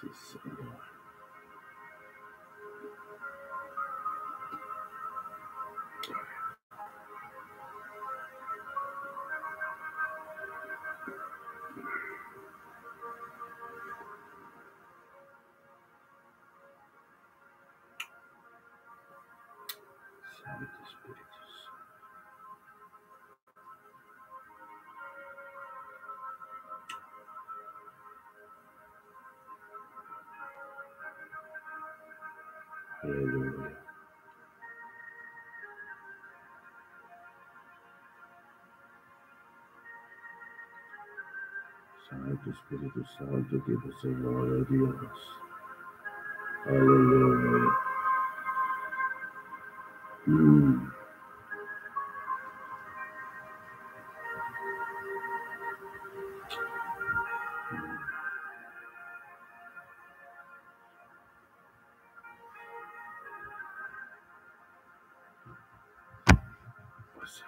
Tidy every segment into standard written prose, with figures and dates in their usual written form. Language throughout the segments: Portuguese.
Sí, Señor. Santo Espíritu Santo. Aleluya. Santo Espíritu Santo, tipo Señor, oh Dios. Aleluya. Pues,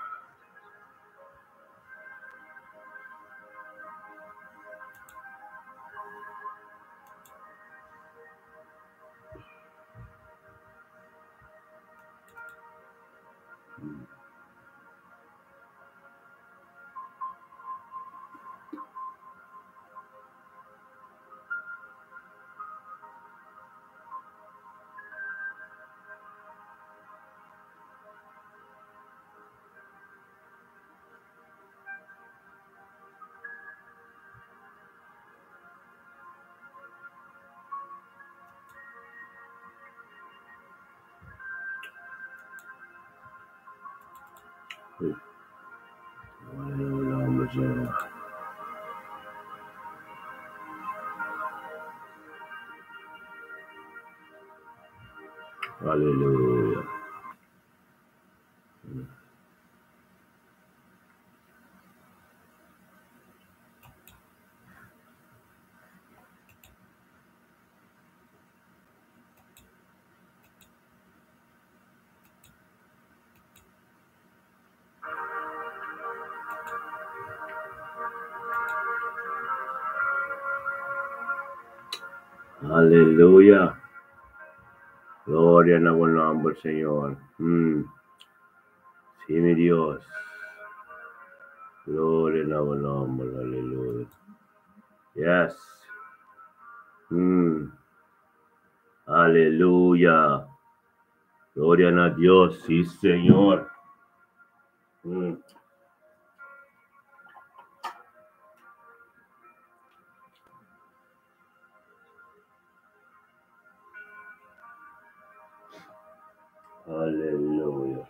aleluya, Señor. Aleluya. Aleluya. Gloria en el buen nombre, Señor. Sí, mi Dios. Gloria en el buen nombre. Aleluya. Yes. Aleluya. Gloria a Dios. Sí, Señor. Aleluya.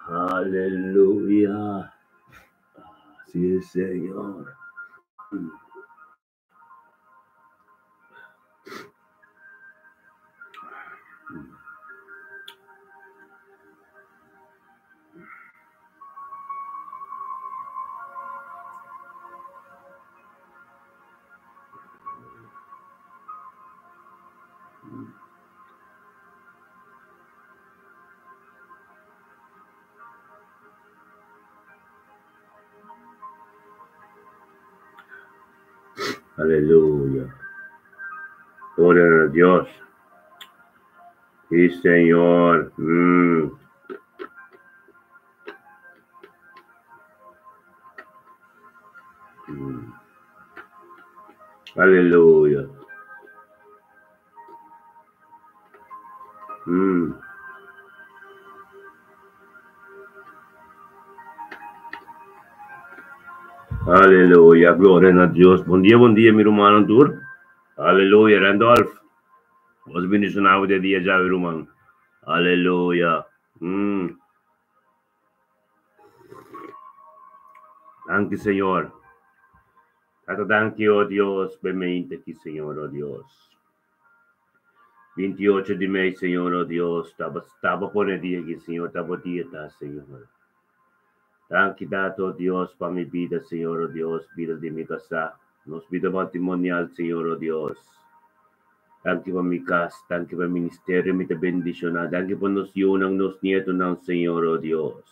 Aleluya. Así es, Señor. Aleluya. Gloria a Dios. Sí, Señor. Aleluya. Aleluya. Gloria a Dios. Bom dia, meu irmão Arthur. Aleluia, Randolph. Os bendicionados de dia já, meu irmão. Aleluia. Thank you, Senhor. Thank you, oh Dios. Bendito aqui, Senhor, oh Dios. 28 de mês, Senhor, oh Dios. Estava por dia aqui, Senhor. Estava dia, tá, Senhor. Thank you, oh Dios, para minha vida, Senhor, oh Deus, vida de minha casa, nos vida matrimonial, Senhor, oh Deus. Thank you por mi casa, thank you por el ministerio, mi bendición, thank you por nos unang nos nietos ng Señor, oh Dios.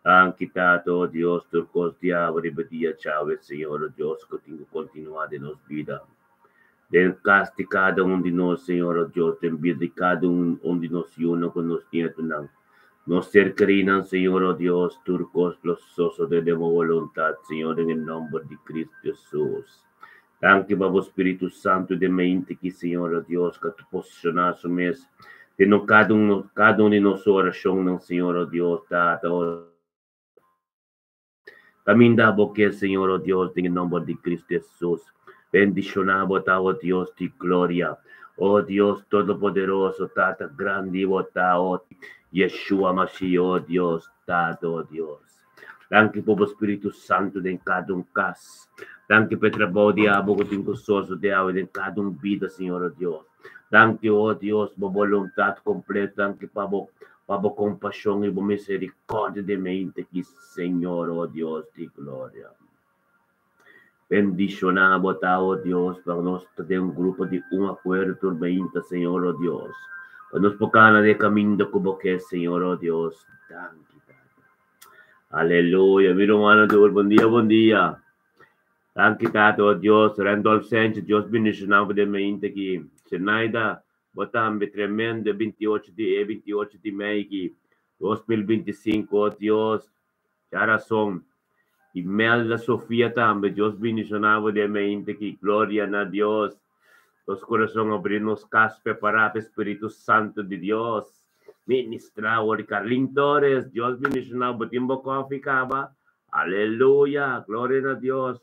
Ang kita, oh Dios, turcos diabo, ribedia, Chávez, Señor, oh Dios, que tengo continuar de nos vida. Den casti cada um de nós, Senhor, oh Deus, den vida de cada um de nós uno con nos nietos, nos cercarían, Señor, oh Dios, turcos, los sosos de demo voluntad, Señor, en el nombre de Cristo Jesús. Thank you, Babo Espírito Santo, de mente que, Senhor, oh Deus, que tu posicionar o mês, de no cada um de nós oração, não, Senhor, oh Deus, tá, caminda porque, Senhor, oh Deus, em nome de Cristo Jesus. Bendicionamos, oh Dios de gloria. Oh Dios Todopoderoso, Tata grande, oh Yeshua Mashiach, oh Dios, Tata, oh Dios. Thank you, Povo Espírito Santo, em cada caso. Thank you, Petrabó, diabo, que tem gostoso de água, em cada vida, Senhor, oh Deus. Thank you, oh Deus, por vontade completa. Thank you, por compaixão e por misericórdia de mente, que Senhor, oh Deus de glória. Bendicionamos, oh Deus, para nós ter grupo de acordo turbulenta, Senhor, oh Deus. Para nos focar de caminho que você, Senhor, oh Deus. Thank you. Aleluia. Mi hermano, bom dia, bom dia. Thank you, oh Deus. Randolph Sánchez, Deus bendicionamos de mente aqui. Senaida, botamos tremendo 28 de maio aqui, 2025, oh Deus. Coração. Imelda Sofia também, Deus bendicionava de mente que glória a Deus. Os corações abrimos casas preparadas para o Espírito Santo de Deus. Ministrar o Carlin Torres, Deus bendicionava, tempo que ficava. Aleluia, glória a Deus.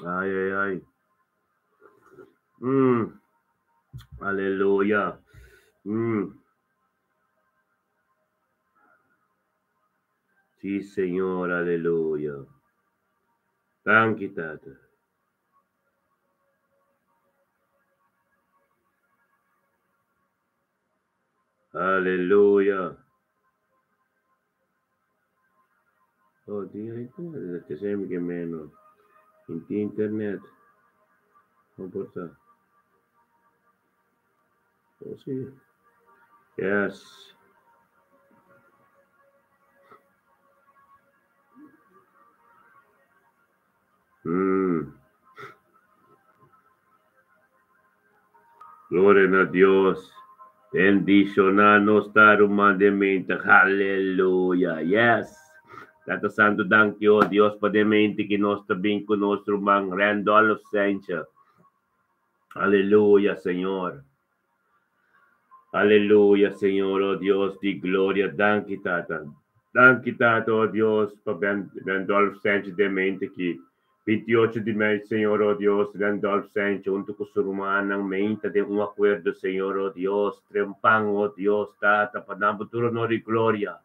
Ai, ai, ai. Aleluia. Sí, Señor, aleluya. Thank you, Tata. Aleluya. Oh, di internet, che sembra che meno. In internet. Non porta. Oh, sì. Yes. Gloria a Dios. Bendicionanos dar humanamente. Aleluya. Yes. Tato Santo, thank you, Dios, pademente que nós também com nosso irmão Randolph Sánchez. Aleluya, Señor. Aleluya, Señor, oh Dios de gloria. Thank you, Tata. Thank you, Tata, oh Dios, para Randolph Sánchez de mente que 28 de maio, Senhor, oh Deus, Randolph Sánchez, junto com o ser humano, mente de acordo, Senhor, oh Deus, trempang, oh Deus, Tata, para futuro no de glória.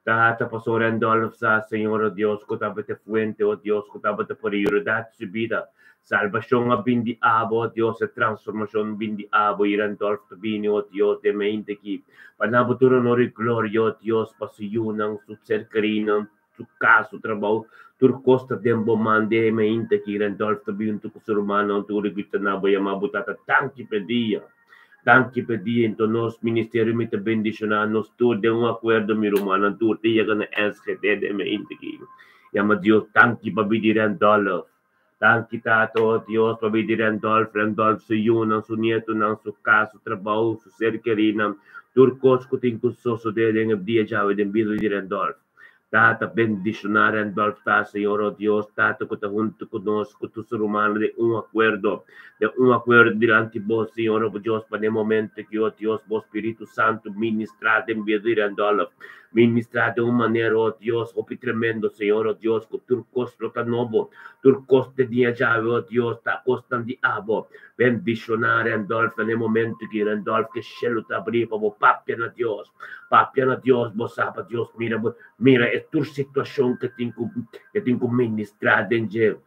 Tata, pastor Randolph sa, Senhor, oh Deus, kutaba te fuente, oh Deus, kutaba te prioridade de vida. Salvação a bindi abo, oh Deus, a transformação bindi abo, e Randolph tabini, oh Deus, de mente que, para futuro no de glória, oh Deus, pasuyunang, subsercarinang, su caso, trabalho, tur costa tempo mande me inte que Randolph tabini, tu ser humano, tu rigita na boia mabutata, tanki pedia. Tanki pedia, então nosso ministério me te bendicionar, nós tudo de acordo, meu irmão, tudo te chega na SGT de me inte que, yama Deus, tanki para pedir Randolph. Tanki tato, Deus, para pedir Randolph, su yun, su nieto, su caso, trabalho, su ser querido, tur costa que tem que sosso dele em dia já de vida de Randolph. Tata, bendicionar Randolph, Senhor, oh Deus, Tata, que está junto conosco, tu ser humano, de acordo diante de vos, Senhor, oh Deus, para o momento que, oh Deus, o Espírito Santo ministrar em vida de Randolph, ministrar de uma maneira, oh Deus, oh tremendo, Senhor, oh Deus, que tu costa tá novo, tu costa de já, oh Deus, tá costa de abo, bendicionar Randolph, no momento que Randolph, que cielo tá abrindo, oh papia na Deus, vos sabe, Deus, mira, é tua situação que tem que ministrar dentro.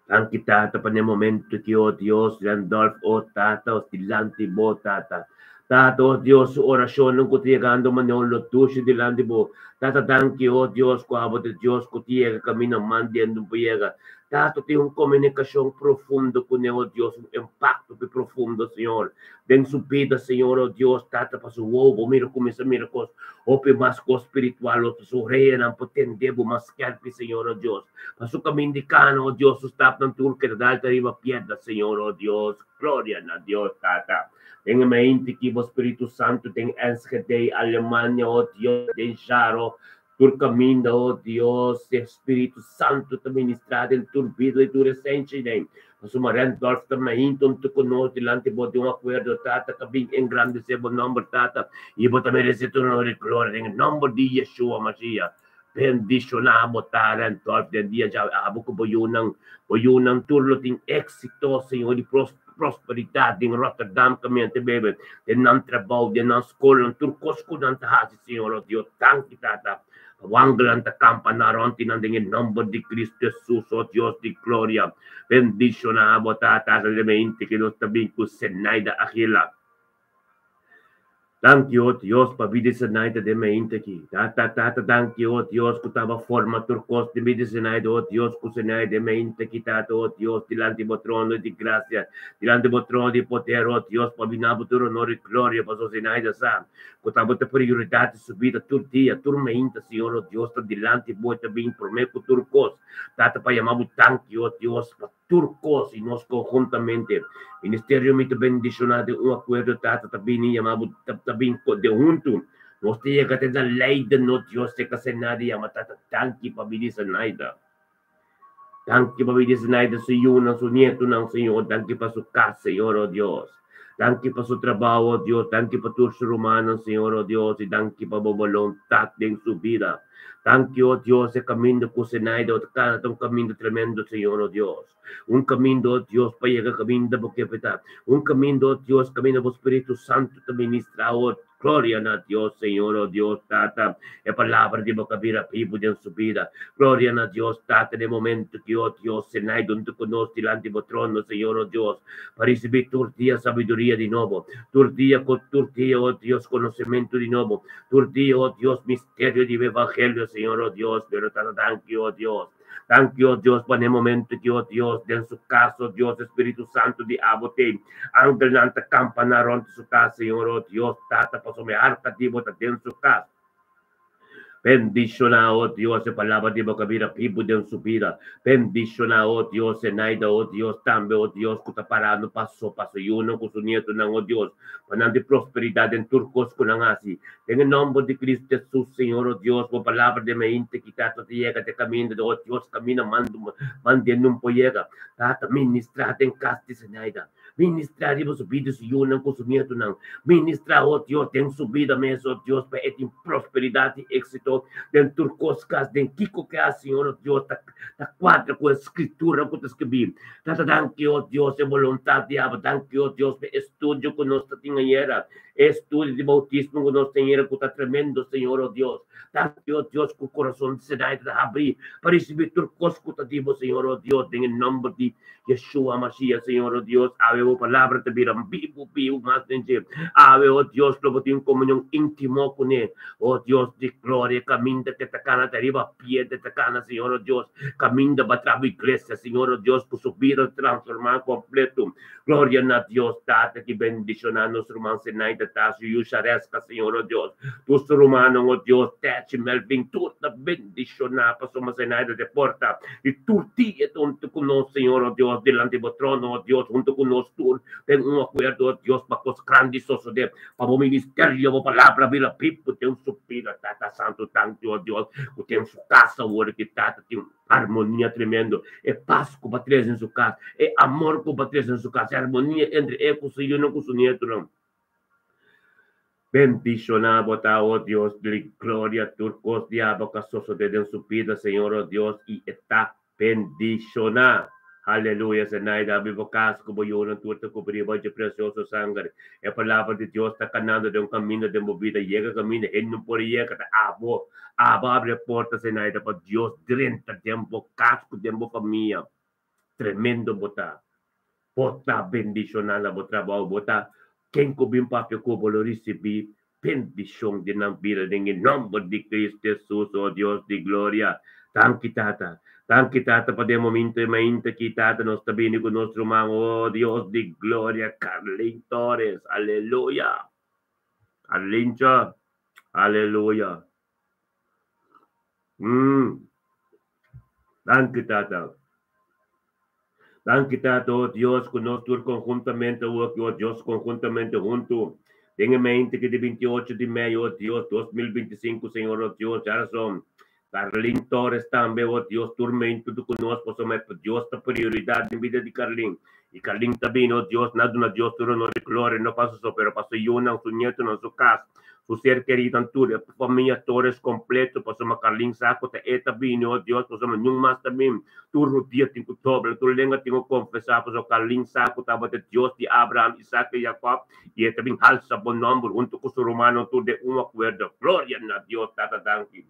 Anche Tata, para o momento que, oh Deus, Randolph, oh Tata, ostilante, bo Tata. Tata, oh Deus, oração não cotiegando, manolo, tuxo dilante, bo. Tata, thank you, oh Deus, quabo de Deus, cotiega, camino, mandiendo, puiega. Datote un comunicación profundo con el Dios, un impacto profundo, Señor. Den su vida, Señor, oh Dios, tata para su ovo, mira como esa miracos, ope más espiritual, o su reina, potente, más que Señor, oh Dios. Para su camindicano, oh Dios, su tap ng tur que da arriba piedra, Señor, oh Dios. Gloria a Dios, tata. Tenga mente que o Espírito Santo tem Enschede, Alemanha, oh Dios, tem Jaro, tur caminho, oh Dios, Espírito Santo te ministrar em tur vida e tur essência, né? Mas o Marendorf também, então, tu conosco, delante de um acordo, tata, que vem engrandecer o nome, tata, e vou também receber o nome de glória, em nome de Yeshua, Mashiach. Bendicionamos, Tarendorf, den dia já, abo ko boyunang turlo ting éxito, Senhor, de prosperidade em Rotterdam, também, bebe, de não trabalho, de não escola, turcos ko não tahasi, Senhor, oh Deus, tanki, tata, wanglan ta campanaron tinanding in nombre de Cristo Jesus, oh Dios de gloria, bendicionamos, tata, elementi que nos tabing ko senaida akila. Thank you, Dios, pabidi sa naita de mente ki. Tata, thank you, Dios, kutaba forma turcos de bidi sa naita, oh Dios, kusanay de mente ki, tata, oh Dios, dilante mo trono di gracia, dilante mo trono di potere, oh Dios, pabinabo tu honor e gloria, paso sa naita sa, kutaba te prioridade subida, tur dia, tur mente, Senhor, oh Dios, ta dilante mo ta bing promeco turcos, tata, payamabo, thank you, oh Dios, turcos, y nos conjuntamente, Ministerio mito bendicionado, un acuerdo, tata, tabini, yamabo, tabin ko de junto, nos tiya ka na leida, no Dios, te kasi nadi, yamatata, tanki, pabilis sa naida. Tanki, pabilis sa naida, sa iyo, ng sunieto ng Senyor, tanki pa sa casa, Senyor, oh Dios. Tanki pa sa trabaho, oh Dios, tanki pa sa rumano, Senyor, oh Dios, y tanki pa babalong, tatling subida. Thank you, oh Dios, el camino que se naida, un camino tremendo, Señor, oh Dios. Un camino, oh Dios, para llegar camino de boquepeta. Un camino, oh Dios, camino del Espíritu Santo te ministra, oh gloria a Dios, Señor, oh Dios, tata. E palabra de bocabira, pipo de su vida. Gloria a Dios, tata, de momento que, oh Dios, se naida, un tu conoce delante del trono, Señor, oh Dios, para recibir tu día sabiduría de nuevo. Tu día, oh Dios, conocimiento de nuevo. Tu día, oh Dios, misterio de evangelio, Señor, oh Dios, pero thank you, oh Dios. Thank you, oh Dios, para el momento que, oh Dios, en su caso, Dios, Espíritu Santo de abote, ángel nanta campanaron de su casa, Señor, oh Dios, tata, paso me harta, divo, en su casa. Bendiciona, oh Dios, palabra de bocabira, pipo de su vida. Bendiciona, oh Dios, naida, oh Dios, también, oh Dios, que está parando, paso, yuno, con su nieto, oh Dios, para de prosperidad en turcos, con así. En el nombre de Cristo Jesús, Señor, oh Dios, por palabra de mente, que te llega, te camina, oh Dios, camina, mando un poyega, tata, ministrate en castis, naida. Ministrar su vida, su yuno, con su nieto, ministrar, oh Dios, en su vida, oh Dios, para en prosperidad y éxito. Den turcoscas, den kiko que hace, Senhor Deus, ta quadra com a escritura que te escrevi. Tata, danke, oh Deus, é vontade de aba, danke, oh Deus, é estúdio que nós tinha, estúdio de bautismo que nós tinha, que tá tremendo, Senhor, oh Deus. Danke, oh Deus, que o coração de Senai te abrir, para receber turcos que te digo, Senhor, oh Deus, em nome de Yeshua Mashiach, Senhor, oh Deus, ave o palavra te viram vivo, mas nem ave, oh Deus, que tem comunhão íntimo com ele, oh Deus de glória, caminda te tacana, te arriba, pie te tacana, Senhor, oh Deus, caminda batrava igreja, Senhor, oh Deus, por subir e transformar completo, glória a Deus, tata, que bendicionar nos irmãos, Senai, te tacho, Yusharesca, Senhor, oh Deus, tus romano, oh Deus, teche, melvin, tuta, bendicionar, passou Senai, te porta, e turtia, junto conosco, Senhor, oh Deus, delante do trono, oh Deus, junto conosco, tem acordo, oh Deus, para os grandes de, para o ministério, a palavra, vira pipo, tem supira, tata, santo, tanto, oh Deus, que tem sua casa, o que tata, tem harmonia tremendo, é paz que batreza em sua casa, é amor que batreza em sua casa, é harmonia entre ele com o Senhor e não com o seu neto, não. Bendicionado, oh Dios, de gloria, turcos, diabo, casoso de su vida, Señor, oh Dios, y está bendicionado. Aleluya, Senaida, vivo casco, boyuno, tuerto, cubrivo, de precioso sangre. La palabra de Dios está canando de un camino de movida, llega camino, él no puede llegar, abre puertas, Senaida, para Dios, 30 tiempo, casco, tiempo familia. Tremendo, bota bendicionada, bota. Quem cobim papel como lo recebi, bendición de la vida, en el nombre de Cristo Jesús, oh Dios de gloria. Thank you, tata. Danke, Tata, podemos mente quitada nos tabini con nuestro hermano, oh Dios de gloria, Carlin Torres, aleluya, Carlincha, aleluya. Danke, Tata. Danke, Tata, oh Dios, con nosotros conjuntamente, oh Dios, conjuntamente junto. Tenga en mente que de 28 de mayo, oh Dios, 2025, Señor, oh Dios, ya son. Carlin Torres también, oh Dios, tormento tu conosco, somos Dios, la prioridad en vida de Carlin. Y Carlin también, oh Dios, nada, no Dios, tu no de gloria, no pasa eso, pero pasó yo, no, su nieto, no, su casa. Su ser querido, Anturia, familia Torres completo, pasamos Carlin Saco, te eta vino, oh Dios, pasamos nung más también. Tu rudia tinko tobre, tu lenga tinko confessar, pasamos Carlin Saco, taba de Dios de Abraham, Isaac y Jacob, y este bien halsa bon nombre, junto con su romano, tu de un acuerdo, gloria a Dios, tata danki.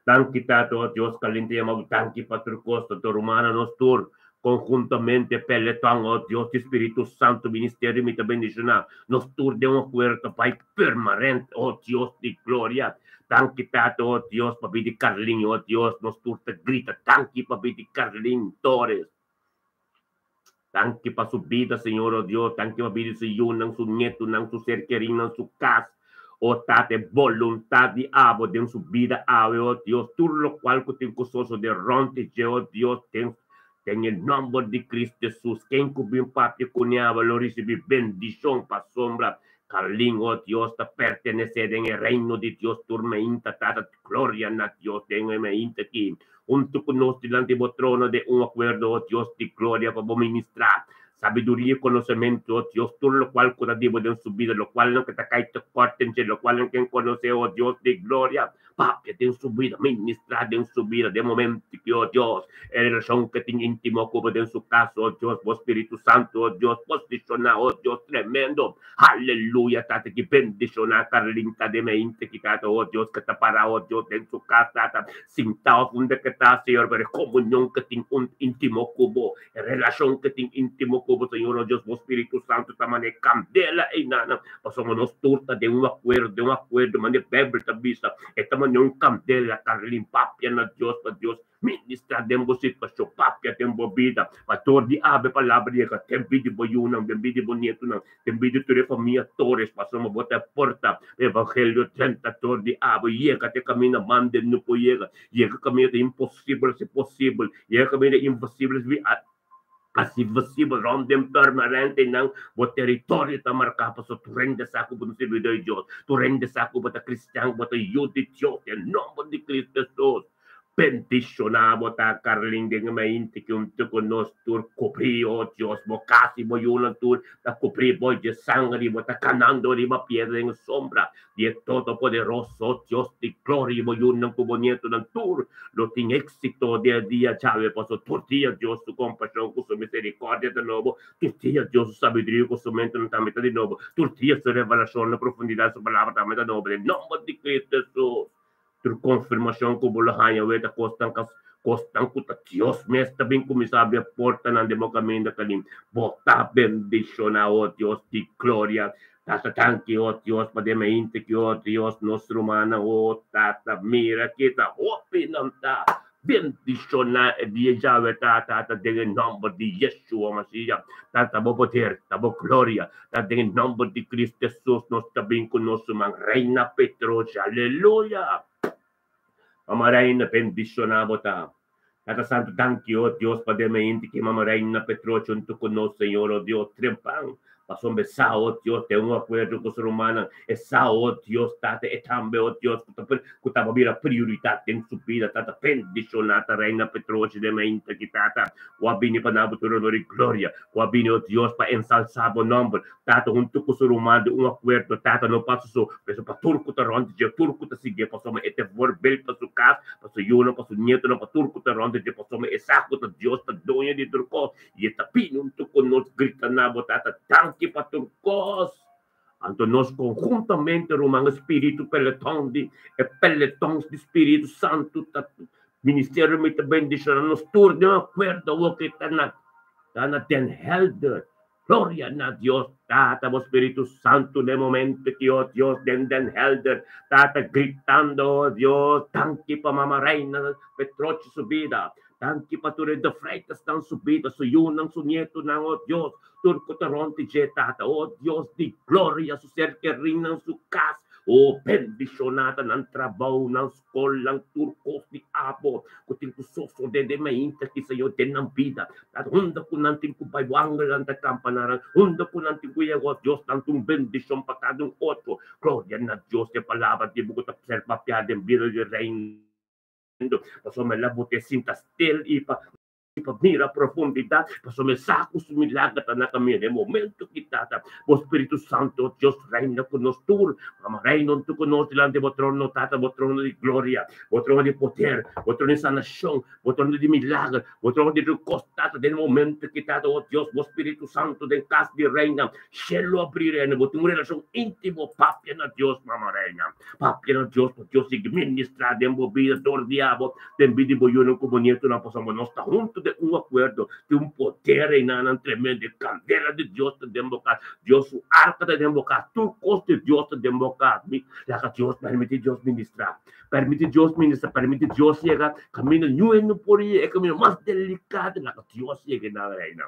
Danki tato, Dios caliente llamado danki patro costa, tu romana nos tur, conjuntamente peletón, oh Dios, Espíritu Santo, ministerio, mi bendición, nos tur de un acuerdo, pai permanente, oh Dios de gloria. Danki tato, oh Dios, papi de Carlin, oh Dios, nos tur te grita, danki papi de Carlin Torres. Danke pa su vida, Señor, oh Dios. Danke pa vida sa iyo, ng su nieto, ng su ser querido, ng su casa. O tate, voluntad de abo, de su vida, ave, oh Dios. Tú lo cual que te cososo de ronte, oh Dios, ten el nombre de Cristo Jesús. Quien cubrió papi cuñaba, lo recibe bendición pa sombra. Carlin, oh Dios, te pertenece en el reino de Dios, turmeinta, tata, gloria a Dios, tenga aquí. Junto con nosotros delante del trono de un acuerdo, oh Dios de gloria, para ministrar sabiduría y conocimiento, oh Dios, todo lo cual curativo de su vida, lo cual no que te cae te corten, lo cual no que conoce, oh Dios de gloria, papi, de su vida, ministrar de su vida, de momento que, oh Dios, el razón que tiene íntimo como de su caso, oh Dios, oh Espíritu Santo, oh Dios, posiciona, oh Dios, tremendo, aleluya, tate que bendiciona, Carlinta de mente, quitado, oh Dios, que te para, oh Dios, en su casa, sin tal funde que está, Señor, pero comunión que tiene un íntimo cubo, relación que tiene íntimo cubo, Señor, oh Dios, oh Espíritu Santo, esta manera candela y nada, pasamos nos turta de un acuerdo, manera bebre vista, esta manera un candela, Carlin, papia, na Dios, ministra dembo situação, papia dembo vida, pastor de ave palavra de que tem vídeo boiunang, tem vídeo bonito nang, tem vídeo ture família Torres, passamos bota porta, evangelho tentador de ave, yega te caminha mande no poiega, yega caminha de impossível se possível, yega caminha de impossível se assim possível, rondem permanente nang o território está marcado para tu rende saco para o servidor de Deus, tu rende saco para cristão, para o Deus de Deus, em nome de Cristo Jesus. Bendicionamos a Carlin de mente que junto con nosotros coprio, Dios, mo casi voy una tour, ta copri voy de sangre, mo ta canando riba piedra en sombra, y el todopoderoso Dios de gloria, voy una como nieto del tour, lo tiene éxito del día, chave, paso tortilla, Dios, su compasión, con su misericordia de nuevo, tortilla, Dios, su sabiduría, con su mente, no también de nuevo, tortilla, su revelación, la profundidad, su palabra, también de nuevo, en nombre de Cristo Jesús. Ter confirmação que o bolahanha weta costan kuta Dios me está bem como sabe a porta na democamento kalim bota bendicionar oh Dios de glória tata tanque oh Dios pademe inte que oh Dios nosso humana oh tata mira kita opinanta bendicionar dia já tata dengan nome de Yeshua Mashiach tata bo poder tata glória tata dengan nome de Cristo Jesus nós está bem conosco man reina Petros aleluia. Mama Reina, bendicionamos ta. Tata Santo, thank you, oh Dios, Padre mente que Mama Reina Petro junto con nosotros, Señor, oh Dios, triunfan. Pasó un besado, oh Dios, de un acuerdo con su romana. Esa, oh Dios, Tata, y también, oh Dios, que estaba bien la prioridad en su vida, Tata, bendicionata, Reina Petro, de mente que Tata, guabini pa nabuturo de gloria, guabini, oh Dios, pa ensalzar o nombre, Tata, junto con su romana, de un acuerdo, Tata, no pasa su, pero para turco te ronde, yo turco te sigue, pasó me este vorbel para su casa, para su yuno, para su nieto, no para turco te ronde, yo pasó me exacto, Dios, ta doña de turco, y esta pino, junto con nos grita nabo, Tata, tanque para turcos. Anto nós conjuntamente romano espírito peletón de Espírito Santo, ministério me bendicionar nos turno de acordo o que está na den helder Gloria a Dios, Tata, oh Espíritu Santo, de momento que, oh Dios, den helder, Tata, gritando, oh Dios, tanque pa Mama Reina, Petroche subida, tanque pa Ture de Freitas tão subida, su yunang, su nieto nang, oh Dios, Turco Taronti je, Tata, oh Dios, di gloria, su ser que rinang su casa, oh, bendicionata ng trabaho, ng school, ng turcos ni Apo, kuting kusoso de mainta ki sa'yo din ng vida. At hunda ko nanting kubaywangal ang takampanarang, hunda ko nanting kuya ko, Diyos, nantong bendisyon patadong otro. Gloria na Diyos, e palabra di buko tapser papiadeng biro di reino. Paso malabuti sinta still ipa mira profondità, possono sacco sumilagat na kami de momento kitata, o Spirito Santo, Dios reina con nostur, ma reino tu con nos delante de trono, tata, trono di gloria, trono di poter, trono di sanación, trono di milagro, trono di ricostata del momento kitata, oh Dios, o Spirito Santo del cas di reina, cielo aprire, una relación íntimo, papia na Dios, mamma reina, papia na Dios, Dios si ministra de embobida, dor diabo, de envidi boyuno como nieto, na posamos nostra junto de un acuerdo, de un poder reinante tremendo, candela de Dios te dembocar, Dios su arca te dembocar, tu coste de Dios te dembocar, la Dios permite Dios ministrar, permite Dios llegar, camino no por ahí, el camino más delicado, la Dios llegue na reina.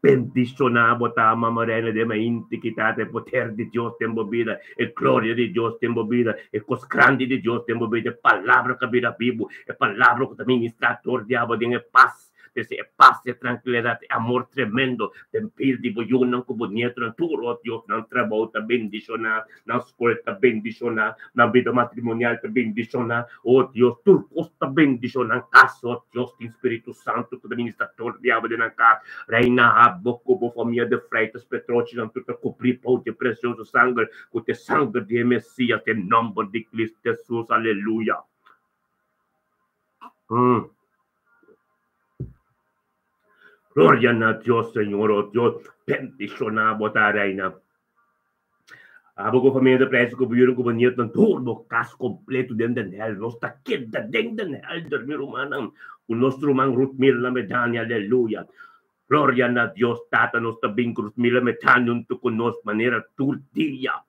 Bendicionamos a Mamma Reina de mainti quitate, poder de Dios te embobida, el gloria de Dios te embobida, el cos grande de Dios te embobida, palabra que vida vivo, el palabra que también está tordeado de paz. Ese paz, tranquilidad, amor tremendo, tempir di boyunan ko bonito ng turo, Dios, ng trabaho, ta bendisyonar, ng school, ta bendisyonar, ng vida matrimonial, ta bendisyonar, oh Dios, turcos, ta bendisyonar, kaso, Dios, din Espiritu Santo, ko taming istator, diabo din ang ka, reina, habok, kubo, familia de Freitas, Petroche, ng tuta, kupri, po, de precioso sangre, ko te sangre de Mesías, en nombre de Cristo Jesús, aleluya. Gloria a Dios, Señor, oh Dios, bendicionamos a reina. Abo ko familia de preso ko buyurong ko baniyot ng turbo, kas kompleto din den hel, nos takid da ding den hel, mi rumanang, unos rumang root mila medanya, aleluya. Gloria a Dios, tata, nos tabing cruz mila medanya, unto kunos manera turtilla.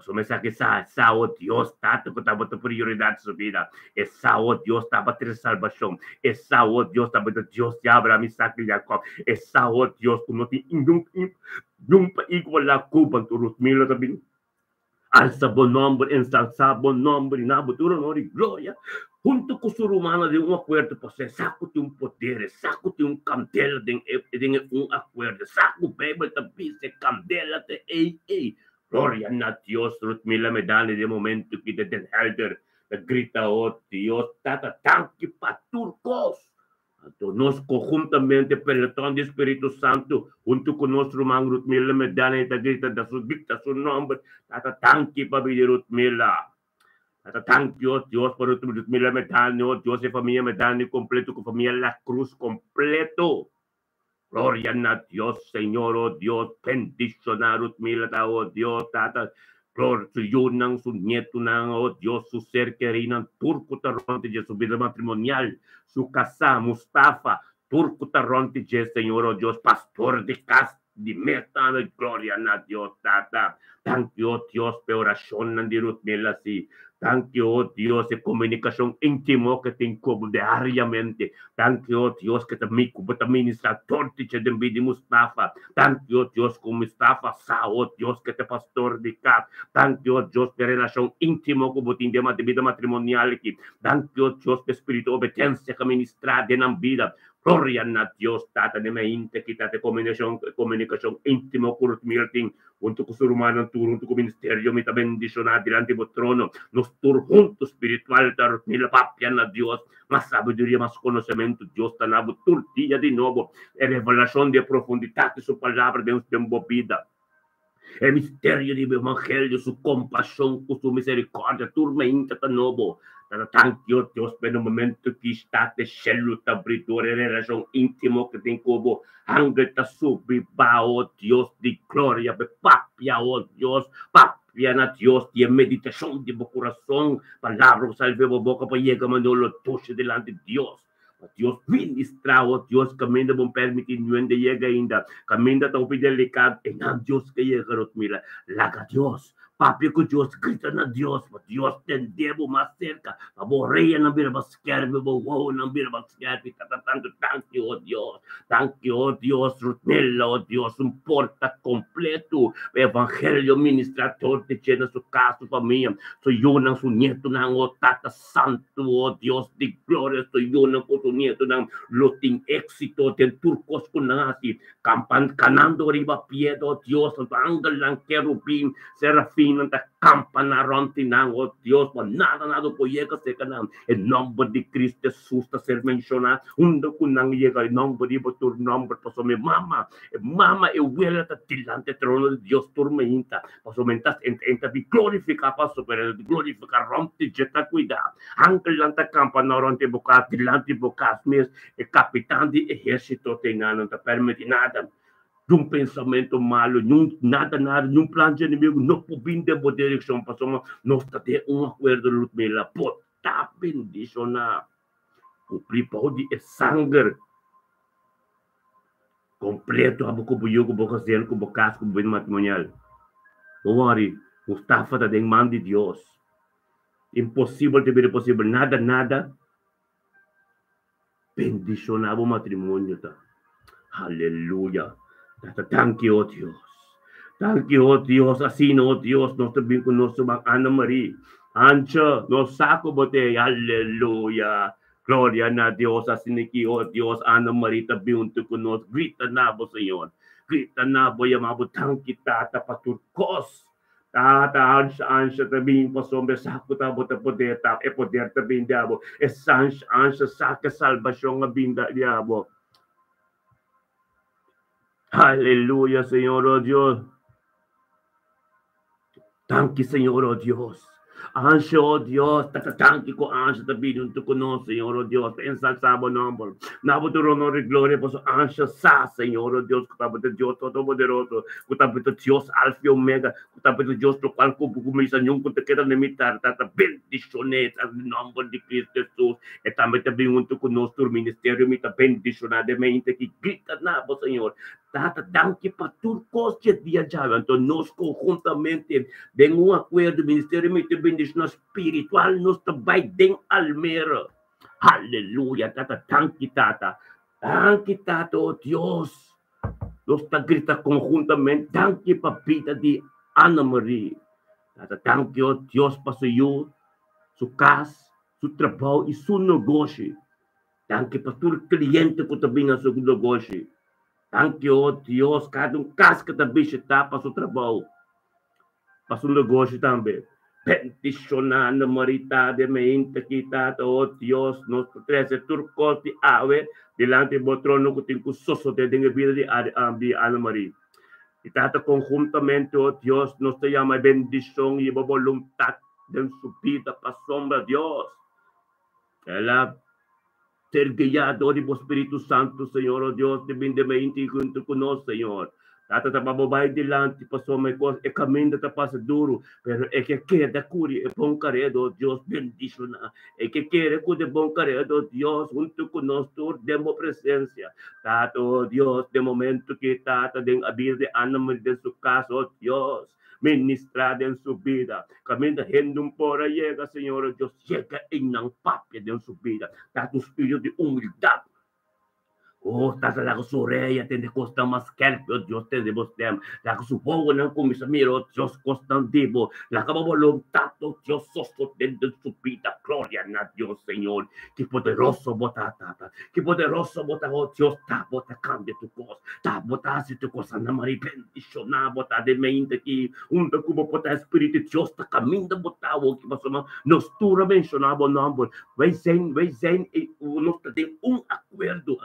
So me saque sa oh Dios, tata ko tabat na prioridad sa vida. Esa oh Dios, tabat na salvación. Esa oh Dios, tabat na Dios, ya Abraham, Isaac, y Jacob. Esa oh Dios, kung noti yung pa-equal la kuban turut mila tabing. Alza bon nombre, ensalza bon nombre, inabutura no di gloria. Junto con su romana de un acuerdo, pues saco de un poder, saco de un candela de un acuerdo, saco bebel también se candela de Gloria a Dios, Ruth Mila Medani, de momento que te den helder, te grita, oh Dios, tata, tanque pa turcos. Nos conjuntamente peloton de Espíritu Santo, junto con nuestro hermano Ruth Mila Medani, te grita, dicta su nombre, tata, tanque pa vida Ruth Mila. Tata, tanque, oh Dios, por Ruth Mila Medani, oh Dios, de familia Medani completo, con familia La Cruz completo. Gloria a Dios, Señor, oh Dios, bendicionar mila oh Dios, tata, gloria su yunang, su nieto nang, oh Dios, su ser querinan, turco taronte de su vida matrimonial, su casa, Mustafa, turco taronte de Señor, oh Dios, pastor de casa, de meta, gloria a Dios, tata, thank you, oh Dios, pe oración ng dirut nila si, thank you, oh Dios, de comunicación íntimo que te incubo diariamente. Thank you, oh Dios, que te ministra tortiche de vida Mustafa. Thank you, oh Dios, con Mustafa sa, oh Dios, que te pastor de cap. Thank you, oh Dios, de relación íntimo con de vida matrimonial. Thank you, oh Dios, de espíritu obediencia que ministra de la vida. Gloria a Dios, tata de mente, quítate comunicación íntimo con Mirting, junto con su hermano, junto con ministerio, mita bendicionar delante del trono, nos tur juntos espiritual, la papia a Dios, más sabiduría, más conocimiento, Dios tanabo, turtilla de nuevo, revelación de profundidad de su palabra de embobida. El misterio del evangelio, su compasión, su misericordia, turmenta de nuevo. Thank you, Dios, per un momento que está de cielo, abridore, relación íntimo que te cubo, ángel te subiba, oh Dios de gloria, papia, oh Dios, papia na Dios, y en meditación de mi corazón, palabra salve boca, para llegar a lo tuyo delante de Dios. Dios ministra, oh Dios, caminda bom permitir nuende llega ainda, caminda tão delicado, e não Dios que llega rot mira, laga Dios, papi ko Dios, grita na Dios, Dios tendebo mais cerca, aborreia não vira basquerbe, wow, não vira basquerbe, tanto, thank you, oh Dios, Rutnella, oh Dios, um porta completo, evangelho ministrador de llena su casa, família, soy yo ng su nieto ng o Tata Santo, oh Dios de gloria, soy yo ng po su nieto ng loting éxito, del turcos ko na si kampan kanando riba piedo, Dios, ang angal ng kerubim, serafin, ang campanaron tinang, oh Dios, nada po llega se kanang, en nombre de Cristo Jesus, ta ser menciona, undo ko nang llega, en nombre de tur nombre, paso mi mama, e huela ta tilante trono de Dios, turmeinta, paso mentas, enta vi glorifica, paso per glorifica, rompe, jeta cuida, anche lanta campanaron te boca, tilante boca, mes, e capitán de ejército te não te permite nada, de um pensamento malo, nada, nenhum plano de inimigo, não pode de boa direção, passou, nós temos acordo, Ludmila, pode estar bendicionar, o pripode é sangue, completo, a boca buiugo, boca zelo, com boca casco, bem matrimonial. Não worry, Mustafa está em mão de Deus. Impossível de ver possível, nada, bendicionar o matrimônio, tá? Aleluia. Thank you, oh Dios. Thank you, oh Dios. Assim, oh Dios, nós também conosco a Ana Maria. Ancha, nós saco bote. Aleluia. Glória a Deus. Assim aqui, oh Deus, Ana Maria também junto conosco. Grita na bo, Senhor. Grita na bo, yamabo. Thank you, Tata, paturcos. Tata, ancha também, pasombe, saco, tabo, poder, e poder também, diabo. E ancha, saca, salvação, a binda, diabo. Aleluya, Señor, oh Dios. Thank you, Señor, oh Dios. Anjo, oh Dios, thank you, anjo, também junto conosco, Senhor, oh Deus. Pensa, sábado, não, nabo do honor e glória, posso anjo, sa, Senhor, oh Deus, que tá Deus todo-poderoso, que tá Deus, alfa e omega, que tá Deus, do qual começa nenhum, que te queda limitar, tá bendicionado, em nome de Cristo Jesus, e também junto conosco, o ministério, me tá bendicionadamente, que grita na Senhor. Tata, danke para tudo que viajavam. Então, nós conjuntamente, em acordo, o Ministério de Bendição Espiritual, nós também em Almera. Aleluia, Tata, danke, Tata. Danke, Tata, oh Deus. Nós estamos gritando conjuntamente, danke para a vida de Ana Maria. Tata, danke, oh Deus, para sua casa, seu trabalho e seu negócio. Danke para todo cliente que também no seu negócio. Thank you, oh Deus, cada casca da bicha tá para o trabalho, para o negócio também. Peticionando, maritade, mente, quitado, oh Deus, nós trazemos turcos de ave, delante do trono que tem que sossodar a vida de Ana Maria. E tanto conjuntamente, oh Deus, nós te chamamos bendição e voluntade de subida para a sombra de Deus. Ela ser guiado por Espírito Santo, Senhor, oh Deus, divinamente junto conosco, Senhor. Tata tá babay dilante, passou may coisa, e caminho tá passa duro, pero é que queda curi, é bom caredo, Deus bendice na, é que quer cu de bom caredo, Deus, junto conosco, demo presença. Tata, oh Deus, de momento que tata, den abir de anamor de su casa, oh Deus, ministrada em sua vida. Caminho rendum por aí, Senhor, Deus, chega em não papia de sua vida. Tata, um espírito de humildade. Oh, tata lago sureia, tende costa mas kelpio, Dios tende bostem. Lago supongo nang kumisa miro, Dios costan dibo. Lago babolong tato, Dios sosto tende supita. Gloria na Dios, Señor. Que poderoso bota, tata. Que poderoso bota, oh Dios, ta bota, cambia tu cos. Ta bota, si tu cosa na mari bendición, na bota de mente que un da cubo bota espírito, Dios ta caminda bota, oh, que pasama, nos tura mencionaba nombre. Vai zen, nos tem acordo,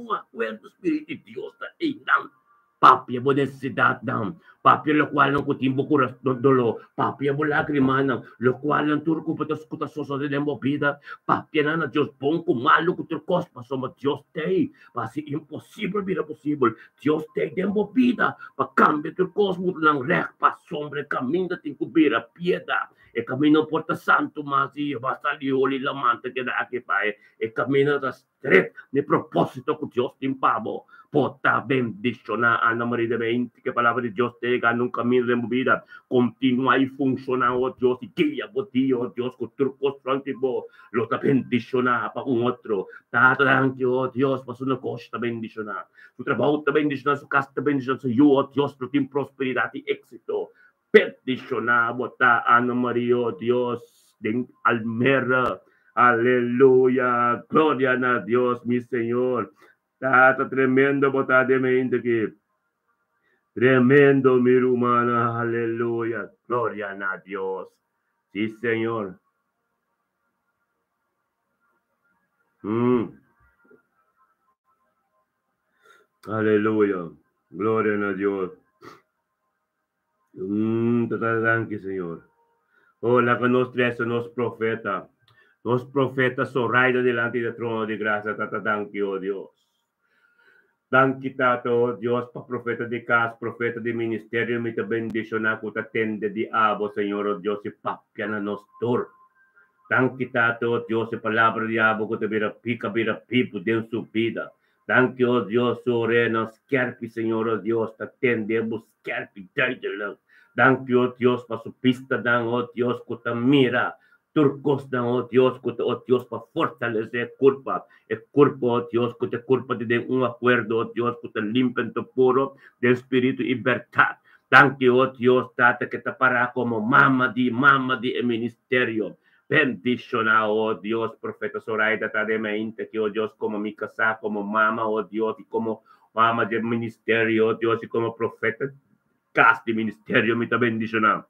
acordo espírito de Deus tá em não papia bo necessidade não papia lo qual não cutimbo curas dolo papia bo lágrima não lo qual não turco para escutar só de vida papia na Deus bom com malo que turcos passou Deus tem mas impossível vira possível Deus tem dembo vida para cambiar turcos muito não rec para sombra caminho tem que vir a piedade e cammino porta santo masi basta lioli la manta che da che fai e cammino da stretto nel proposito con Dio timpavo porta bendiziona Anna Maria de Mente che palavra di Dio te ganno un cammino de movida continua a funcionar oh Dio si guia oh Dio con turcos franti bo lo ta bendiciona pa un altro tata anche oh Dio pa su una costa bendiciona su trabalho bendiciona su casa bendiciona su io oh Dio per tin prosperidade e éxito bendicionar botar Ana Maria oh Dios de Almera aleluya gloria a Dios mi Señor tata tremendo botar de mente que tremendo mi humana aleluya gloria a Dios sí Señor aleluya gloria a Dios Thank Señor. Hola, que nos tres nos profeta. Nos profetas sorraida delante del trono de gracia. Thank you, oh Dios. Thank you, Tato, oh Dios, para profeta de casa, profeta de ministerio, me te bendicionar con la tenda de abo, Señor, oh Dios, y papia na nos tor. Thank you, Tato, oh Dios, y palabra de abo, que te vira pipo de su vida. Thank you, oh Dios, sobre nos scherpi, Señor, oh Dios, ta tendemos scherpi, Thank you, oh Dios, para su pista, dan, oh Dios, que te mira. Turcos, dan, oh Dios, para fortalecer culpa. Es culpa, oh Dios, que te culpa de un acuerdo, oh Dios, que te limpian tu puro de espíritu y libertad. Thank you, oh Dios, Tata, que te para como mama di ministerio. Bendiciona, oh Dios, profeta Zoraida, tademente, que oh Dios, como mi casa, como mama, oh Dios, y como mama del ministerio, oh Dios, y como profeta, casa de ministerio, me te bendiciona.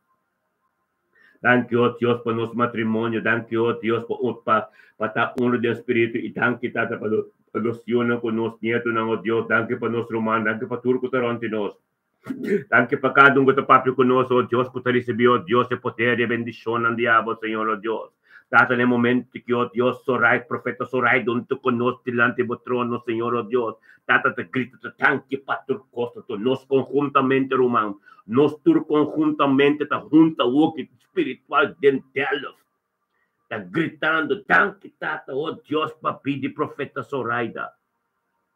Thank you, oh Dios, por nuestro matrimonio. Thank you, oh Dios, para uno del espíritu. Y thank you, Tata, para los con nuestros nietos, oh Dios. Thank you, para nuestro hermano. Thank you, para turco, tarantinos. Thank you, para cada uno que papi con nosotros, oh Dios, que te recibió, Dios, el poder y bendición al diablo, Señor, oh Dios. Tata, en el momento que, oh Dios, Sorai, profeta Sorai, donde con nosotros delante del trono, Señor, oh Dios. Tata, te grita, te thank you, para tu costa, nos conjuntamente, Román. Nos tur conjuntamente, ta junta, walk espiritual dentro. Está gritando, thank you, Tata, oh Dios, papi, de profeta Zoraida.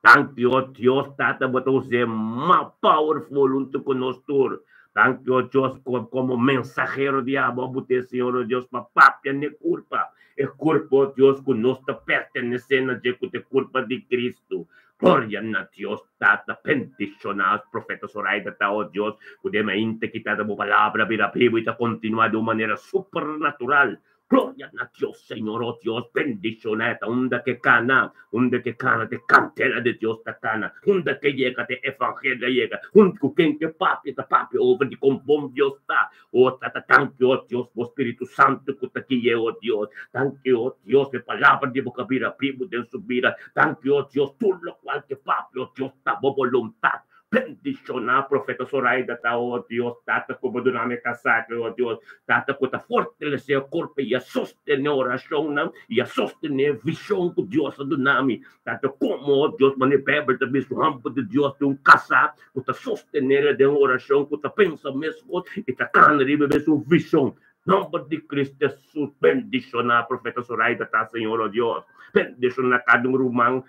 Thank you, oh Dios, Tata, but você más powerful junto con nosotros. Thank you, oh Dios, como mensajero de amor, Señor, oh Dios, papá, tiene culpa. Es culpa, oh Dios, que nos pertenecendo de culpa de Cristo. Gloria a Dios, Tata, bendicionados, profeta Zoraida, oh Dios, podemos quitar la palabra, vida viva y continuar de una manera supernatural. Gloria a Dios, Señor, oh Dios, bendicionata, onda que cana, de cantera de Dios ta cana, onda que llega de evangelio llega, onda que papi, over de compón Dios ta, oh tata, thank you, oh Dios, oh Espíritu Santo, que te aquí, oh Dios, thank you, oh Dios, de palabra de boca vira, primo de su vida, thank you, oh Dios, tú lo cual que papi, oh Dios, ta voluntad. Bendicionar, profeta Zoraida, oh Dios, Tata, como dinâmica sacra, oh Dios, Tata, que te fortalecer o corpo e a sostener oração, e a sostener visão que Deus do nome, Tata, como, oh Deus, manipula também o rampo de Deus de caçar, que te sostener de uma oração, que te pensa mesmo, e te cana de beber sua visão. Nombre de Cristo Jesus, bendicionar, profeta Zoraida, tá, Senhor, oh Deus. Bendicionar cada rumang,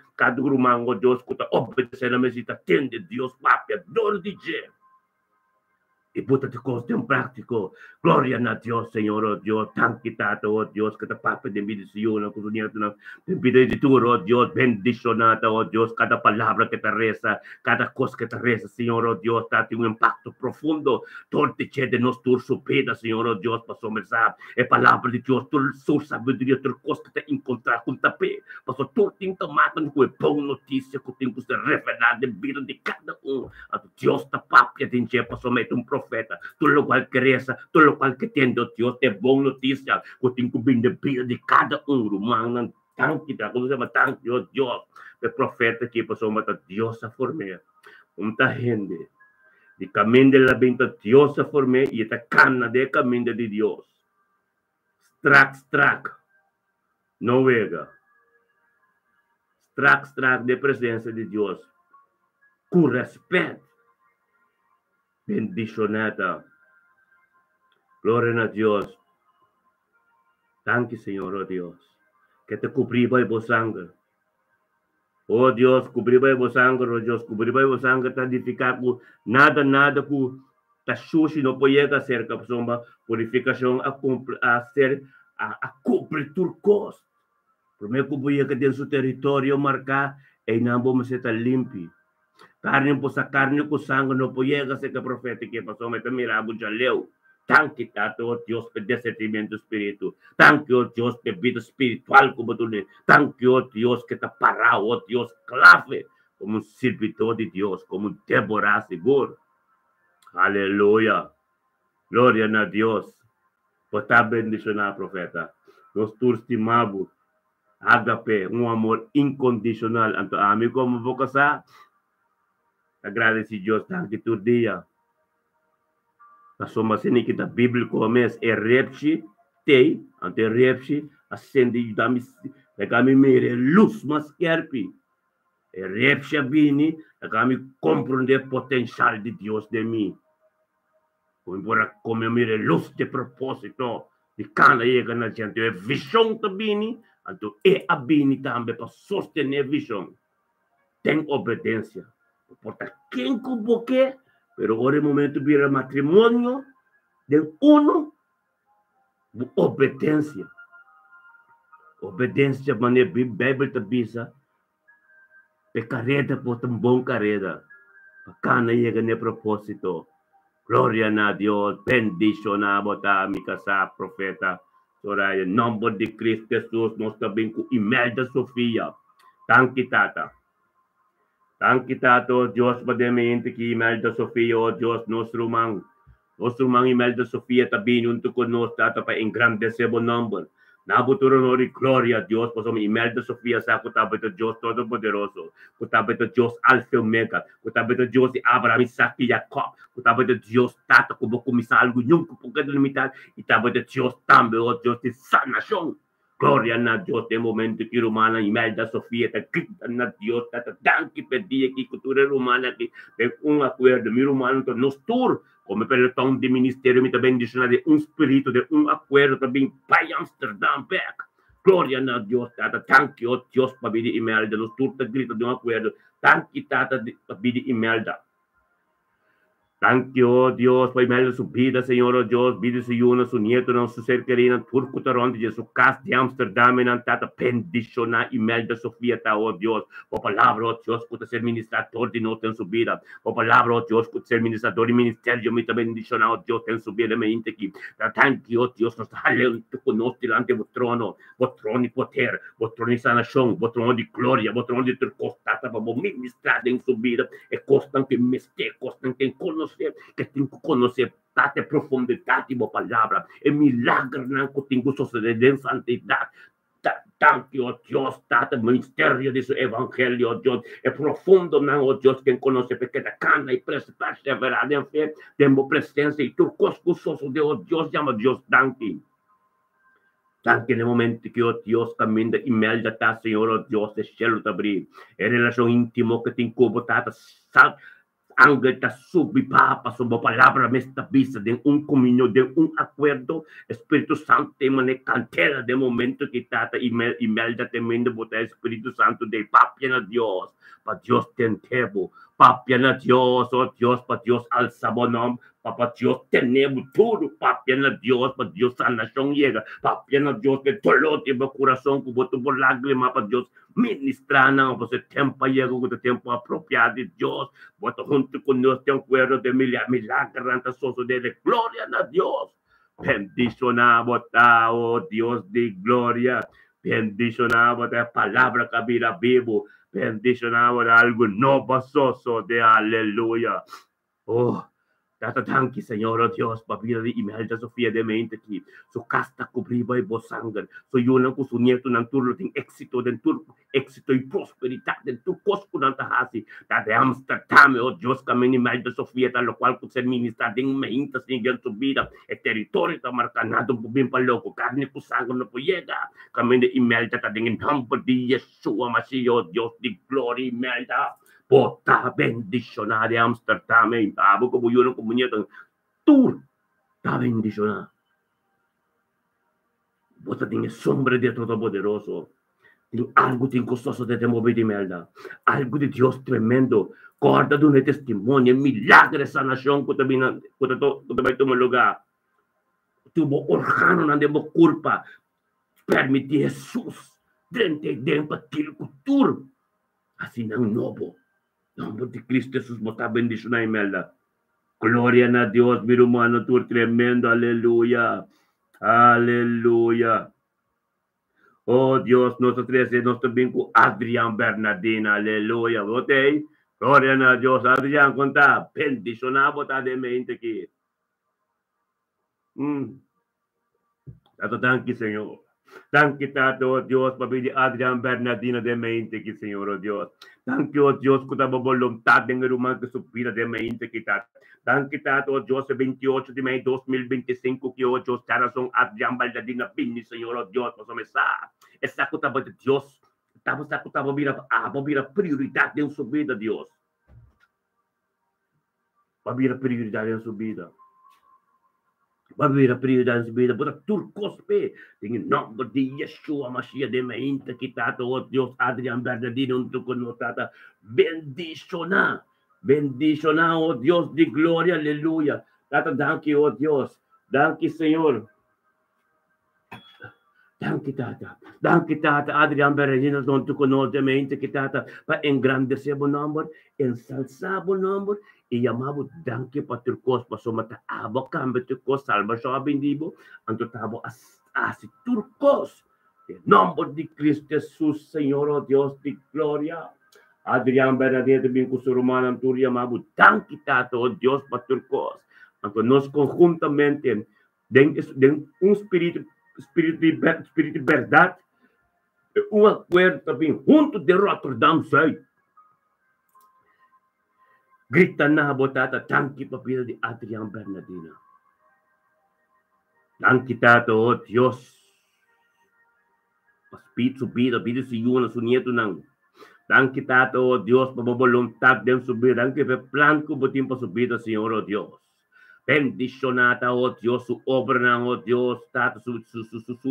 oh Deus, que está obedecendo a mesita, tende Deus, papi, adoro DJ. Y puta te coste en práctico. Gloria a Dios, Señor, oh Dios, tan quitado, oh Dios, que te pape de bendición, que tu nieto, te pide de tu, oh Dios, bendicionada, oh Dios, cada palabra que te reza, cada cosa que te reza, Señor, oh Dios, date un impacto profundo, torte che de nos tur su peda, Señor, oh Dios, para somerzar, e palabra de Dios, tu su sabedoria, tu cosa que te encontrar com tapé, para tu tem tomado com boa notícia, que tem que ser revelada de vida de cada a Dios te pape de enche, para someter profeta, todo lo cual que reza, todo lo cual que tiene Dios de buena noticia, que tiene que venir de vida de cada humano, tan quita, como se llama, tan Dios, el profeta que pasó a Dios a formar, mucha gente, de camino de la venta, Dios a formar y esta cana de camino de Dios, strack, no vega, strack de presencia de Dios, con respeto, bendicionada. Gloria a Dios. Thank you, Señor, oh Dios, que te cubriba por sangre. Oh Dios, cubriba por sangre, oh Dios, cubriba por sangre, te edificar con nada com ta sushi no puede hacer que somos purificación a ser a cumplir turcos. Primeiro que voy a que en su territorio marcar e não vamos estar limpio. Carne por essa carne com sangue não pode ser que profeta que passou mas mirar já leu. Tanque tato oh Deus por discernimento espírito. Tanque oh Deus por vida espiritual como tu lê. Tanque oh Deus que tá parado oh Deus clave como um servidor de Deus, como Débora seguro. Aleluia. Glória a Deus. Por estar bendicionado, profeta. Nós todos estimamos agape, amor incondicional. Anto amigo como vou casar, agradeci Deus tanto todo dia. Passou assim que a Bíblia começa é repsi, tei, ante repsi, acende dami, legami mere luz mas kerpi. É repsi abini, legami compreender potencial de Deus de mim. Embora come mere luz de propósito, de cana chega na gente, é visão também. Então, é abini também para sostener a visão. Tem obediência. Não importa quem convoque, mas agora é momento de vir matrimônio, de obediência. Obediência, maneira Bíblia te bisa, pe carreta por um bom carreta. Para cana chega no propósito. Glória a Deus, bendicionado a mi casa, profeta. Soraya, em nome de Cristo Jesus, nós também com Imelda Sofia. Tanque tata. Tanque tata, Deus pademente que Imelda Sofia, oh Deus, nosso irmão. Nosso irmão Imelda Sofia também junto conosco, tata, para engrandecer o nome. Nabuturo de glória a Deus, por somos Imelda Sofia, saco tabeta Deus Todo-Poderoso, o tabeta Deus Alfa e Omega, o tabeta Deus de Abraham, Isaac e Jacob, o tabeta Deus Tata, como começar algo nunca porque limitado, e tabeta Deus também, o Deus de sanação. Glória a Deus, tem momento que romana Imelda Sofia, está grita na Deus, tata, danke pedir que cultura romana, que tem acordo, mi romano, nos tour, como pelo tom de ministério, me também diz de espírito, de acordo também, Pai Amsterdam, back. Glória a Deus, tata, thank you, Deus, para pedir Imelda, nos turta grita de acordo, thank you, tata, para pedir Imelda. Thank you, Dios, por Imelda su vida, Señor, oh Dios, vida su yuna, su nieto, no su ser querido, turco taronte, de su casa de Amsterdam, en tata, bendiciona Imelda Sofía, oh Dios, por palabra, oh Dios, que ser ministrador de nota en su vida, por palabra, oh Dios, que ser ministrador y ministerio, me bendiciona, oh Dios, en su vida, me aquí. Thank you, oh Dios, nos aleluya, con nosotros delante de trono y poder, trono y sanación, trono de gloria, trono de turcostata, para ministrar en su vida, e costan que me esté, costan que conocer, que tenho que conhecer tanta profundidade da palavra, é milagre não que tenho que suceder em santidade. Tanto, oh Deus, tata mistério desse evangelho, oh Deus, é profundo, não, oh Deus, quem conhece, porque da cana e perseverar em fé, temos presença e tu coscoso de, oh Deus, chama Deus, tanto. Tanto no momento que, oh Deus, caminha e melda, tá, Senhor, oh Deus, é cielo te abrir, é relação íntima que tem como, tata, angel está subipapa sobre a palavra mesta vista de comunhão, de acordo, Espírito Santo tem uma cantera de momento que tata Imelda temendo botar Espírito Santo de papia na Deus, para Deus tem tempo, papia na Deus, oh Deus, para Deus alça o nome, para Deus tenemos tudo, papia na Deus, para Deus sanação chega, papia na Deus que dolor de meu coração, que botou por lágrima, para Deus ministrar, não, você tempo chega, com o tempo apropriado de Deus, bota junto conosco, tem acordo de milagre, anta soso dele, glória a Deus, bendicionamos, oh Deus de glória, bendicionamos a palavra que habita vivo, bendicionamos algo novo, soso de aleluia. Oh, tata tanki, Señor, oh Dios, para vida de Imelda Sofia de mente aqui, su casta cobriba e bo sangue, su yunang com su nieto ng turlo ting éxito, éxito e prosperidade, den tur cosco ng tahasi, tata Amsterdam, oh Dios, kami ni Imelda Sofia, lo qual kung ser ministra ding mahintas niyan su vida, e territorio ta marcanado po bimpaloko, carne po sangue no po llega, kami ni Imelda, ta ding nombre de Yeshua Mashiach, oh Dios, di glory Imelda, Bota bendicionare Amsterdam, abo como yo no comunidad tour, ta bendicionare. Bota tem sombra de Todo-Poderoso. Tem algo tem gostoso de te mover de melda. Algo de Deus tremendo. Corda de um testemunho, milagre essa nação que também vai tomar lugar. Tubo organo não debo culpa. Permite Jesus dentro dentro aquilo cultura. Assim não novo. Nome de Cristo Jesus botar bendição na melda. Glória a Deus, meu humano, tu tremendo, aleluia. Aleluia. Oh Dios, nosotros también con Adrián Bernardina, aleluya. ¿Ok? Gloria a Dios, Adrián, conta, bendicionado de mente aquí. Tato, tanki, Señor. Tanki, tato, Dios, papi Adrián Bernardina de mente aquí, Señor, oh Dios. Tanki, oh Dios, que estaba voluntad de rumán que supira de mente aquí, tato. Tanki, tato, oh Dios, 28 de mayo 2025, que oh Dios, corazón Adrián Bernardina, pini, Señor, oh Dios, pues me sa. Essa coisa de Deus, estava vira prioridade em sua vida, Deus. Vai vira prioridade em sua vida. Vai vira prioridade em sua vida. Bota tudo cospe. Em nome de Yeshua, Mashiach de Meinta, que tata, oh Deus, Adrián Bernardino, um tu conotata. Bendiciona, oh Deus de glória, aleluia. Tata, danke, oh Deus. Danke, Senhor. Danke, tata, Adrián Bernardino, non tu conosci mente che tata, pa engrandecer o nome, ensalzar o nome, e chamava danke para ter cos, para somata abo, cambio ter cos, salva só bendigo, anto tabo asi turcos, em nome de Cristo Jesus, Senhor, oh Deus de glória. Adrián Bernardino, bem com o romano, anto chamava danke, tata, oh Deus, para ter cos, anto nós conjuntamente, den espírito de verdade, um acordo também junto de Rotterdam, sei. Grita na botata, tanque papira de Adrián Bernardino. Tanque tato, oh Deus. Espírito subida, vida se una, su nieto não. Tanque tato, oh Deus, para a vontade de subir, tanque para plano que botim para subida, Senhor, oh Deus. Bendicionata, oh Deus, su obra, oh Deus, tato, su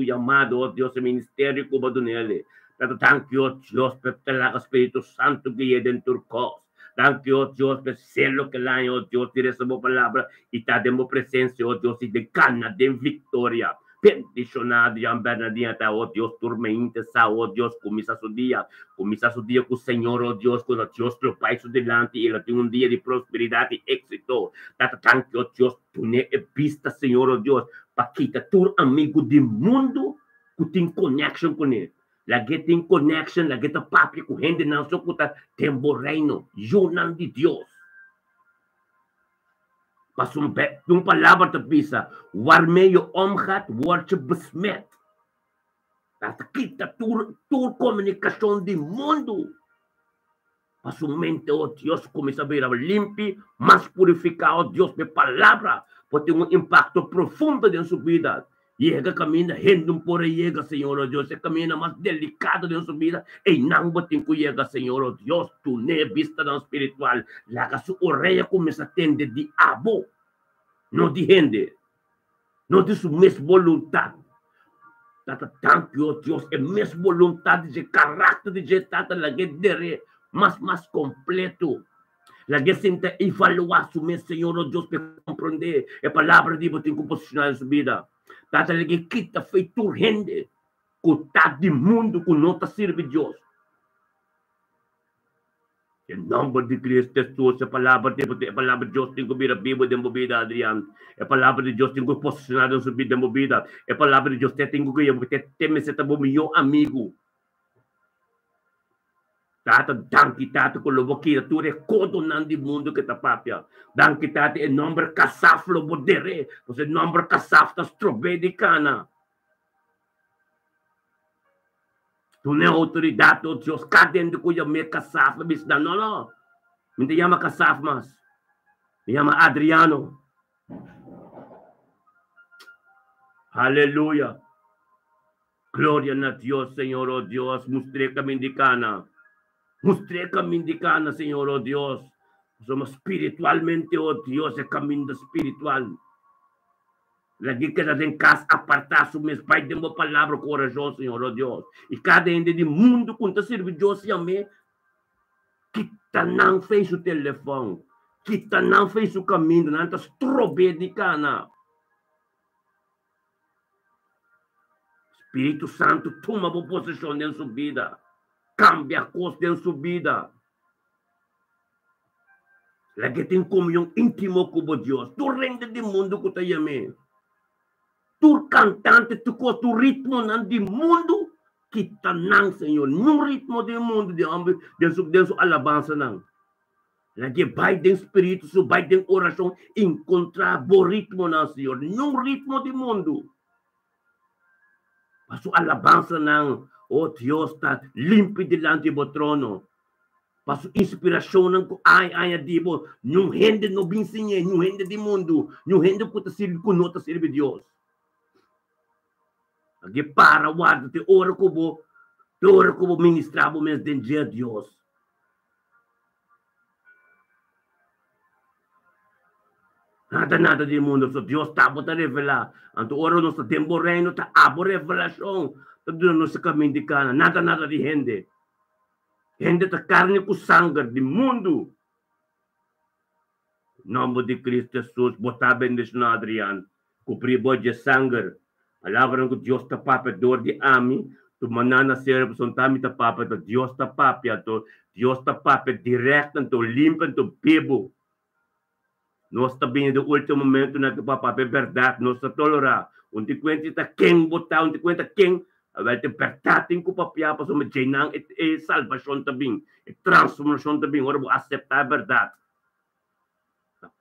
chamado, oh Deus, o ministério que botou nele. Tato, tanque, oh Deus, pelo Espírito Santo que é dentro cos. Tanque, oh Deus, pelo selo que lá, oh Deus, tira essa boa palavra e tá dando presença, oh Deus, e de cana, de vitória. Bendicionado, Jean Bernardino, oh Deus, turma intensa, oh Deus, começa seu dia com o Senhor, oh Deus, com o Deus teu Pai por delante, e ele tem um dia de prosperidade e êxito. Tanto, oh Deus, tu não é vista, Senhor, oh Deus, para que tu amigo do mundo que tem connection com ele. La que tem connection, la que tá papi com gente não só que tá tempo reino, junam de Deus. Pas een palavra te pisa, waarmee je omgaat, word je besmet. Dat kita tur comunicação de mundo. Pas een mente, oh Deus, começa a ver limpo, mais purificado, oh Deus, de palavra, pode ter um impacto profundo em sua vida. Chega, caminha, rende por aí, chega, Senhor, oh Deus, caminha mais delicado em sua vida, e não botem que chega, Senhor, oh Deus, tu nem vista no espiritual, lá sua orelha começa a atender de abo. Não de rende, não de sua mesma vontade. Tata, tanque, oh Deus, é mesma vontade de caráter de jetata, lá que dere, mais completo. Lá que senta evaluar sua mesma, Senhor, oh Deus, para compreender a palavra de Deus tem que posicionar em sua vida. Tata, lá que quita feito rende, com tá de mundo, com não serve Deus. Em nome de Cristo Jesus, a palavra de Deus tem que vir a Bíblia de movida, Adriano. A palavra de Deus tem que posicionar em sua vida de movida. A palavra de Deus tem que ter ser o meu amigo. Tata, danke, tata, com o que tu recordando do mundo que está papia. Danke, tata, em nome de Cassaflo, bodere. Você em nome de Cassaflo, estrobe de cana. Tu não é autoridade, oh Deus, cadê de cuja me Cassaflo, mas não. Me chama Cassaflo, mas me chama Adriano. Aleluia. Glória a Deus, Senhor, oh Deus, mostrei caminho de cana. Mostrei caminho de cana, Senhor, oh Deus. Somos espiritualmente, oh Deus, é caminho espiritual. Lagi ka natin kas apartaso mes pai de mo palavra coração, Senhor, oh Deus. E cada ende de mundo conta serve Deus e a me. Kita não fez o telefone. Kita não fez o caminho, não tá strobe de cana. Espírito Santo toma posição em sua vida. Cambia a coisa em sua vida. Lagi tem comunhão íntimo com Deus. Tu rende de mundo que tu yame. Tu cantante, tu ritmo de mundo. Kita não, Senhor. No ritmo de mundo, de sua alabança não. Lagi vai de espírito, vai de oração, encontrar o ritmo não, Senhor. No ritmo de mundo. A sua alabança não. Oh Deus, está limpo delante do trono. Passo inspiração não ai dibo, não rende no binsinhe, não rende de mundo, não rende puta sirve com nota sirve Deus. Aqui para guarda te ora como ministrar o mês de dia Deus. Nada de mundo, só Deus está a revelar. Anto ora nosso tempo reino está a revelação, tudo nosso caminho de cana, nada de rende. Gente da carne com sangue do mundo. Em nome de Cristo Jesus, botar bendição a Adriano. Cobrir de sangue. Palavra que Deus está papa dor de ami. Tu manana ser representante da papa, Deus está papa, Deus está papa direto, tu limpa, tu bebo. Nós está bem do último momento na que papa é verdade, nós está tolerar. Onde conta está quem botar, onde conta quem. Vai ter verdade em que o papel para uma jenang e salvação também, e transformação também. Agora vou aceitar a verdade.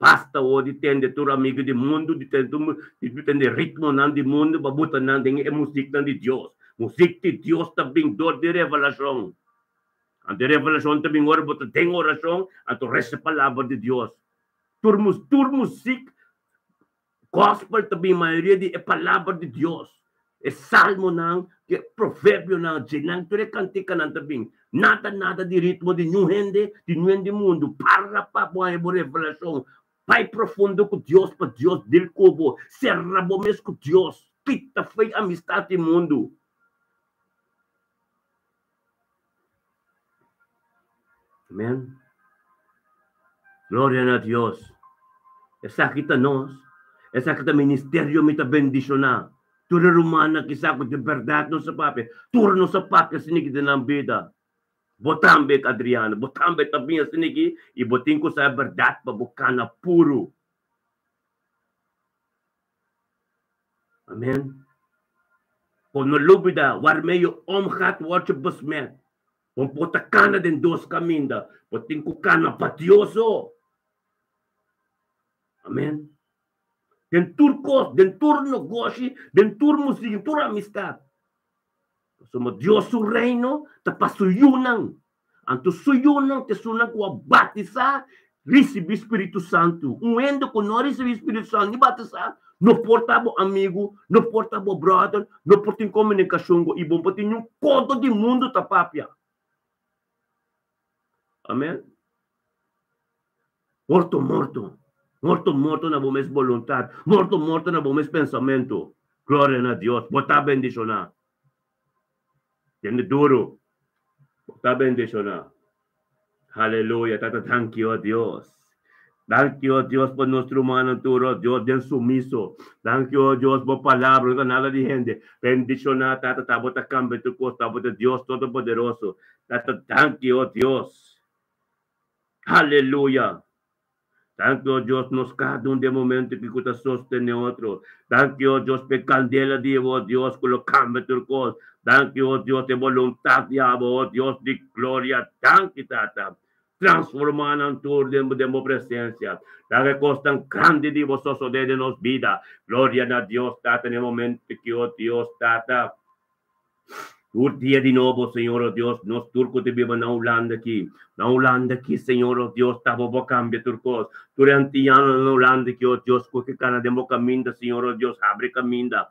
Basta o de ter todo amigo do mundo, de ter ritmo não do mundo, para botar não tem música de Deus. Música de Deus também dor de revelação. A de revelação também agora botar tem oração, a tu resta palavra de Deus. Tur música, gospel também maioria de palavra de Deus. É salmo não, que provérbio não, jenang tu cantica não também. Nada de ritmo de nenhum de mundo. Para boa revelação. Pai profundo com Deus para Deus del cubo. Serra bomes com Deus. Quita foi amistade do mundo. Amém. Glória a Deus. Essa kita nós. Essa kita ministério me ta bendicionar. Tura rumana kisa ko de verdade no sa pape. Tura no sa pape sinigi de ng vida. Botambe Adriano. Botambe tabi sinigi. Ibotin ko sa verdade pa bukana puro. Amen. Kung nalubida, war meyo omhat watch busmet. Kung puta kana din dos kaminda. Botin ko kana patioso. Amen. Den turcos, den tur negócio, den tur música, den tur amistad. Somos Dios su reino, te pasuyunan. Anto suyunan, te sunan ko batiza, recibe Espírito Santo. Endo ko no recibe Espírito Santo, ni batiza, no portabo amigo, no portabo brother, no portin comunicação ko ibon patin yung kodo di mundo tapapya. Amen. Morto. Morto na bomes voluntad. Morto na bomes pensamento. Glória a Deus. Botar bendicionar. Tiene duro. Botar bendicionar. Aleluya. Tata, thank you, Dios. Thank you, Dios, por nuestro humano turo. Dios, den sumiso. Thank you, Dios, por palabra. No nada de gente. Bendicionar, tata, tabota cambio tu costa. Tabota Dios Todopoderoso. Tata, thank you, Dios. Aleluya. Tanto Dios nos cada de momento que cuta sostene otro. Thank you, Dios, pe candela de oh Dios, colocame turcos. Thank you, Dios, de voluntad de oh Dios, de gloria. Thank you, tata. Transformando en tu de presencia. La cosa tan grande de vosotros de nos vida. Gloria a Dios, tata, en el momento que oh Dios, tata. Dia de novo, Señor oh Dios, nos turcos te vivan na Holanda aqui, Señor oh Dios, tabo bo cambia turcos, turantiano na Holanda aqui, oh Dios, porque cana demo caminda, Señor oh Dios, abre caminho,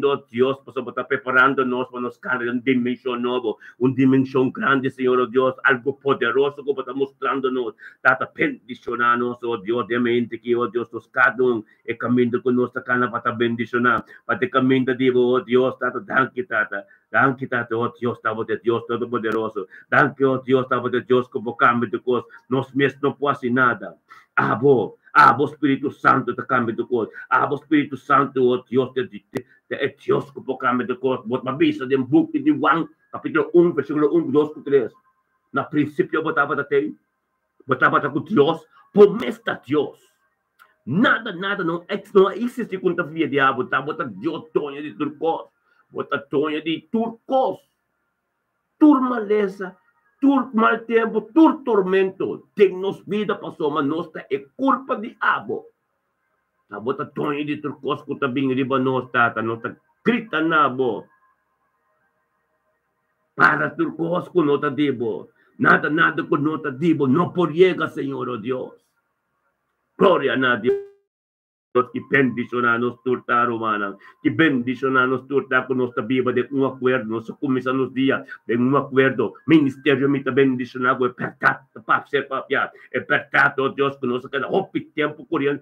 oh Dios, para estar preparando nos para nos cana uma dimensão nova, uma dimensão grande, Señor oh Dios, algo poderoso que está mostrando-nos, está bendicionando-nos, oh Dios, de mente que, oh Dios, nos cada e caminho com nossa cana para bendicionar, para caminho de, oh Dios, tata, danke, tata. Danke, Tata, oh Dios, estava de Deus Todo-Poderoso. Danke, oh Deus, estava de Deus que cambia de coisa. Nós mesmos não podemos nada. Abo, Espírito Santo, da cambia de coisa. Espírito Santo, oh Deus, é Deus que cambia de coisa. Bota uma vista de book de Juan, capítulo 1, versículo 1, 2, 3. Na princípio, eu botava com Deus, promessa Deus. Nada, não existe contra via diabo, tá? Bota Deus, Tonha de turcos. Bota Tonha de turcos. Tur maleza, tur mal tempo, tur tormento. Tem nos vida, pastor, mas nós é culpa de diabo. Tá? Bota Tonha de turcos, que tá bem riba nós, tá? Nós tá grita na bo. Para turcos, que nós tá dibo. Nada, que nós tá dibo. Não poriega, Senhor, oh Deus. Glória a Deus. Que bendicionanos turta romana, que bendicionanos turta con nuestra viva de un acuerdo, nos comienza nos días de un acuerdo, ministerio mita bendicionado, e pertato, ser papia, e pertato, Dios, que nos cada hopi tempo correndo,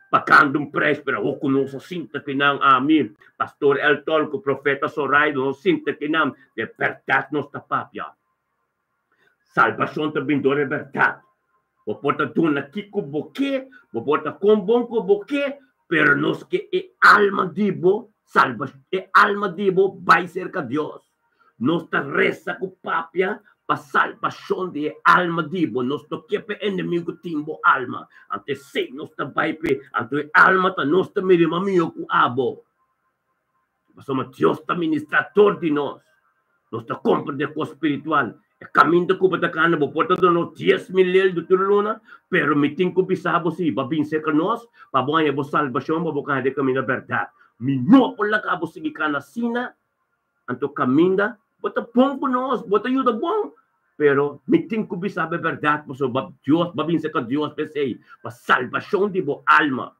pagando um preço, pero o que nos sinta que não, amém, pastor El Tolco, profeta Sorai, nos sinta que não, de pertato nos papia, salvação também do libertad. Vou portar tuna kiko boque, vou portar com bom boque, pero nos que é alma dibo, salva, é alma dibo, vai cerca de Deus. Nos ta reza com papia, para salvação de alma dibo, nos toque pe inimigo timbo alma, ante sei nos ta vai pe, ante alma ta nos ta mirima mio ku abo. Mas Deus ta ministrador de nós, nos ta compra de coisa espiritual. Caminho ko batakana bo porta do no 10,000 do turluna pero miting ko bisabo si babinse ka nos pabuhay bo salvação bo ka de caminho verdade minho pola ka bo sigi kana sina anto caminda bota bom ko nos bota yuda bom pero miting ko bisabo verdade bo so Dios babinse ka Dios pesei pa salvação de bo alma.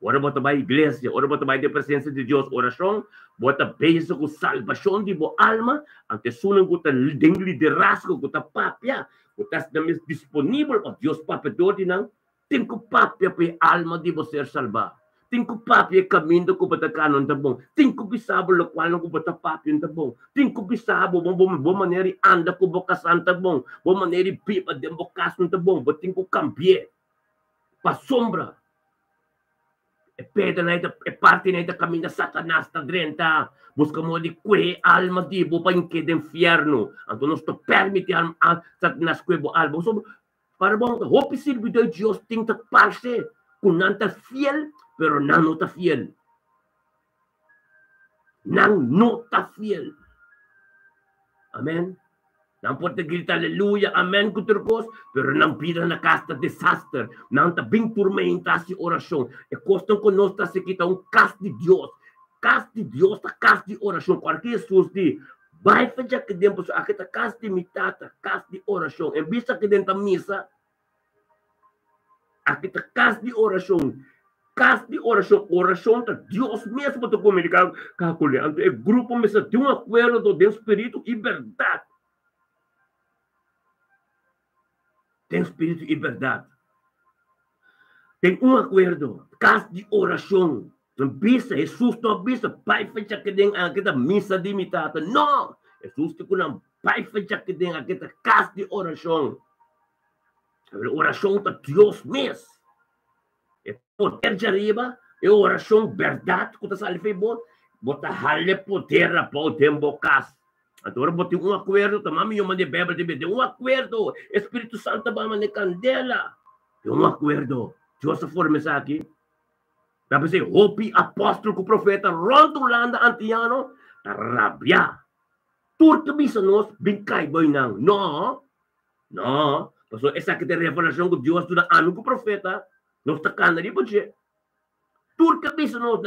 Ora bota ba igreja, ora bota ba de presença de Deus, oração, bota beijo com salvação de boa alma, ante sunan ko ta ding liderazgo ko ta papia, ko ta disponível para Deus papador de não, tem ko papia pe alma de você ser salva. Tem ko papia caminho ko bata kanon ta bom. Tem ko bisabo lo qual ko bata papia ta bom. Tem ko bisabo bom maneira anda ko boca santa bom, bom maneira pipa de boca santa bom, tem ko cambiar pa sombra. E pedra na ita, e parte na ita caminho Satanás ta drenta. Busca mo di que alma di bo pa inque de inferno. Anto nos to permite Satanás que bo alma. So, para bom, hope silbi do Dios ting ta parce. Kung nanta fiel, pero não ta fiel. Não ta fiel. Amen. Não pode gritar aleluia, amém, kuturkos, pero não pida na casta desastre, não tá bem tormenta se oração. E costam conosco se quita cas de Deus, tá cas de oração. Qualquer Jesus de vai fazer que dentro a que tá cas de mitata, cas de oração. Em vista que dentro da missa, aqui tá cas de oração. Oração tá Deus mesmo para comunicar com ele. Então, o grupo mesmo tem um acordo do Espírito e verdade. Tem espírito e verdade. Tem um acordo, casa de oração. Não bisa, Jesus não bisa, pai fecha que tem aqui missa de mitata. Não! Jesus que não pai fecha que tem aqui casa de oração. A oração da Deus mesmo. É poder de arriba, é oração verdade, que está ali bom. Bota hale poder para o tempo casa. Agora botei um acordo, tamami yung mga Bíblia, tem um acordo, Espírito Santo ba man candela, tem um acordo, Deus a forma sa aqui, tapos ay hopi apóstolo ko profeta, rondo landa antiano, tarabya, turta bisa nos, bingkay boy nang, no, paso esa que te revelação ko Deus do na amin ko profeta, nos takana di po siya, turta bisa nos,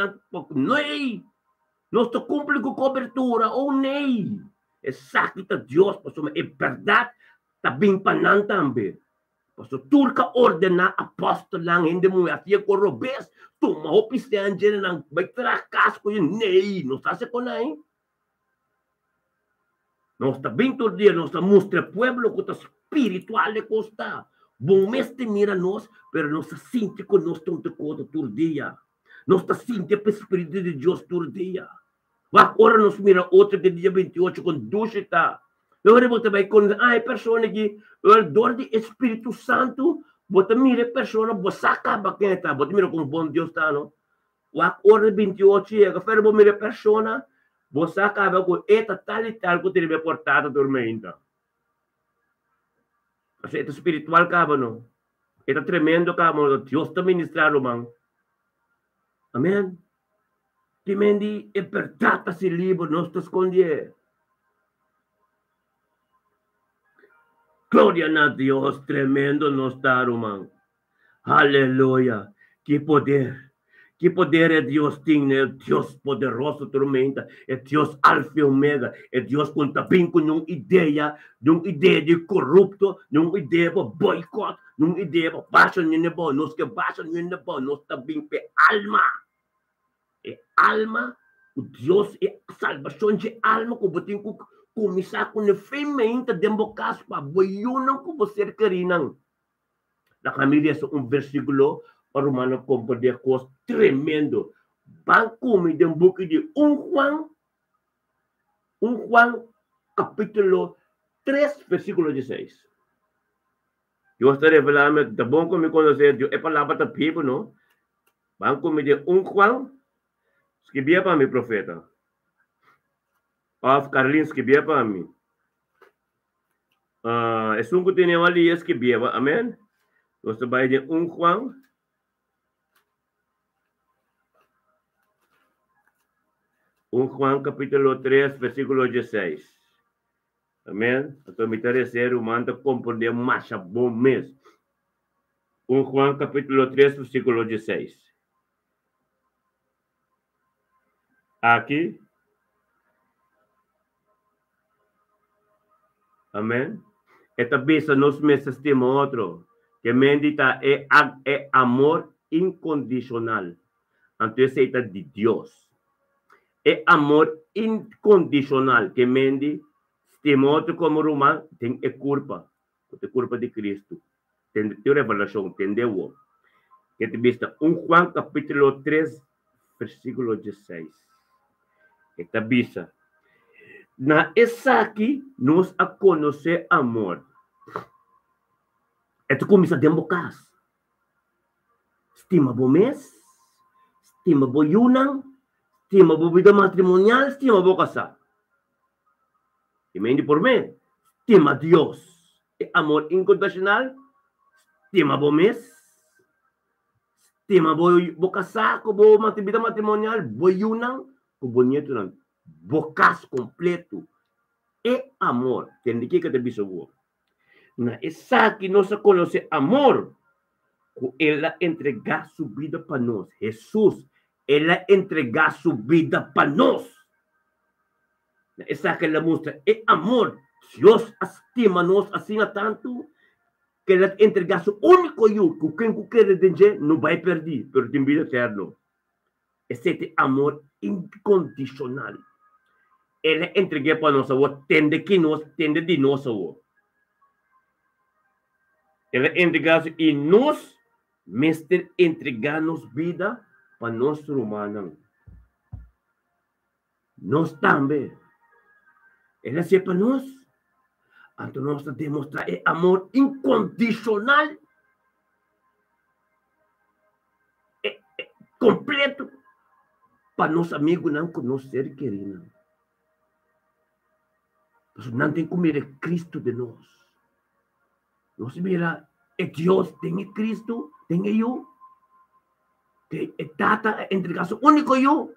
noy, Nós está cumprindo com cobertura ou nem. É sakit a Deus, pastor, é verdade, tabing panan também. Pastor, turka ordena apóstolo lang, hindi mo atia ko robes, tumahopis na dyan ng bagtrakas ko yun, nei, no sase ko na eh. Nós está bem todo dia, nós está mostra pueblo que está espiritual de costa. Bom mês te mira nós, pero nós está sente que nós estamos todo dia. Nós está sente o Espírito de Deus todo dia. Agora nós mira outro que dia 28 com ducha tá. Eu vou também com a pessoa que o dor de Espírito Santo, bota mira pessoa, bosaca baqueta, bota mira como bom Deus tá, não? Agora 28 é, que fer mira pessoa, bosaca com eta tal e tal que tiver portada dormenda. Kasi ito espiritual ka ba, no? Ito tremendo ka mo, Deus está ministrando, man. Amen. Timendi e pertata si libro, non sto escondie. Gloria a Dios, tremendo nos está, man. Aleluya. Que poder é Deus tem, é Deus poderoso, tormenta, é Deus alfa e omega, é Deus que está bem com uma ideia de corrupto, uma ideia de boicot, uma ideia de baixo no nebo, nós que baixo no nebo, nós está bem com alma. É alma, o Deus é salvação de alma, que você tem que começar com a ferramenta de embocas para boiunan que você queriam. Na família é versículo Romano com poder coisa tremendo. Banco me de book de 1 Juan capítulo 3 versículo 16. Eu estou revelando, tá bom como me conhecer, é palavra da Bíblia, não? Banco me de 1 Juan, escrevia para mim, profeta. Of Carlinhos, escrevia para mim. É sungo tinha ali, escrevia, amém? Nós trabalhamos de 1 Juan. Juan capítulo 3, versículo 16. Amém? Então, me interesseiro, manda compreender mais bom mês. 1 Juan capítulo 3, versículo 16. Aqui. Amém? Esta visa nos meses de outro. Que mendita é amor incondicional. Então, esse é de Deus. É amor incondicional que mende Timóteo como romano tem culpa de Cristo. Tem revelação, entendeu? Que te vista 1 Juan capítulo 3 versículo 16. Esta vista na essa aqui nos a conhecer amor. Eto começa a dembocar. Estima bo mês, estima bo yunang, estima bo vida matrimonial, estima bo casar. E mende por mim, estima Deus. E amor incondicional, estima bo mês, estima bo casar, ko bo vida matrimonial, bo yunang, ko bonito nang, bo cas completo. E amor, tem que te biso na essa que nós conhece amor, ela entregar sua vida para nós. Jesus, ela entregar sua vida para nós. Essa que ela mostra é amor. Deus estima nós assim tanto que ela entregar seu único eu, que quem quer dizer não vai perder, mas tem vida eterna. Esse é amor incondicional. Ela entrega para nós, tende que nós, tende de nós. Ela entrega e nós, mestre, entregar-nos vida para nós humanos. Nós também. Ela é para nós. Então nós demonstrar amor incondicional. Completo. Para nosso amigo não conhecer querido. Não tem como ir Cristo de nós. Nós mira, é Deus, tem Cristo, tem eu. É Tata, entregação único eu.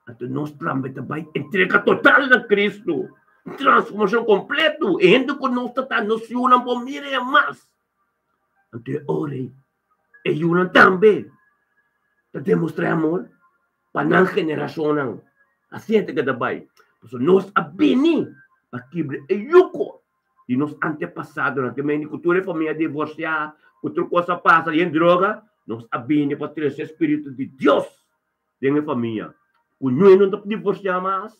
Então nós também entrega total a Cristo. Transformação completa. E ainda que nós nos unam por mira mais. Então ore. E unam também. Para demonstrar amor para a geração. Asiente que dabei. So nos abini pakibre eyuko di nos antepasado na que cultura família divorciar, outra coisa passa em droga, nos abini para ter esse espírito de Deus dentro da família. O não não divorciar mais,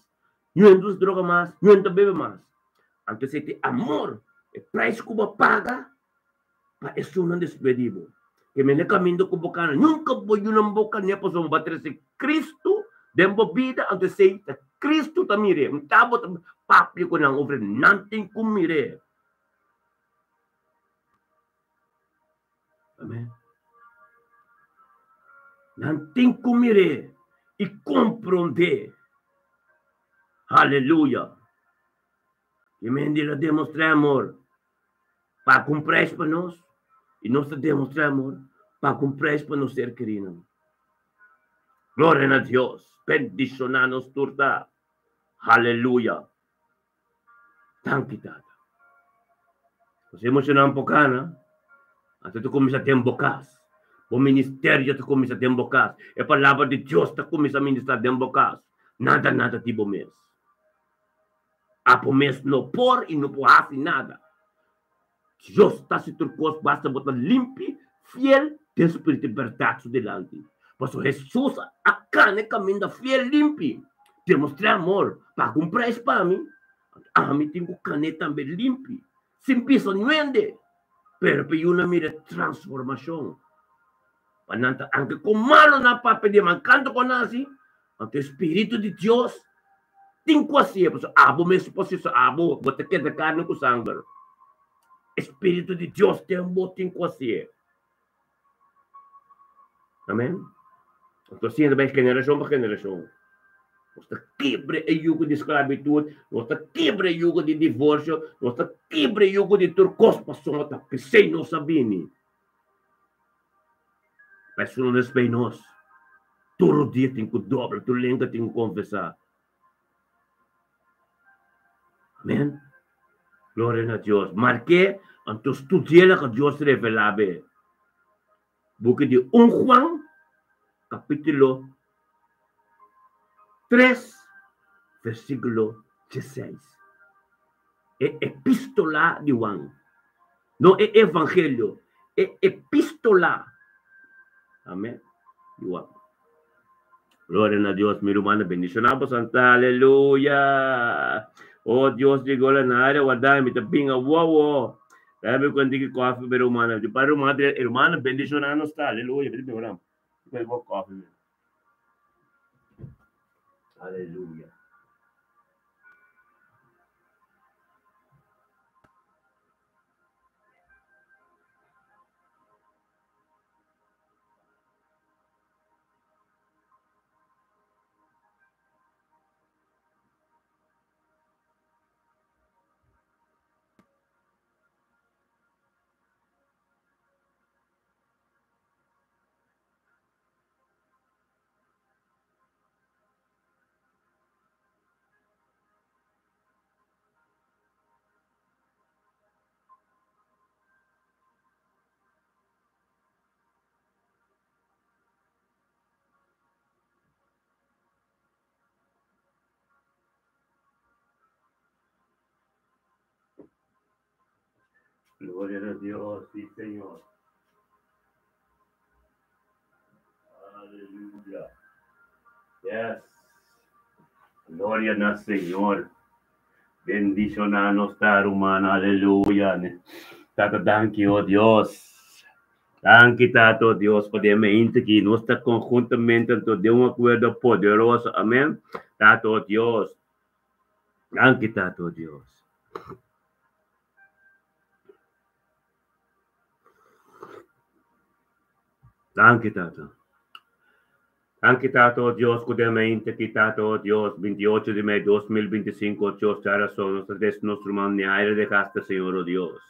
não dos droga mais, não bebe mais. Antes esse amor, é preço que paga para isso não despedido. Que me caminho com boca, nunca vou ir na boca nem para bater esse Cristo dentro vida antes sei Cristo tamire, tabo papi ko nang over nothing kumire. Amen. Nothing kumire e compreender. Aleluia. E mendila demonstrar amor para cumprir para nós e nós demonstrar amor para cumprir para nós ser querido. Glória a Deus. Bendicionar-nos turta. Aleluia. Thank you, Tata. Você emocionar um pouco, né? Até tu começa a ter bocas. O ministério tu começa a ter bocas. A palavra de Deus tu começa a ministrar de bocas. Nada tipo mês. A por mês não por e não por hacer nada. Deus está se turcos, basta botar limpo, fiel, de espírito de verdade delante. Por isso Jesus, acá ne caminho fiel, limpo. Demonstrar amor para cumprir para mim. A mim tenho caneta também limpo. Sem piso nuende. Pero para uma mira transformação. Pananta, aunque com malo na papel de mancando com nasi, ante o Espírito de Deus, tem quase, abo mesmo posição, abo, bote que de carne com sangue. Espírito de Deus tem bote quase. Amém? Então, assim, bem geração para geração. Você quebra o jugo de esclavitud, você quebra o jugo de divórcio, você quebra o jugo de turcos passou, que sem não sabia. Mas não respeita nós. Todo dia tem que dobrar, todo língua tem que confessar. Amém? Glória a Deus. Marque, então estudiar que Deus revelava. Book de 1 Juan, capítulo 3, versículo 16. É epístola de Juan. Não é evangelho. É epístola. Amém. Juan. Glória a Deus, meu irmão. Bendicionamos Santa. Aleluia. Oh, Deus de glória na área. Guardar-me também. Uau. Deve quando que coffee, meu irmão. De para o irmão, bendicionamos. Aleluia. Bendicionamos. Eu vou coffee. Aleluia. Gloria a Dios, sí, Señor. Aleluya. Yes. Gloria al Señor. Bendición a nuestra humana. Aleluya. Tata, thank you, oh Dios. Thank you, Tato, Dios, por la mente que nos está conjuntamente de un acuerdo poderoso. Amén. Tato, Dios. Thank you, Tato, Dios. Anche Tato. Anche Tato, Dios, cudamente, que Tato, Dios, 28 de mayo 2025, Dios, Tara, son nuestro man, ni aire de casta, Señor, oh Dios.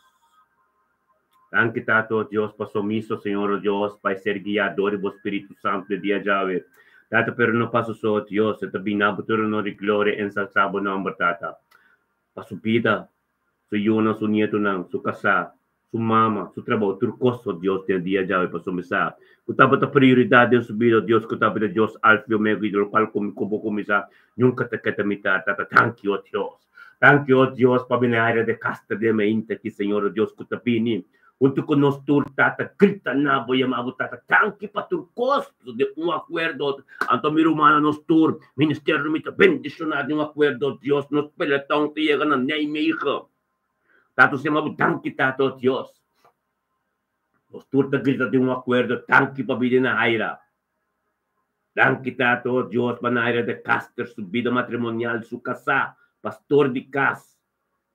Anche Tato, Dios, pasomiso, Señor, oh Dios, para ser guiador do Espírito Santo de dia Jave. Tato, pero no paso so, Dios, te binabuturo no de gloria en salsabo nombre, Tata. Pasupita, su yuno, su nieto, su casa, su mama, su trabajo, turcos, oh Dios, del día ya, pues, misa. Kutaba ta prioridad en su vida, Dios, kutaba de Dios, alfa y omega, y lo cual como comisa, nunca te queda mitad, thank you, oh Dios. Thank you, oh Dios, para binayra de casta de mente, que Señor, oh Dios, kutapini. Untuk con nos tur tata grita na boya mabu tata tanki pa turcos de un acuerdo anto mi rumana nos tur ministerio mita bendicionado de un acuerdo Dios nos peletón te llega na nei mi hijo tato se mabu tanki tato Dios nos tur ta grita de un acuerdo tanki pa bidina aira tanki tato Dios panaira de caster su vida matrimonial su casa pastor de casa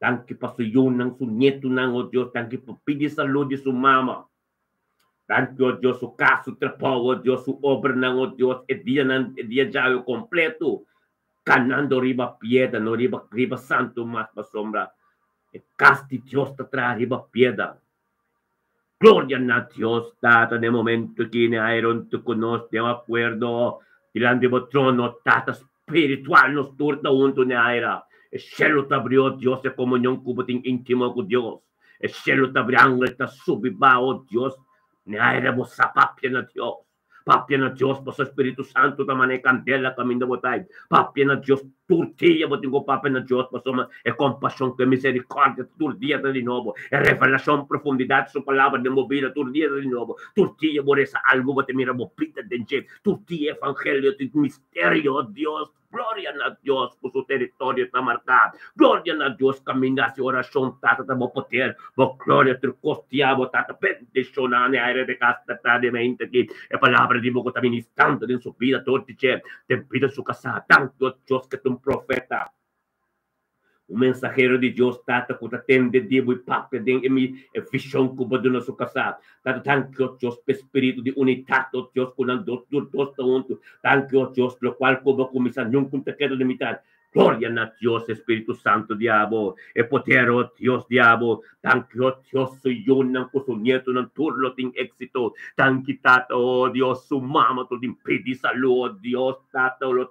tanki pa su yun ng su nieto ng o Diyos, tanki pa pidi salud de su mama. Tanki o Diyos, su caso, trabajo, o Diyos, su obra ng o Diyos, e dia jayo completo. Canando riba pieda, no riba santo mas pasombra. E casti Diyos tatra riba pieda. Gloria na Diyos, tata, de momento que ne ayron tu conos de acuerdo, dilante mo trono, tata espiritual nos turta unto ne ayra. El cielo te abrió, Dios, de comunión cubotín íntimo con Dios. El cielo te abrió, ángel te subiba, oh Dios. Ni aire vos papia na Dios. Papia na Dios, por su Espíritu Santo, te mané candela, camino botay. Papia na Dios, turtilla, botingo papia na Dios, por su compasión, que misericordia, turtilla de nuevo. Revelación, profundidad, su palabra de movida, turtilla de nuevo. Turtilla, por esa algo, bote mira, bopita de Dios. Turtilla, evangelio, misterio, Dios. Gloria a Dios por su territorio está marcado. Gloria a Dios camina hacia oración, tata, tamo poder. Gloria a tu costiavo, tata, bendición, aire de casta, de mente aquí. La palabra de Dios está ministrando en su vida, todo te pide su casa, tanto Dios que tú un profeta. Un mensajero de Dios, tata, que atende Dios y papel de mi visión que va de nuestra casa. Tata, tanto Dios, espíritu de unidad, Dios, con el dos, tanto Dios, lo cual como comienza nunca te queda de mitad. Gloria a Dios, Espíritu Santo, diabo, e poder, oh Dios, diabo, tanto Dios, soy yo, con su nieto, no turlo, tin éxito, tan quitado, oh Dios, su mamá, tu impidi salud, oh Dios, tato, lo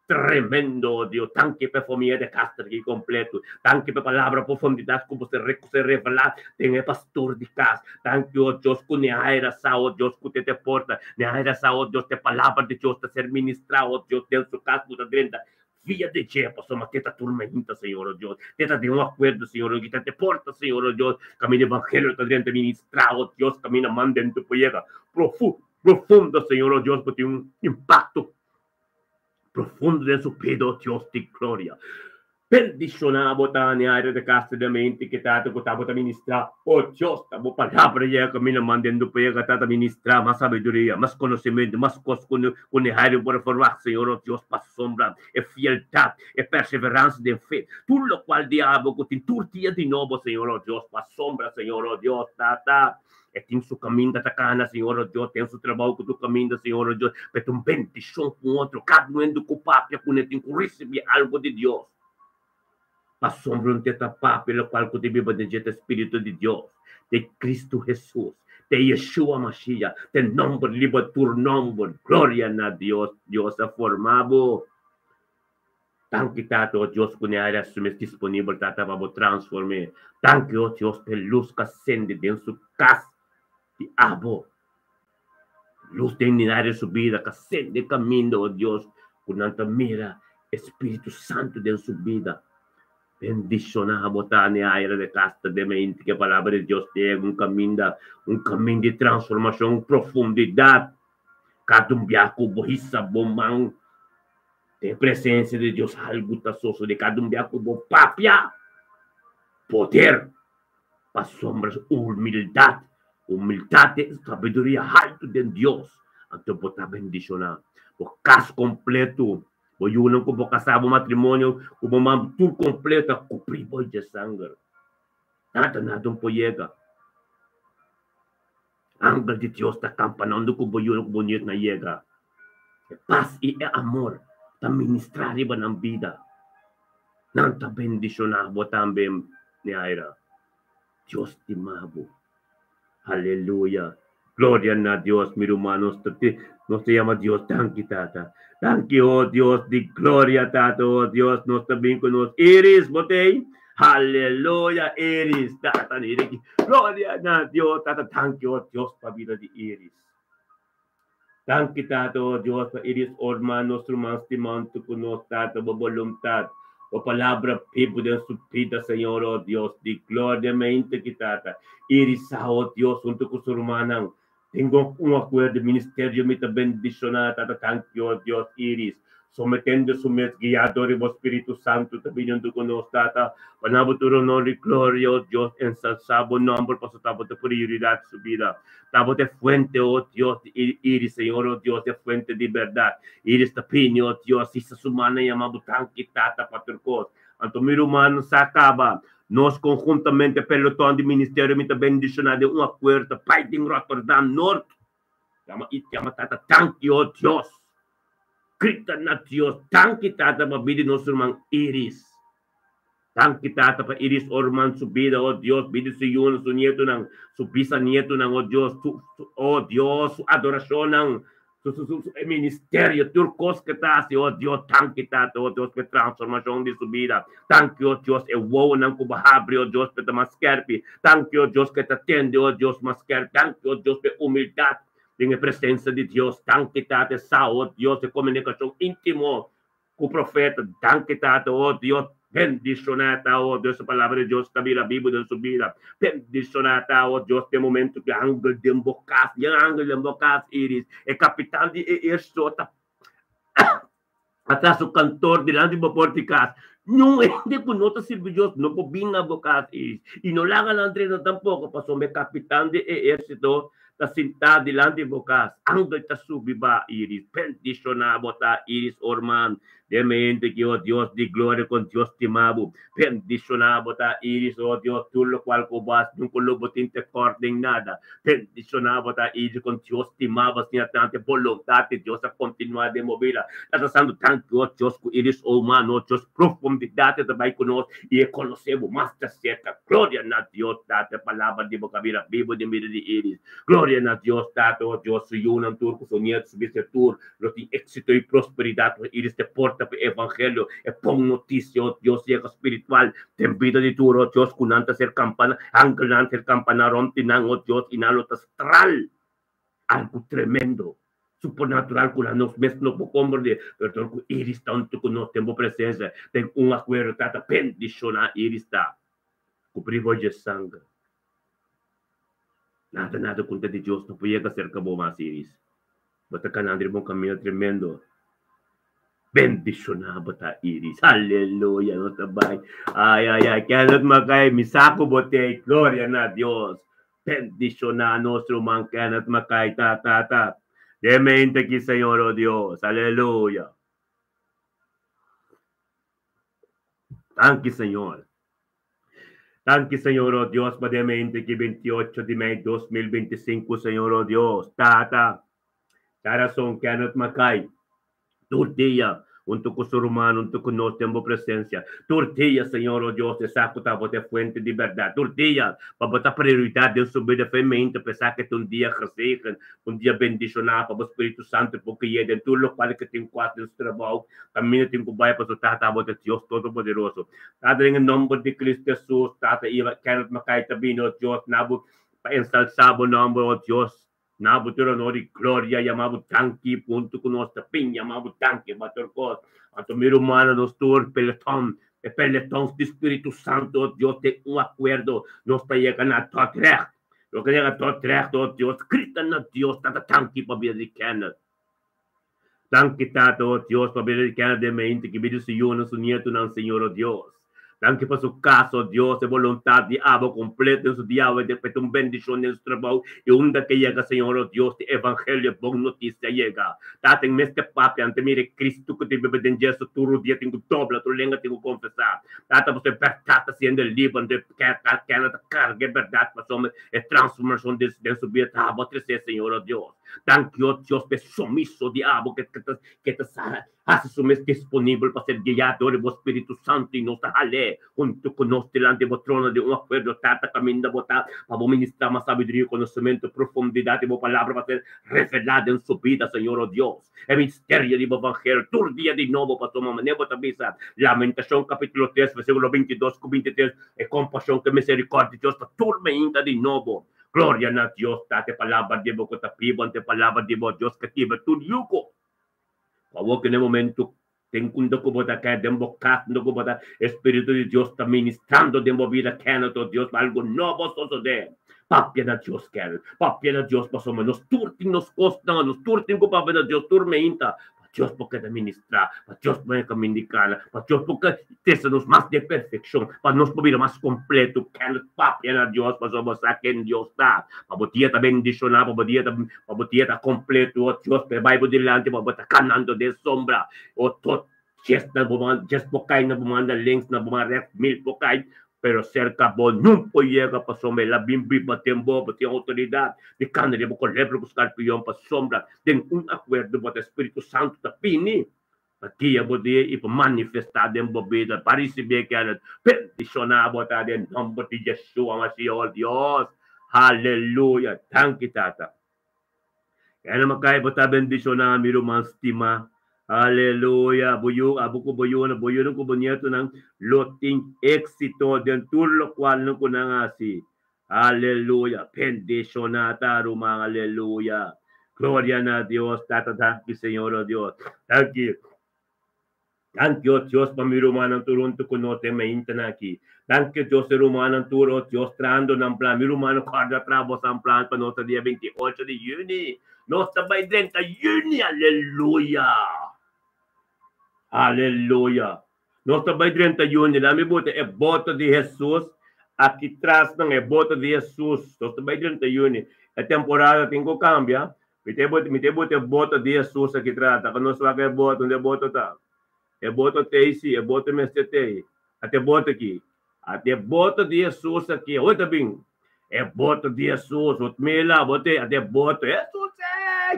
tremendo, Dios, tanque performia de castre completo, tanque per palabra profundidad como se revela en el pastor de casa, tanque oh Dios que ne aira sa oh Dios que te porta, ne aira sa oh Dios te palabra de Dios te ser ministrado oh Dios de su casa de dentro. Via de Jepa, somos que esta tormenta, Señor oh Dios, te de un acuerdo, Señor, que te porta, Señor oh Dios, camino evangelio, te dentro ministrado, oh Dios, camina manda en tu pollera, profundo, Señor oh Dios, porque un impacto profundo de su pedo, Dios de gloria. Bendicionamos tani aire de casa de mente que tata que tata ministrar. Oh Dios, tamo palabra ya que mina mandando para que tata ministrar más sabiduría, más conocimiento, más cosas con el aire por formar, Señor, oh Dios, para sombra, e fidelidad, e perseverancia de fe. Tú lo cual diabo que te turtia de nuevo, Señor, oh Dios, para sombra, Señor, oh Dios, tata. E tem su caminho da cana, Senhor, oh Deus, tem su trabalho com tu caminho, Senhor, oh Deus, para tu bendição com outro, cada um do cupapia, com ele tem que receber algo de Deus. A sombra não te tapar, pelo qual que te viva de jeito Espírito de Deus, de Cristo Jesus, de Yeshua Mashiach, de nome, livre tur nome, glória a Deus, Deus é formado. Tanque tato, oh Deus, que área assumes disponível, tata, para transformar. Tanque, oh Deus, pela luz que acende dentro da casa. Diabo, luz de área subida, que acende caminho, oh Deus, com tanta mira, Espírito Santo de subida. Bendicionamos a área de casta de mente, que a palavra de Deus tem um caminho de transformação, profundidade. Cada biaco, borriça, bomão, tem presença de Deus, algo taçoso de cada biaco, bom papia, poder, para sombras, humildade, sabedoria alto de Deus, então botar bendicionar, o caso completo, o yunang como casado matrimônio, como uma tudo completo, cobrir boi de sangue, nada um poiega, ángel de Deus está campanando como yunang bonito na yega, paz e amor, está ministrar riba ng vida, não está bendicionar, botar bem niaira, Deus te mabo. Aleluya. Gloria a Dios, mi hermano. Nos te llama Dios. Thank you, tata. Thank you, oh Dios. De gloria, tata. Oh Dios, nos también con nos. Iris, botei. Aleluya, Iris. Tata, gloria a Dios. Tata, thank you, oh Dios, para vida de Iris. Thank you, Tata, oh Dios, para Iris, orman, nostro manstimanto con nos, Tata, o voluntad. O palabra pipo de su vida, Señor, oh Dios, de gloria mente que Tata. Iris, oh Dios, junto con su hermana. Tengo un acuerdo, ministerio, me te bendicionar, Tata, thank you, oh Dios, Iris. Sometendo su mes guiador y Espíritu Santo, te viniendo con nos, Tata. Panabo tu honor y gloria, oh Dios, ensalzado nombre, por su tabo de prioridad su vida. Tabo de fuente, oh Dios, Iris, Señor, oh Dios, de fuente de verdad. Iris te piño, oh Dios, y se sumana llamado tanque, Tata, patrocos. Anto mi humano se acaba. Nós conjuntamente, pelotão de ministério, me bendicionar de um acordo, Pai de Rotterdam Norte. Chama Tata, tanque, oh Deus. Grita na Deus, tanque, Tata, para vida nosso irmão Iris. Tanque, Tata, para Iris, oh irmão, subida, oh Deus, vida se uno, su nieto, su bisnieto, oh Deus, oh Deus, su adoração, su ministério, turcos que está, oh Deus, tanque, Tata, oh Deus, para transformação de sua vida. Tanque, oh Deus, é uau, não cubahabre, oh Deus, para mascarpe. Tanque, oh Deus, que te atende, oh Deus, mascarpe. Tanque, oh Deus, para humildade, em presença de Deus. Tanque, Tata, oh Deus, de comunicação íntimo com o profeta. Tanque, Tata, oh Deus, bendicionata, oh Deus, a palavra de Deus, também a Bíblia de sua vida. Bendicionata, oh Deus, tem momento que ângulo de embocas, Iris, é capitão de Ersota, atrás o cantor de lá de Porticas. Não é de conota serviços, não combina bocas, Iris, e não lá na treina tampouco, passou me capitão de exército, ta sentado diante de bocas, ângulo ta subiba, Iris, bendicionata, Iris, orman, de mente que, oh Dios, de gloria con Dios timabo, bendicionado ta Iris, oh Dios, tú lo cual cobas, nunca lo botinte corten nada, bendicionado ta Iris con Dios timabo, sin tanta voluntad de Dios a continuar de movida, está dando tanto, oh Dios, con Iris, oh humano, oh Dios, profundidade também conosco, e conhecemos mais de cerca, glória a Deus, data palavra de boca vira, Bíblia de mira de Iris, glória a Deus, data, oh Deus, se unam turco, sonhado, subir tur, lo tem êxito e prosperidade, Iris te porta para o evangelho, é bom notícia, oh Deus, chega espiritual, tem vida de tur, oh Deus, kunanta ser campana, anglan ser campana, romtinang, oh Deus, inalo astral, algo tremendo, supernatural, con nos mesmo por de, pero con Iris tanto que no tengo presencia, tengo un acuerdo, tata, bendición a Iris está, cubrivo de sangre. Nada contra de Deus, não podia ser cabo mais Iris. Bota canandre bom caminho tremendo. Bendicionado ta Iris. Aleluia, não tá bem. Ai, quero makai, me saco botei, glória a Deus. Bendicionado nosso irmão, quero makai, ta. Demente aqui, Senhor, oh Deus. Aleluia. Thank you, Senhor. Thank you, Señor, oh Dios, para demente que 28 de mayo 2025, Señor, oh Dios, Tata, Corazón, Kenneth Mackay, tortilla, junto con su hermano, junto con nosotros, tenemos presencia, tortilla, Señor, oh Dios, de saco, de fuente de verdad, tortilla, para botar prioridade de su vida feminina, pensar que un día reciben, un día bendicionado, para o Espírito Santo, porque é de tudo lo cual que tem quase nesse trabalho, caminho tem que vai para o Tata, de Deus Todo-Poderoso. Tata, em nome de Cristo Jesus, Tata, Kenneth Mackay, também, oh Deus, nabo, para ensalzar o nome, oh Deus, nabo, tu honor e glória, chamado tanque, junto com nós, também, chamado tanque, batorcos, anto meu humano, nos tur, pelotão, de Espírito Santo, oh Deus, tem acordo, nós para chegar na tua terra, eu quero chegar na tua terra, oh Deus, grita na Deus, Tata, tanque, para vir de Kenneth. Tanque, Tata, oh Deus, para vir de Kenneth, de mente, que vir se uno, su nieto, não, Senhor, oh Deus. Tanque para su caso, Dios, de voluntad de abo completo en su diablo, de un bendición en su trabajo, y onda que llega, Señor, oh Dios, de evangelio, buena noticia llega. Tata, en este papi, ante mire Cristo, que te vive en Jesús, tu rodilla tengo doble, tu lengua tengo confesar. Tata, você verdade, siendo el libro, de que carga, verdad, para somos, es transformación de su vida, vos Señor, oh Dios. Thank you, Dios, pe sumiso diabo que te hace sumis disponible para ser guiado de vos Espíritu Santo y nos jale junto con nos delante de vos trono de un acuerdo tata camino votar para ministrar más sabiduría, conocimiento, profundidad de vos palabra para ser revelada en su vida, Señor oh Dios. El misterio de vos evangelio, tu día de nuevo para tomar manejo también. Lamentación capítulo 3, versículo 22, 23, es compasión que misericordia Dios, para turmenta de nuevo. Gloria a Dios, date palabra de vos que te pido, ante palabra de vos Dios que tiene tu yugo. Favor que en el momento tengo como da que dembo no como da Espíritu de Dios está ministrando de vida que no Dios algo nuevo suceder. Papia na Dios quer, papia na Dios pasó menos turting nos costa, nos turting ko papia na Dios turmenta. Dios porque te ministrar, para Dios porque me indicar, para Dios porque te nos más de perfección, para nos vida más completo, que el papia na Dios para somos aquí en Dios está, para botia ta bendicionar, para botia ta completo, Dios pe Bible delante, para botar canando de sombra, o todo just na bumanda, just pokay na bumanda links na bumanda mil pokay, pero cerca bo nunca llega para sombra la bimbi batembo pati autoridad de cana de boko lebro buscar piyon para sombra den un acuerdo bote Espíritu Santo ta pini pati ya bodie e manifestar den bobida para receber que ela peticionar botar den nombre de Yeshua Mashiach oh Dios haleluya thank you tata kaya makay botar bendicionar miro manstima. Aleluya, buyo, abo ko buyo na ko bunyato ng loting éxito den tulo kwal ng kunangasi. Aleluya, bendicionata rumang aleluya. Gloria na Dios, thank you, Señor Dios. Thank you. Thank you, Dios, pamiruman ang turun to kunote mainta na ki. Thank you, Dios, ruman ang turo, Dios, trando ng plan. Miruman ang karda trabos ang plan pa nota dia 28 de Juni. Nota by 30 Juni, aleluya. Aleluya. Nós também 31 de nome bote é bota de Jesus aqui atrás não é bota de Jesus. Nós também 31 a temporada tem que cambiar. Me te bote bota de Jesus aqui atrás. Tá quando nós vai bota onde bota tá. É bota tei é bota mestete. Até bota aqui. Até bota de Jesus aqui. Oi também. É bota de Jesus. Otmela bote até bota Jesus.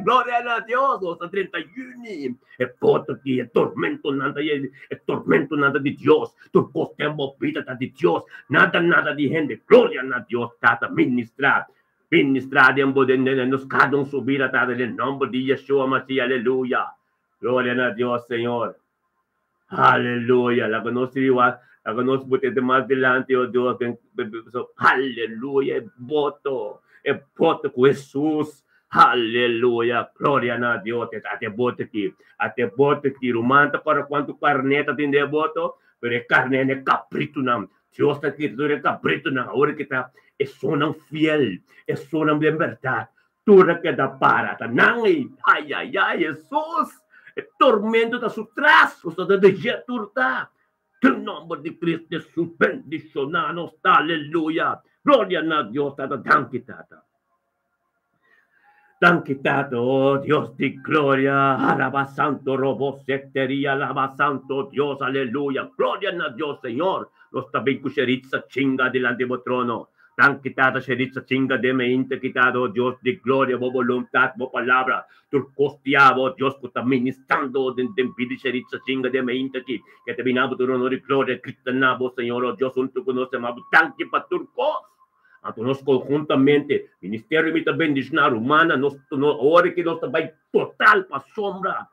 Gloria a Dios, hasta 31. Es bota aquí, es tormento nada de Dios. Tu postembo vida de Dios. Nada de gente. Gloria a Dios, tata, ministrar de nos cada un subir a tata en nombre de Yeshua Mashiach, aleluya. Gloria a Dios, Señor. Aleluya. La conozco de más delante, oh Dios. Aleluya, es voto con Jesús. Aleluya, gloria a Dios, até bota aqui, rumanta para quanto carneta tem de boto, pero é carne é caprito não, Deus está aqui, é caprito não, agora que está, é sonam fiel, é sonam de verdade, tudo que dá para, tá não, ai, Jesus, é tormento da sua traço, está de jeito tá, em nome de Cristo Jesus, bendicionados, aleluya, gloria a Deus, tata, danke, tata. Tanquitato, oh Dios de gloria, alaba santo, robo sectería, alaba santo Dios, aleluya, gloria a Dios, Señor, nos también cucheritza chinga delante de trono, tanquitata cheritza chinga de me quitado, Dios de gloria, bo voluntad, bo palabra, turcostiavo, Dios que está ministrando de pidi cheritza chinga de me que te vinabo tu honor y gloria, cristianabo, Señor, oh Dios, un tu conoce, ma tanque pa turcos. Então, nós conjuntamente, Ministério de Bendição Humana, nós hora que nós também total para sombra,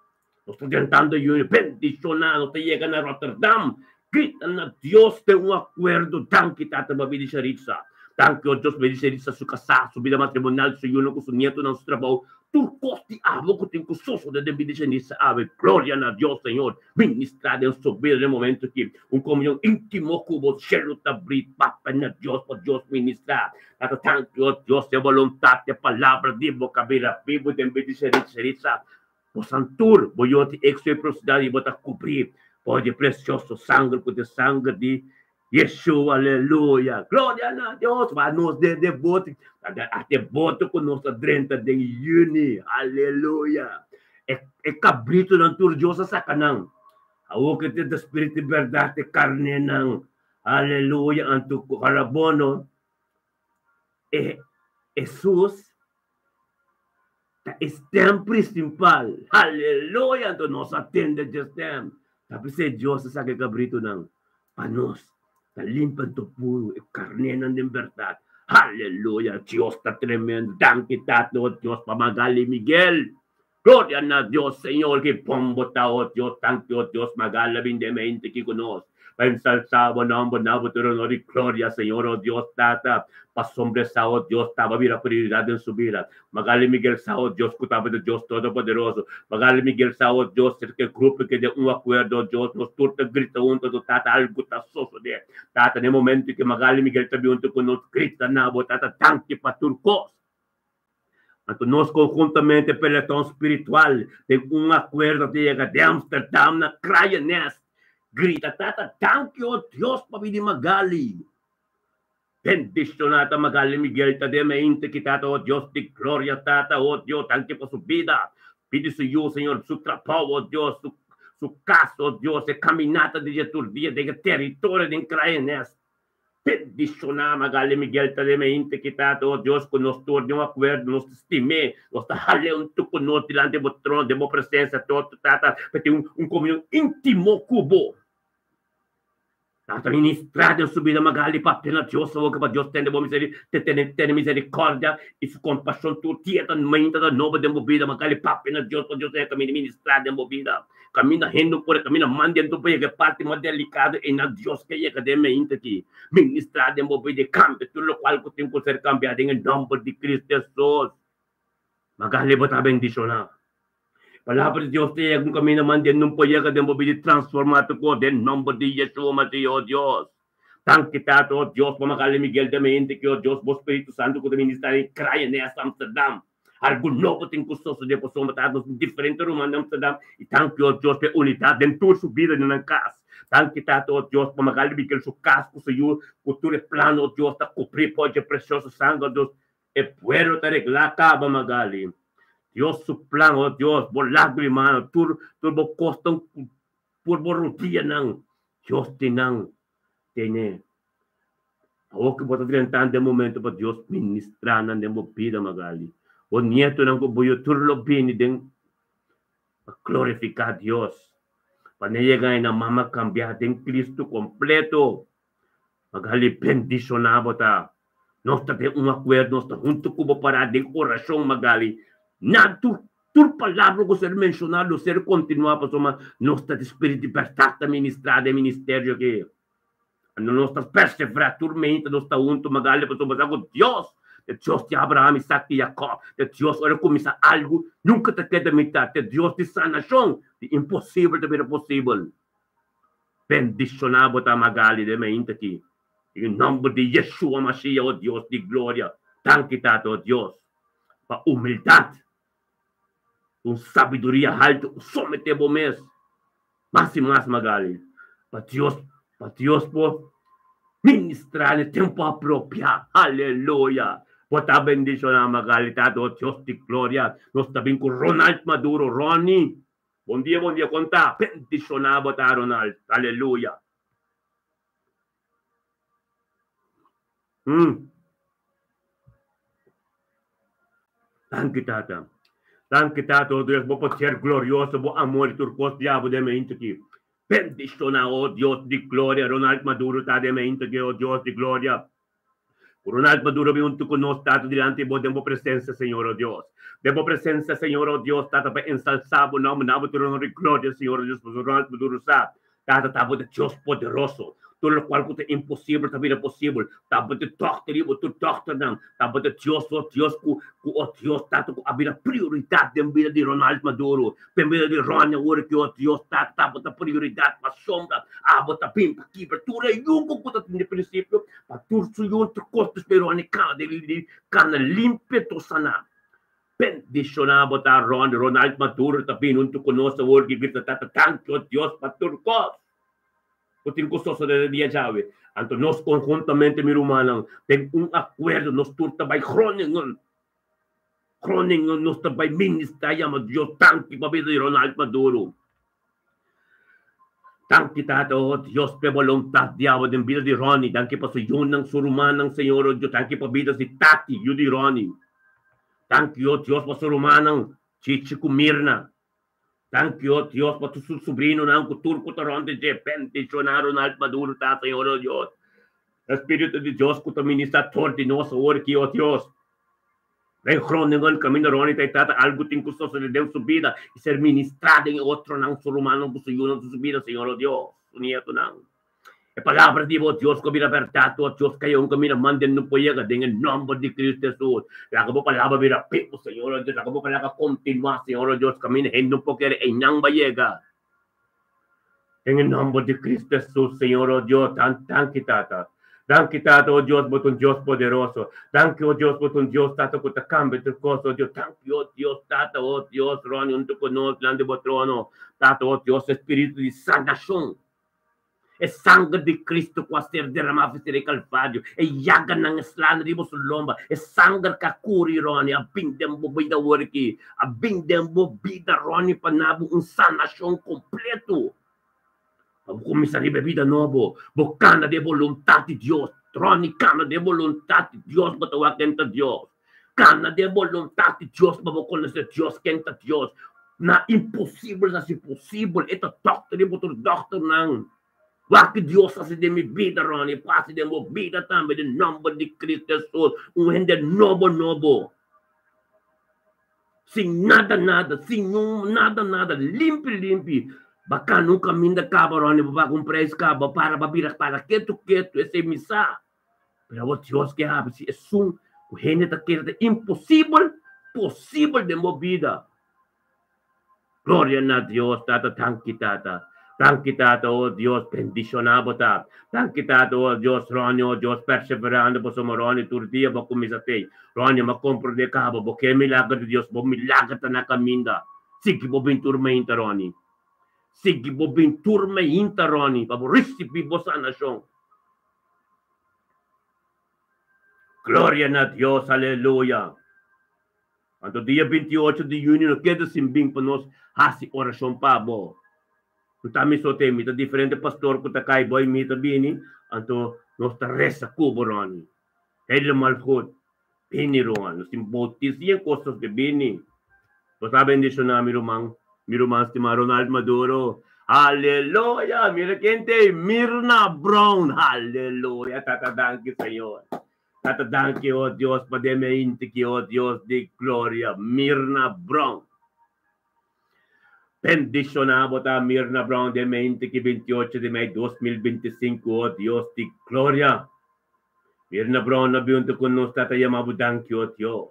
nós estamos tentando bendicionar, nós estamos chegando a Rotterdam, grita na Deus tem um acordo, tanque tata babili charitza, tanque o Deus babili charitza su casa, su vida matrimonial, su yuno com su nieto, nosso trabalho, turcosti avo que tem com sosso de babili charitza, ave, glória a Deus, Senhor, ministrar em sua vida no momento que comunhão íntimo com o cielo está abrindo, papa na Deus, para Deus ministrar, tata tanque o Deus tem vontade, a palavra de boca vira, vivo de babili charitza, o santur, boiote expressividade e botar cobrir, pode precioso sangue, com o sangue de Yeshua, aleluia. Glória a Deus, vai nos devoto, até voto com nossa 30 de junho, aleluia. É cabrito não tur Deus a sacanão. O que tem do espírito de verdade, carne não, aleluia. Anto carabono, Jesus, Estem principal. Hallelujah. Ito nos attende Justem. Tapi sa Diyos sa kagabrito ng panos. Talimpan to puro. Karne ng libertad. Hallelujah. Diyos ta tremendo. Danke tato. Diyos pamagali Miguel. Gloria na Diyos, Señor, que pombo tao, Diyos, thank you, Diyos, magalabindemente que conos. Pensalsabo, nombo, nabo, turonori, gloria, Señor, oh Dios, tata, pasombre sa, oh Dios, taba, mira, prioridad en su vida. Magali Miguel sa, oh Dios, kutaba de Dios Todopoderoso. Magali Miguel sa, oh Dios, que grupo que de un acuerdo, Dios, nos turta, grita, unto, tata, algo tasoso de. Tata, en el momento que Magali Miguel tabi, unto, con nos grita, nabo, tata, tanque, paturcos. Então, nós conjuntamente, pelotão espiritual, tem acordo de Amsterdam, na Krajanest, grita, tata, thank you, Deus, pabili Magali. Bendicionata Magali Miguel, tademente, que tata, oh Deus, de glória, tata, oh Deus, thank you por sua vida. Pedi Senhor, Senhor, su trabalho, oh Deus, su caso, oh Deus, e caminhada de dia, de território de Krajanest. Bendicionar Magali Miguel tademente que tato, oh Deus, que nos torne um acordo, nos estime, nos hale um tuco no dilante do trono, de boa presença, todo, tata, para ter comunhão íntimo cubo. Tata, ministrada em subida Magali, para pena Deus, o que para Deus tem misericórdia, e se compaixão, tu tieta, mente da nova de movida, Magali, para pena Deus, para Deus é caminho ministrada em movida. Camina rendo por camina mandando para que parte mais delicada e na Deus que é cadê aqui ministrado em movida de campo tudo o qual que tem que ser cambiado em nome de Cristo Jesus. Magali bota bendicionar. Palavra de Deus tem um caminho mandando não pode que de movida transformar tu corpo em nome de Jesus, Maria, oh Deus. Tanto tato, oh Deus, para Magali Miguel também que oh Deus, o Espírito Santo que ministrar em Kraia nessa Amsterdam. Algo novo tem custoso de pessoa matado diferente rumano de Amsterdam e tanto que Deus tem unidade dentro da sua vida na casa. Tanto que tato Deus para Magali Miguel seu casco Senhor, o tudo plano Deus está cobrir pode precioso sangue Deus e puedo te arreglar acaba Magali. Deus seu plano Deus por lágrima tudo costa por rotina não. Deus tem o que pode adiantar de momento para Deus ministrar na demo vida Magali. O nieto ng kubuyo turlo bini din glorificar Dios. Panayagay na mama cambiar din Cristo completo. Magali bendicionado ta. Nós tem acordo, nós junto kubo para din oração Magali. Na tur palavra que ser mencionado, ser continuar para soma nós está espírito de libertad ministrada ministério que nós está perseverar turmenta, nós está junto Magali para soma com Deus. De Deus de Abraham, Isaac e Jacob, de Deus olha começar algo, nunca te queda metade, de Deus de sanação, de impossível também é possível. Bendicionado ta Magali de mente aqui, em nome de Yeshua Mashiach, oh Deus de glória, tanque tato, oh Deus, para humildade, com sabedoria alta, somente bom mês, mais e mais Magali, para Deus por ministrar no tempo apropriado, aleluia. Bota bendicionar Magali, tato, Deus de glória. Nós também com Ronald Maduro, Ronnie. Bom dia, conta. Bendicionar, bota Ronald, aleluia. Tanque tata, Deus, vou ser glorioso, vou amor, turcos, diabo de mente aqui. Bendicionar, oh Deus de glória, Ronald Maduro, tá de mente aqui, oh Deus de glória. Ronald Maduro junto con nos stato delante de demo presença, Senhor, oh Deus. Demo presença, Senhor, oh Deus, tata para ensalzar o nome, nome de honra e glória, Senhor, oh Deus, por Ronald Maduro sabe. Tata tava de Deus poderoso. Tudo o qual é impossível, também é possível. Tava de doctor, tu doctor não. Tava de Deus, oh Deus, tata com a vida prioridade da vida de Ronald Maduro. Para vida de Ronald, oh Deus, tava da prioridade para sombra. Bota pimpa aqui, para tudo aí, nunca puta de princípio. Para tudo suyo, tu costas peruanica, de cana limpa, tu sana. Bendicionar botar Ronald Maduro, também junto conosco, o que grita, tata, tanto, Deus, para turcos. O tem custoso de dia chave. Então, nós conjuntamente, meu irmão, tem acordo, nós também Groningen, nós também ministramos Deus, tanque para vida de Ronald Maduro. Tanque, tato, Deus, para vontade de vida de Ronnie, tanque para sua yun ng suruman ng Senhor, Deus, tanque para vida de Tati, yun de Ronnie. Thank you, Diyos, po sa Romanang Chichi Kumirna. Thank you, Diyos, po sa sobrino ng Kuturko Taronte, Pendicionaro na Alpaduro, Tatay, O Diyos. Espiritu de Diyos, kutaministrador de nosso orque, ó Deus. Vem croningan kami na ron itay tata, algo tingko sa Deus subida, e ser ministrado em outro ng surumano, gusto yun ang subida, Senhor, ó Deus. Unia ito nang. E palavra di mo, Diyos, kami na verdade, ó Deus, kayo kami na manden no poyega, dengan nombre de Cristo Jesus. Laga mo palavra, virapit mo, Senhor, ó Deus. Laga mo palavra, continua, Senhor, ó Deus, kami na hendo po kere, e nang bayega. Dengan nombre de Cristo Jesus, Senhor, ó Deus, tan kita. Danke, Tata, oh Dios, por un Dios poderoso. Danke, oh Dios, por un Dios, Tata, que te cambia tu cosa, oh Dios. Danke, oh Dios, Tata, oh Dios, Ronnie, un tuco no, plan de botrono. Tata, oh Dios, espíritu de sanación. É sangue de Cristo que vai ser derramado em Calvário. É yaga ng slana de mo sulomba. É sangue que curi Ronnie. Abindem mo bida worki. Abindem mo bida Ronnie panabo un sanação completo. Começar a vida novo, bocana de vontade de Deus, tronicana de vontade de Deus, batawa kenta Deus, cana de vontade de Deus, babo conhecer Deus, kenta Deus, na impossível, na impossível, ito doctor, ito doctor nang, waki Deus assim de minha vida, Rony, passe de minha vida também, de nome de Cristo Jesus, rende novo, sem nada, sem nada, limpe, baka nunca minda cabo Ronnie, baba compres cabo para babirak para keto esse misa. Pero o Dios que abre se é um o gente tá querendo impossível de movida. Glória a Deus, Tata, tanki Tata, oh Deus, bendicionado ta. Tanki Tata, oh Deus, Ronnie, oh Deus, perseverando po sa Ronnie, turdia ba kumisatay. Ronnie, makompro de cabo, bo que milagre de Deus, bo milagre ta na caminda. Sige bo binturmainta Ronnie. Sige bo binturma inta Ronnie, pabo recibi bo sa nasyon. Gloria a Dios, aleluya. Anto dia 28 de junho, no queda simbing pa nos hasi orasyon pa bo. Tutami so te, mita diferente pastor ko takay boy, mita bini, anto nos taresa kubo Ronnie. Hele malhut, bini Ronnie, nos imbotis yung kostos de bini. So sabi hindi siya na mirumang estimado Ronald Maduro. Hallelujah! Mira gente, Mirna Brown. Hallelujah! Tatadanki Señor. Tatadanki, oh Dios, pademeinti ki, oh Dios de gloria. Mirna Brown. Bendicionado ta Mirna Brown de meinti ki 28 de mayo 2025, oh Dios de gloria. Mirna Brown na biyunto con nos tatayamabudanki, oh Dios.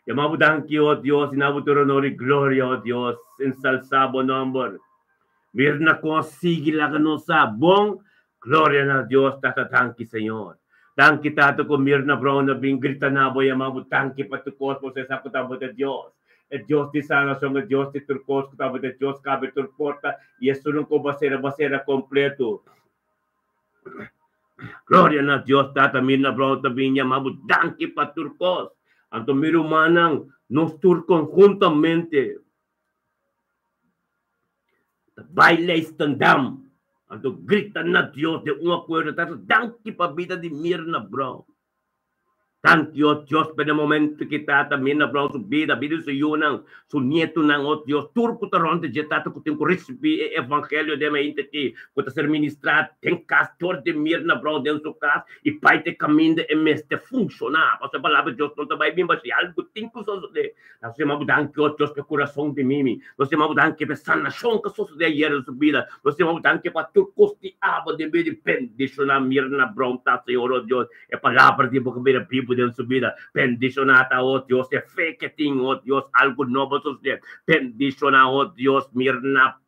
Yamabudanki, oh Dios, inabuturonori gloria, oh Dios, ensalzabo nombre. Mirna consigila que nos bom, gloria a Dios, tatatanki, Señor. Tanki tato ko Mirna Brown na bingrita na bo yamabutanki patukos po sa sakutabo de Dios. E Dios di sana son e Dios di turcos kutabo de Dios kabe turporta, y eso no ko basera completo. Gloria a Dios, tata Mirna Brown tabi yamabutanki paturcos. Anto mirumanang nos turcon juntamente. Baile estandam. Anto gritan na Dios de un acuerdo. Tato danki pa vida de Mirna Brown. Thank you, Dios, pede momento que tata Mirna Brown su vida sa yunang, su nieto ng, oh Dios, turco taronte, tata ko tengo recibi evangelio de mente que kuta ser ministrado, ten castor de Mirna Brown den su casa, y paite caminda e meste funciona. Kasi palabra Dios, não tabay bimba si algo tinko so de. Nasi mabudan que, oh Dios, que coração de mimi. Nasi mabudan que sanação que so de ayer su vida. Nasi mabudan que pa turcos ti aba de me dependiciona Mirna Brown, ta Senhor, oh Dios, e palabra di boca mira people de su vida. Bendicionata, oh Dios, e fake thing, oh Dios, algo novo sucede. Bendiciona, oh Dios, Mirna,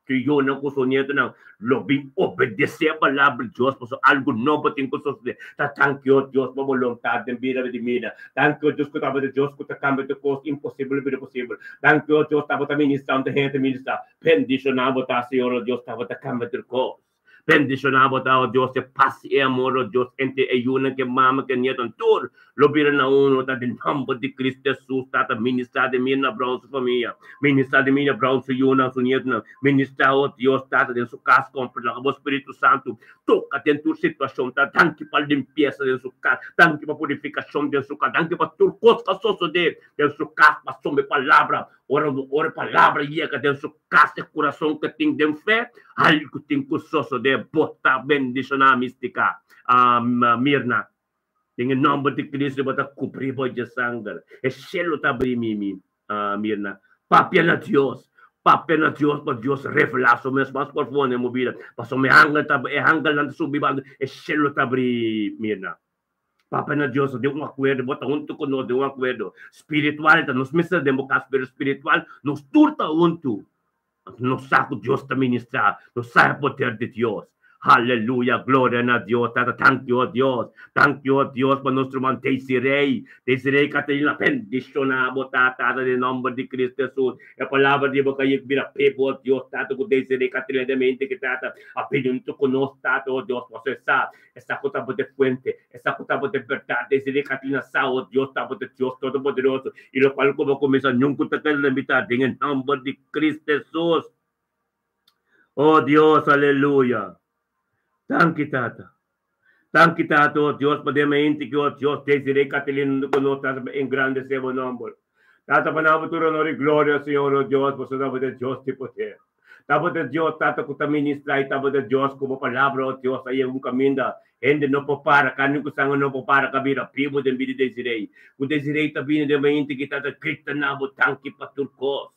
que yo no kuso nieto na lobby obedecer a palavra de Deus, por algo novo tem que suceder. Thank you, Deus, por vontade de vida de vida. Thank you, Deus, que estava de Deus, que está cambiando coisas impossível, vida possível. Thank you, Deus, estava ministrando, gente ministrar. Bendicionava, tá, Senhor, Deus, estava cambiando coisas. Bendicionamos, oh Dios, de paz y amor, oh Dios, entre ayuna que mama que nietan tur, lo vieron a uno, tata en nombre de Cristo Jesús, tata ministra de mi Brown su familia, ministra de mi Brown su yuna, su nieta, ministra, oh Dios, tata de su casa, con el Espíritu Santo, toca en tu situación, tata, tanque para limpieza de su casa, tanque para purificación de su casa, tanque para tu cosa de su casa, para su palabra, ora palavra llega de su casa, coração que tem de fé, algo tem cursoso de botar bendição na mística, Mirna. Em nome de Cristo, bota cobrir de sangue. É cielo tá mimi, Mirna. Papia na Deus, para Deus revelar sobre as mais profundas movida, para me hanga tá, é hanga lá subir, é cielo tá Mirna. Papa na Deus, de um acordo, bota junto conosco, de um acordo espiritual, nos mesa democrática espiritual, nos turta junto, nos saco Deus te ministrar, nos sabe poder de Deus. Aleluia, glória a Deus, tata, thank you, Deus, para nosso irmão Desirei Catarina, bendicionado, tata, em nome de Cristo Jesus, a palavra de boca aí, vira pebo, Deus, tata, com Desirei Catarina de mente, que tata, apelindo conosco, tata, oh Deus, você sabe, essa coisa de fuente, essa coisa de verdade, Desirei Catarina, oh Deus, tata, Deus Todo-Poderoso, e o qual como começa, nunca te quero limitar, em nome de Cristo Jesus, oh Deus, aleluia. Thank you, Tata. Thank you, Tata, oh Dios, para mente que, oh Dios, Desirei Catarina, conosco, em grande seu nome. Tata, panahon tu honor y gloria, Señor, oh Dios, por su de Dios de poder. Tapa de Dios, Tata, que te ministra, y tapa de Dios, como palabra, oh Dios, aí un caminho, gente não para, carne que sangue não para, cabira, primo de vida Desirei. O Desirei tá vindo de mente que Tata, Cristo na botanque para turcos.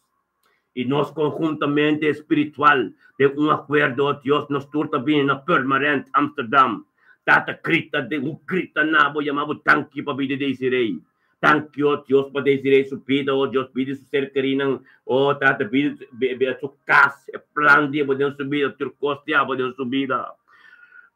E nós conjuntamente espiritual, de um acordo, oh Deus, nos turta bem na permanente Amsterdam. Tata grita de grita na bo chamado tanque para vida Desirei. Tanque, oh Deus, para Desirei sua vida, oh Deus, vida sua cercarina, oh Tata, vida sua casa, plano de poder subir, turcos de poder subir.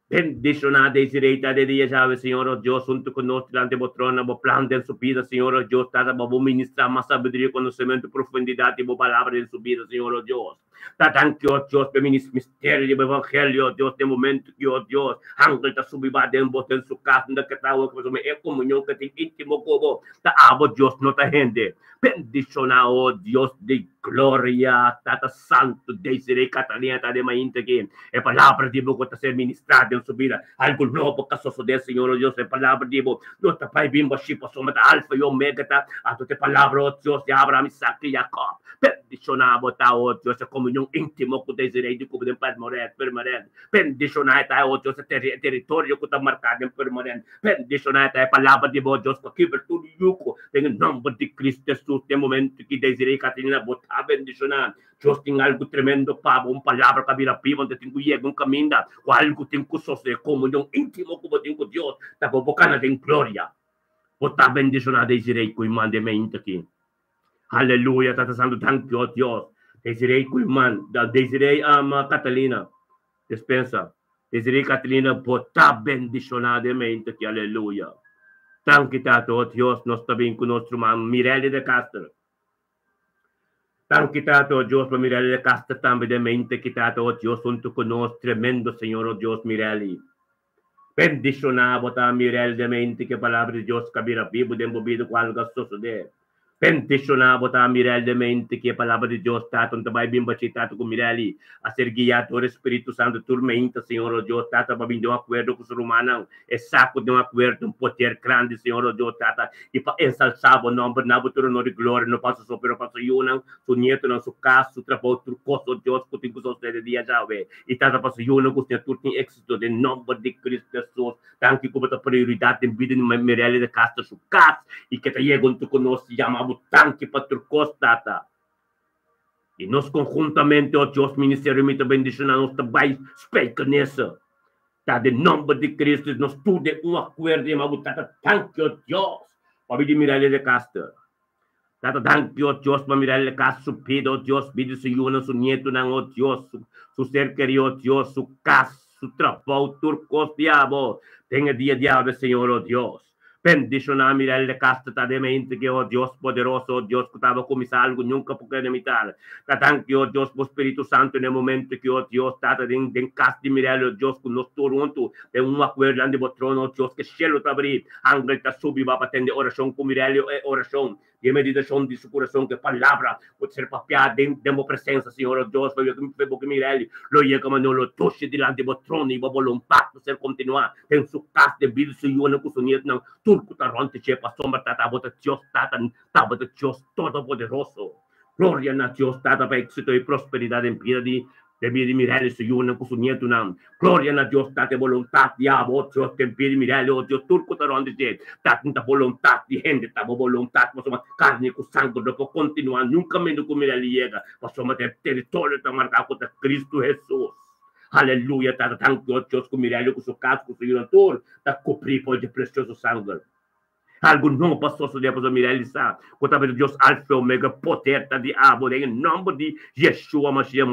Bendicionar Desirei, Tata, de dia, Senhor, oh Deus, junto conosco, diante do trono, o plano de subida, Senhor, oh Deus, Tata, para ministrar mais sabedoria, conhecimento, profundidade, e palavra de subida, Senhor, oh Deus. Tata, anche, oh Deus, para ministrar mistério do evangelho, oh Deus, no momento que, oh Deus, angel ta subir dentro de sua casa, onde que está, é comunhão que tem íntimo como, tá, abo Deus, não tá rende. Bendicionar, oh Deus, de glória, Tata Santo, Desirei Catarina, Tata, de mainta que, é palavra de Deus, que está ser ministrada em subida, algo novo, que só de Senhor, oh Deus, é palavra de Deus, não está pai bimba, chipa, soma, alfa e omega, tá, a tua palavra, oh Deus, de Abraão, Isaac e Jacob. Bendicionar, botar, oh Deus, a comunhão íntima com Desirei, de cobrir permanente. Bendicionar, oh Deus, território que está marcado em permanente. Bendicionar, a palavra de Deus, para que tudo yuco, em nome de Cristo Jesus, no momento que Desirei Catarina botar, bendicionar. Deus tem algo tremendo, Pablo, uma palavra que vira piva, onde tem que ir um caminho, com algo tem que sofrer, comunhão íntima com Deus, está bocana de glória. Botar bendicionar Desirei, com o irmão de mente aqui. Aleluia, Tata Santo, thank you, Deus. Desirei Kuiman, Desirei Catalina, dispensa. Desirei Catalina, botar bendicionadamente aqui, aleluia. Thank you, Tata, oh Deus, nós também com nosso irmão Mirelle de Castro. Thank you, Tata, oh Deus, para Mirelle de Castro também de mente que Tata, oh Deus, junto conosco, tremendo Senhor, oh Deus, Mirelle. Bendicionar, botar Mirelle de mente que a palavra de Deus cabira vivo, desenvolvido com algo suceder. Bendicionar, botar Mirelle de mente que a palavra de Deus está, onde vai bem bachitado com Mirelle, a ser guiado por Espírito Santo, tormenta, Senhor, oh Deus, Tata, para vir de um acordo com o ser humano, é saco de um acordo, um poder grande, Senhor, oh Deus, Tata, e para ensalçar o nome, na botura de glória, não passa só, pero passa yunang, su nieto, não, su caso, su trabalho, turcos, oh Deus, que tem que sofrer de dia já, e Tata, passa yunang, que tem tudo em êxito, em nome de Cristo Jesus, tanto que como a prioridade em vida de Mirelle de Castro, su casa, e que te chegam conosco, chama tanque para turcos, Tata. E nós conjuntamente, oh Deus, ministério, me bendicionar, nós também explica nisso. Tá, de nome de Cristo, nós tudo é acordo, mas Tata, tanque, oh Deus, para vir Mirelle de Castro. Tata, tanque, oh Deus, para Mirelle de Castro, pede, oh Deus, pede su yuna, su nieto, oh Deus, su ser querido, oh Deus, su casa, su trabalho, turcos, diabo. Tenha dia, diabo, Senhor, oh Deus. Bendicionar Mirelle castatamente que, oh Dios poderoso, oh Dios, que estava com algo nunca podia imitar. Tanto, oh Dios, o Espírito Santo, no momento que, oh Dios, estava em casa de Mirelle, oh Dios, que nós todos juntos, tem um acordo lá no trono, oh Dios, que cielo está abrindo, angel está subindo para atender oração com Mirelle, oração, de meditação de seu coração, que palavra pode ser papiada dentro da presença, Senhor, oh Deus, foi o que Mirelle, lo llega, mas não lo toche diante do trono, e a vontade de ser continuar, tem sua casa de vida, Senhor, não custa não, turco tá ronte che pa sombra tata bota Dios tata Dios todopoderoso. Gloria a Dios tata pa éxito y prosperidad en vida de Mirelle Senhor não consumiento não. Gloria a Dios tata voluntad diabo Dios que pide Mirelle oh Dios turco tá ronte che tata voluntad de gente tata voluntad pa soma carne com sangue dopo continuar nunca menos com Mirelle llega pa soma territorio tá marcado con Cristo Jesus. Aleluia, tata tanto Deus com Mirelle com seu caso com seu autor tá cobrir por de precioso sangue. Algo não passou sobre a Mirelle sa, quando Deus alfa omega poteta de abo em nome de Yeshua Mashiach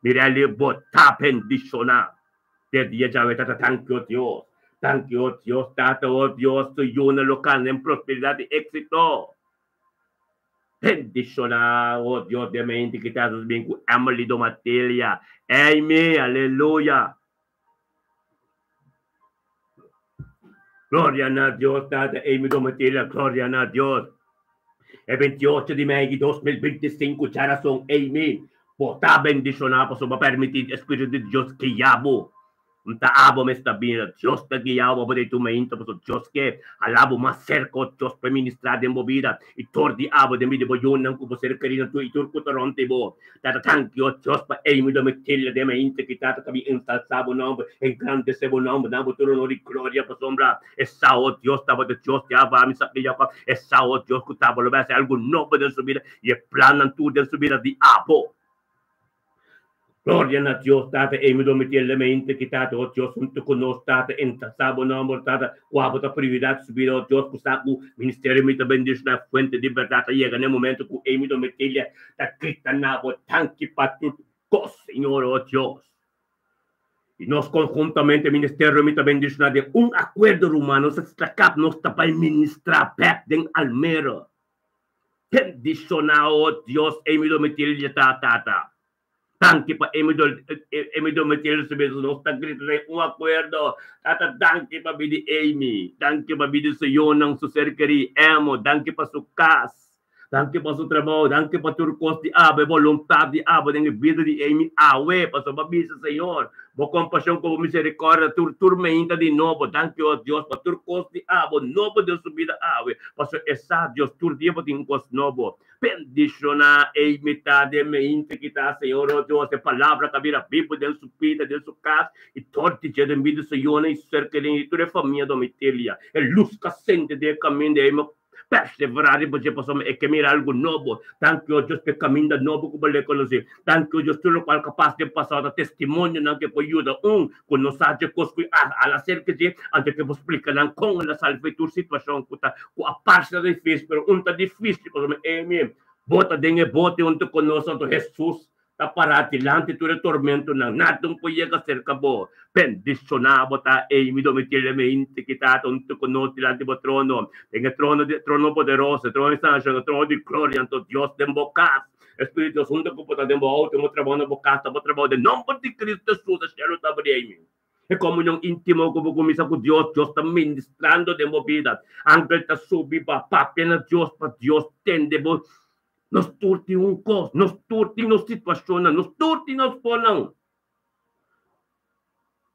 Mirelle botar bendicionar. De dia já vai tata tanto Deus tata oh Deus tu yuna local em prosperidade e éxito. Bendicionar, oh Deus, de mente que está bem com Emily do Matelia. Amém, aleluia. Gloria a Dios, tata, Amy do Matelia, gloria a Dios. É 28 de maio de 2025, geração Amy. Botar bendicionar para só permitir o Espírito de Deus que yabo. Unta abo me está bem, Deus te guiava para tu mente, para Deus que alabo mais cerca, Deus para ministrar em movida e tordi abo de mim de boião não que você queria tu e turco toronte bo. Tata thank you Deus para ei me do meter de mente que tata cabi ensalzado nome, engrandecebo nome, damos todo honor e glória para sombra. Essa o Deus estava de Deus te ava me sabia para essa o Deus que estava lo vai ser algo novo de subida e planan tudo de subida de abo. Gloria a Dios, tata, e mi domitil le mente che tata, oh Dios, junto con nos, tata, en sabo nombre, tata, guapo ta prioridad subir, oh Dios, cusaku, ministerio mi ta bendición, fuente de verdad, llega en el momento que e mi domitil, ta cristianabo, tanki patu, cos, Señor, oh Dios. Y nos conjuntamente, ministerio mi ta bendición, de un acuerdo romano, se stacap, nos ta para ministrar, pep, den almero. Bendición, oh Dios, e mi domitil, tata. Tanque para Amy Material Serviços, nós está gritando um acordo. Tata, tanque para bidi Amy, tanque para bidi Senhor, não se cercaria, amo, tanque para sua casa, tanque para seu trabalho, tanque para tur costo de aba, vontade de aba, tem vida de Amy, awe, para sua babisa, Senhor, boa compaixão com misericórdia, turmenta de novo, tanque, ó Deus, para tur costo de aba, novo de subida, awe, para sua essa, Deus, tur dia para ter um costo novo. Bendicionar e metade mente que está, Senhor, oh Deus, a palavra que vira vivo dentro da sua vida, dentro da sua casa, e todo dia de vida, Senhor, e cerca de toda a família da Metelia, é luz que acende de caminho de perseverar e você possa mirar algo novo, tanto que Deus que caminho novo que você conhece, tanto que Deus tudo qual capaz de passar testemunho não que pode ajudar com nós a coisas a cerca de antes que você explica não com a salvação situação que está com a parte difícil, mas tá difícil, porque é bota dengue bote onde conosco Jesus tá para dilante todo tormento não nada não pode ser cabo bendicionar bota e me domitir mente que tá onde conosco dilante do trono tem trono poderoso trono santo trono de glória ante Deus de bocas Espírito Santo que pode dembo alto mo trabalho bocas tá trabalho de nome de Cristo Jesus céu tá abrindo é comunhão íntimo como começa com Deus está ministrando de movida ángel tá subir para apenas Deus para Deus tende nos turti coisa, nos turti nos situação, nos turti nos ponang.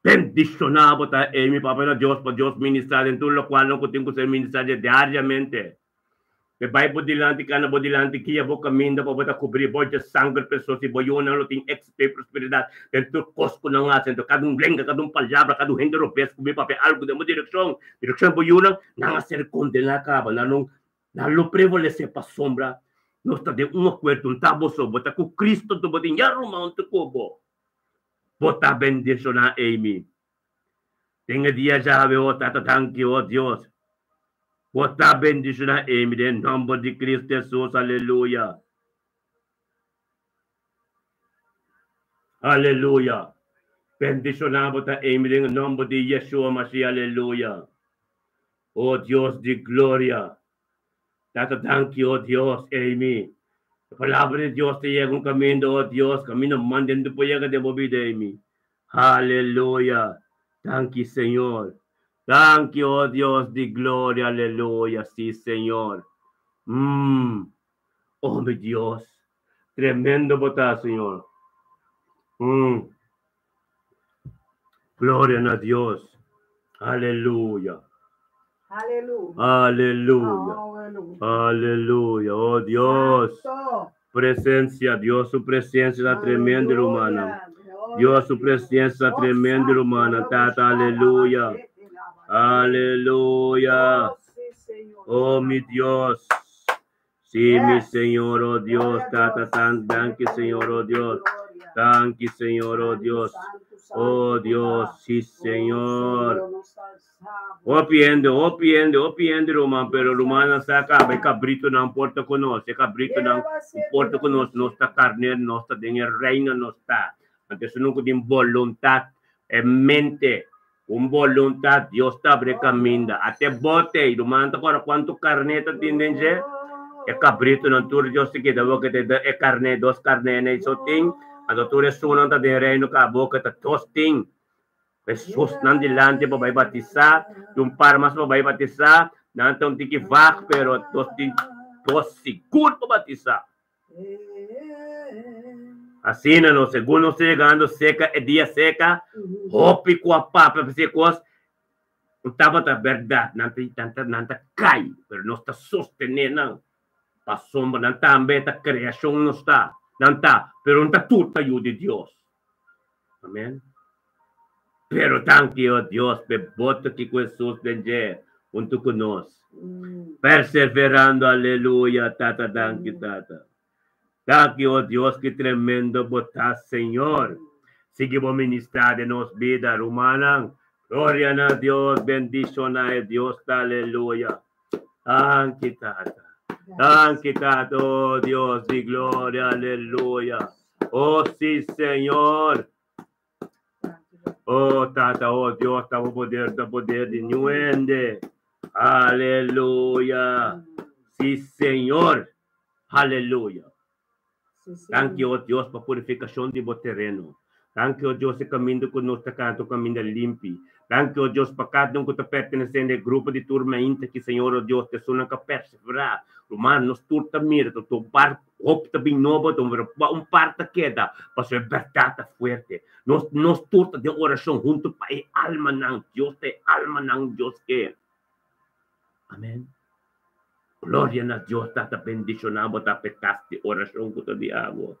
Bendicionado ta mi papá na Deus para Deus ministrar em tudo o qual não tenho que ser ministrar diariamente. Que vai bodilante ka na bodilante que vou caminho para botar cobrir boja sangue pessoas e boiona não tem XP prosperidade dentro cosco não há dentro cada lenga cada palavra cada gente europeu que papel algo de uma direção boiona não ser condenado acaba não prevalecer para sombra. Nós está de acordo, tabo so, bota com Cristo do botin, yaruma onde kubo. Bota bendicionar Amy. Tenha dia já o tata tanque o Deus. Bota bendicionar Amy, em nome de Cristo Jesus, aleluia. Aleluia. Bendicionar bota Amy, em nome de Yeshua Mashiach, aleluia. Oh Dios de gloria. Tata, thank you, oh Dios, Amy. La palabra de Dios te llega un camino, oh Dios, camino manden po llega de movi de Amy. Aleluya. Thank you, Señor. Thank you, oh Dios de gloria, aleluya, sí, Señor. Oh, mi Dios. Tremendo botar, Señor. Gloria a Dios. Aleluya. Aleluya. Aleluya. Aleluya. Oh Dios. Santo. Presencia. Dios, su presencia está tremenda, hermana. Dios, su presencia está tremenda, hermana. Tata, aleluya. Aleluya. Oh, mi Dios. Sí, mi Señor, oh Dios. Tata, thank you, Señor, oh Dios. Thank you, Señor, oh Dios. Oh Dios, sí, Señor. Opiende, Román, pero Romana saca, vai cabrito não porta conosco, cabrito não porta conosco, nossa carne, nossa dinheiro, reino, não está. Então, se não tem vontade, é mente, vontade, Deus está abrindo caminho, até bote, Romana, agora quanto carne está tendo, é cabrito não tur, Deus se queda, boca é carne, dos carne, né, só tem, a doutora sunan está de reino, a boca está tosting. Jesus nan dilante pa bay batisa, yung parmas pa bay batisa, nantong tiki vak pero tos sigur pa batisa. Assim no segundo chegando seca e dia seca, hopi com a papa secos, não tava da verdade, nanta cai, pero não está sostenendo, a sombra não também a criação não está, não tá, pero não tá tudo ajuda de Deus. Amém. Pero thank you, Dios, pe voto que Jesus denje junto conosco. Perseverando, aleluya, tata, thank you, tata. Thank you, Dios, que tremendo botas, Señor. Seguimos ministrar de nos vida, romana. Gloria a Dios, bendición a Dios, aleluya. Thank you, tata. Thank you, tata, oh Dios, de gloria, aleluya. Oh, sí, Señor. Oh, tata, oh Dios, estamos poder de nuende. Aleluya. Sí, Señor. Aleluya. Thank you, oh Dios, para purificación de terreno. Thank you, oh Dios, el camino que nos canto, camino limpio. Thank you, oh Dios, para cada que te pertenece al grupo de turma íntima que, Señor, oh Dios, te suena que perseverar. Romano, nos turta mira, tu par, opta bem novo, parte queda, para sua verdade forte. Nos turta de oração junto para a alma não, Deus tem alma não, Deus quer. Amém. Glória a Deus, tá bendicionado, tá petaste oração com o diabo.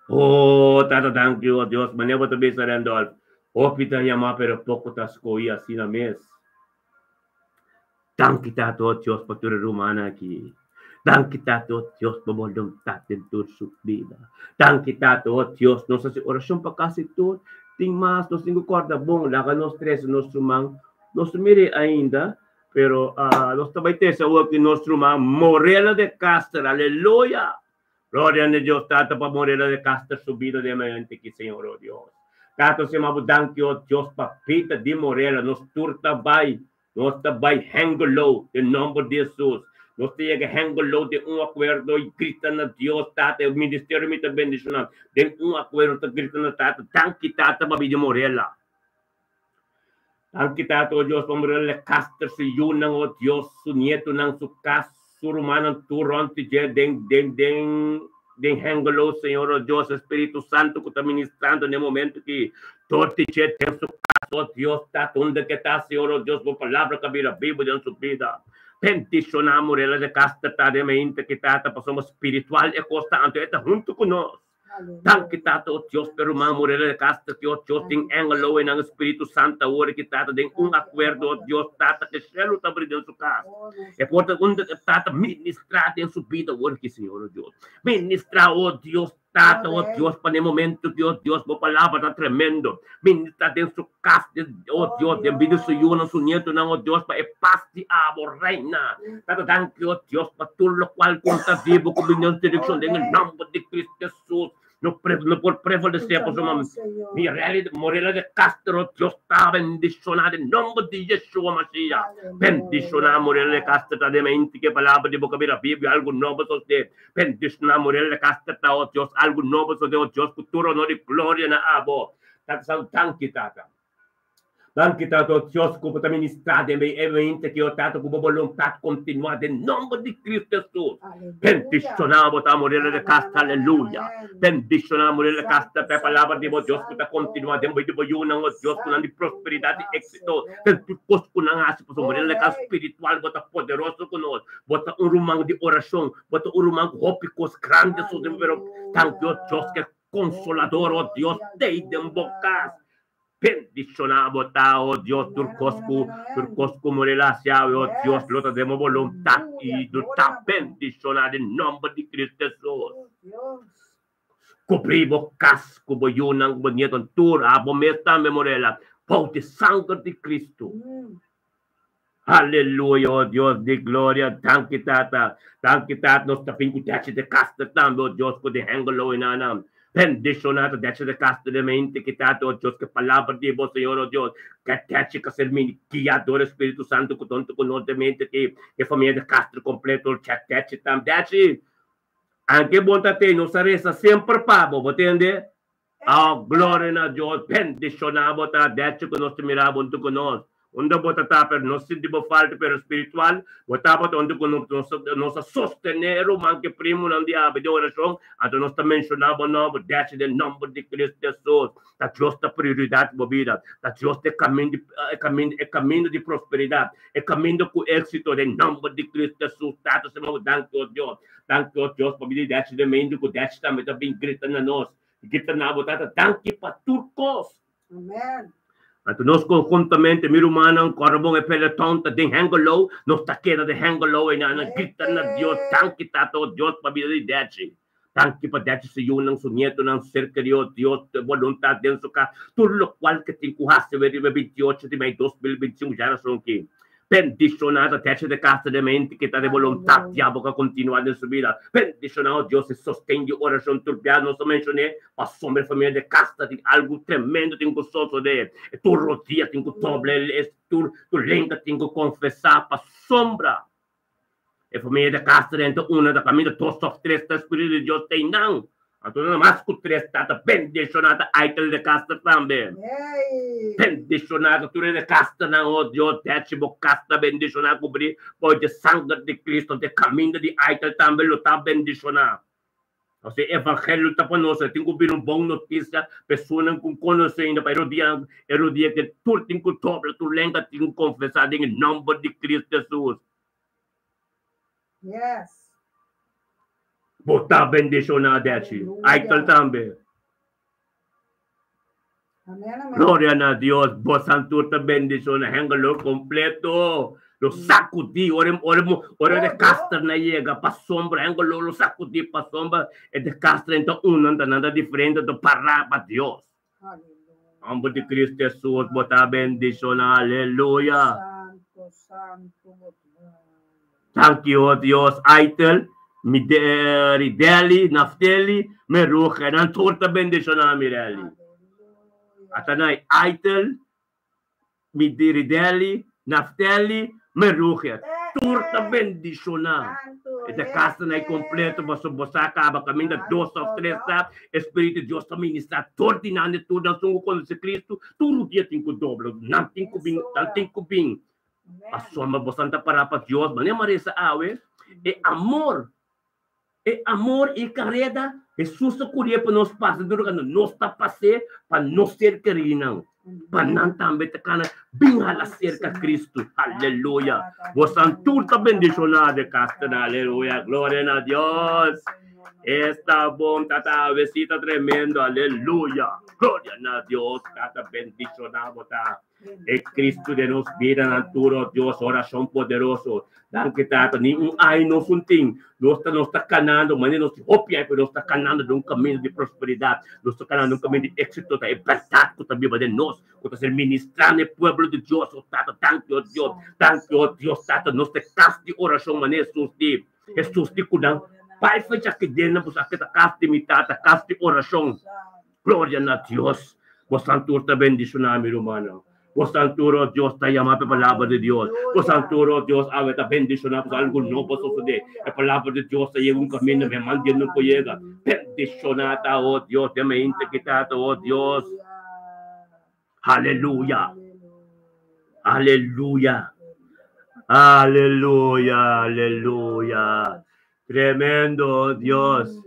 Oh, tata, thank you, Deus, mas eu também sarando, opta chamar, pero pouco tá escolhi assim na mesa. Thank you, tato, Dios, por tu rumana aqui. Thank you, tato, Dios, por voluntad em tu vida. Thank you, tato, Dios, nossa oração para casa tu, tem mais, nós temos corda bom, lá nós três, nosso irmão, nós mire ainda, pero nós também temos o que nosso irmão, Morela de Castro, aleluia. Glória a Deus, tato, para Morela de Castro, subida de mente aqui, Senhor, oh Deus. Tato, se chama thank you, Dios, para Pita de Morela, nos turta vai. Nós também hangolo em nome de Jesus. Nós temos que hangolo de acordo e grita na Deus, tata, o ministério me também bendicionado. De acordo, grita na tata, tanque tata, babi de Morela. Tanque tata, o Deus, para Morela, castra se yunang, o Deus, su nieto nang su kas, su rumana, turon, tije, den hangolo, Senhor, o Deus, Espírito Santo, que está ministrando no momento que todo tije, tem su oh Dios, está donde que está, Señor, oh Dios, por palabra que vira vivo en su vida. Bendicionamos ela de casta, está de mente que está, somos espiritual e constante, está junto con nosotros. Tan que está, oh Dios, pero irmão, ela de casta, que oh Dios, tem engelo en el Espíritu Santo, ahora que está, tem acordo, oh Dios, está, que cielo está abrindo en su casa. E por onde está, ministrar en su vida, ahora que, Señor, oh Dios. Ministrar, oh Dios, Tata, oh Dios, para el momento, Dios, por palabra está tremendo. Ministra dentro su casa, oh Dios, de vida su yuno, su nieto, no, oh Dios, para el paz de abo, reina. Tata, thank you, oh Dios, para todo lo cual conta vivo, con mi dirección, en el nombre de Cristo Jesús. no por prevalecer por uma Mirelli Morella de Castro, Dios está bendicionado em nome de Yeshua Mashiach. Bendicionar Morella de Castro da mente que palavra de boca da Bíblia algo novo sobre. Bendicionar Morella de Castro da oh Deus algo novo sobre oh Deus futuro no de glória na abo. Tanto tanque tata. Anche tanto Dios come da ministrare eventi che ho dato come volontà continuata in nome di Cristo Gesù. Benediciamo da morire le casta, alleluia. Benediciamo le casta per palavra di Dios che continuare in voglione Dios con di prosperità di esito. Per tutto con anasi per morire le casta spiritual bota poderoso con noi. Bota un rumang di orazione, bota un rumang hopicos grande su vero tanto Dios che consolador oh Dios dei dembocas. Bendicionamos, oh Dios, turcosco morela, oh Dios, lo tenemos voluntad y está bendicionado en nombre de Cristo Jesús. Cubrimos casco, boyunang, bonito, tur, abomesta, memorela, por de sangre de Cristo. Aleluya, oh Dios de gloria, tanque tata, nos tapin kutachi de casta tambo, Dios, con de hangolo en anam. Bendicionado, deixa de casta de mente que está, oh Deus, que a palavra de você, Senhor, oh Deus, que deixa que ser guiador, Espírito Santo, com tanto conhecimento que a família de casta completo, o chat, deixa também, deixa. Anche bonta te, não será sempre pabo, entende? Oh, glória a Deus, bendicionado, deixa que nós te miramos junto conosco. Onde bota per não se deve falta per espiritual, botava onde nós sostener o manque primo não dia de oração, até nós também mencionava novo deixa de nome de Cristo Jesus, da justa prioridade da vida, da justa caminho de prosperidade, é caminho com êxito de nome de Cristo Jesus, tato se mau danke o Deus para me deixa de mente com deixa também bem grita na nós, grita na botata danke para turcos. Amen. At nós conjuntamente, mi rumanang korbong e peloton ta ding hangolo, nos taquera de hangolo e na grita na Dios, tanki tato Dios pa vida de dechi. Tanki pa dechi sa yun ng sunyeto ng cerca de Dios, voluntad din so ka, tulo lo cual que te encujaste veri 28 de may 2021 geração que. Bendicionado, techo de casa de mente que está de voluntad, diabo que continuar en su vida. Bendicionado, Dios, se sostiene oración turbia, no se mencioné, para sombra familia de casa, de algo tremendo, tengo gozoso de tu rodilla, tengo doble, tu lengua, tengo confesar, para sombra. E família de casa dentro, uma da família, dos of três, está Espírito de Deus, tem não. Então, nada mais que três, está bendicionado, aitel de casa também. Bendicionado, tu de casta na oh Deus, décimo casta bendicionado, cobrir, pode sangue de Cristo, de caminho de aitel também, lo está bendicionado. Ou seja, evangelho está para nós, tem que ouvir uma boa notícia, pessoas não conhecem ainda, para o dia que tu tem que dobrar, tu lembra, tem que confessar em nome de Cristo Jesus. Yes. Botar bendicionado, aitel também. Amén, amén. Gloria a Dios, vos santurta bendición, hangalo completo. Lo sacudi, ore de casta na llega, pa sombra, hangalo lo sacudi pa sombra, e de casta então nada diferente do para para Dios. Aleluya. De Cristo Jesus, botar bendición, aleluya. Santo, santo. Thank you, Dios, aitel, Rideli, Naftali, Meruche, nan turta bendición, Mirelli. Atanay, aitel, Rideli, Naftali, Meruche, turta bendición. Esta casa na completo, mas bosa acaba caminho dos of três, Espírito de Deus também está tornando tudo, não sou com Cristo, tudo dia tem que dobro, não tem que bem. A soma bostante para Deus, mas nem marisa awe, é amor e carrega, Jesus curia para nós passar, durante nós está passando, para nós ser queridos, para não também tocar, bem a cerca Cristo, aleluia. Você tudo bendicionado, casta, aleluia, glória a Deus. Está bom, tata, visita tremendo, aleluia. Glória a Deus, tata, bendicionado, tá. É Cristo de nos vida natura, Deus, oração poderoso. Danke, tata, nenhum ai não sunting. Nós está canando, mas nós está canando de um caminho de prosperidade. Nós está canando de um caminho de êxito, é verdade que também de nós, que está ministrando o povo de Deus, tata, danke, Deus, tata, nós te casa de oração, mas Jesus de cuidar. Pai, fecha aqui dentro, pois aqui tá casti mitata, casti oração. Glória a Deus. O Santo te bendicionar, meu irmão. O Santo Deus te llama a palavra de Deus. O Santo Deus a te bendicionar, pois algo não posso fazer. A palavra de Deus te lleva um caminho, me manda não chega. Bendicionata, oh Deus, te me integrata, oh Deus. Aleluia. Aleluia. Aleluya, aleluya. Tremendo Dios.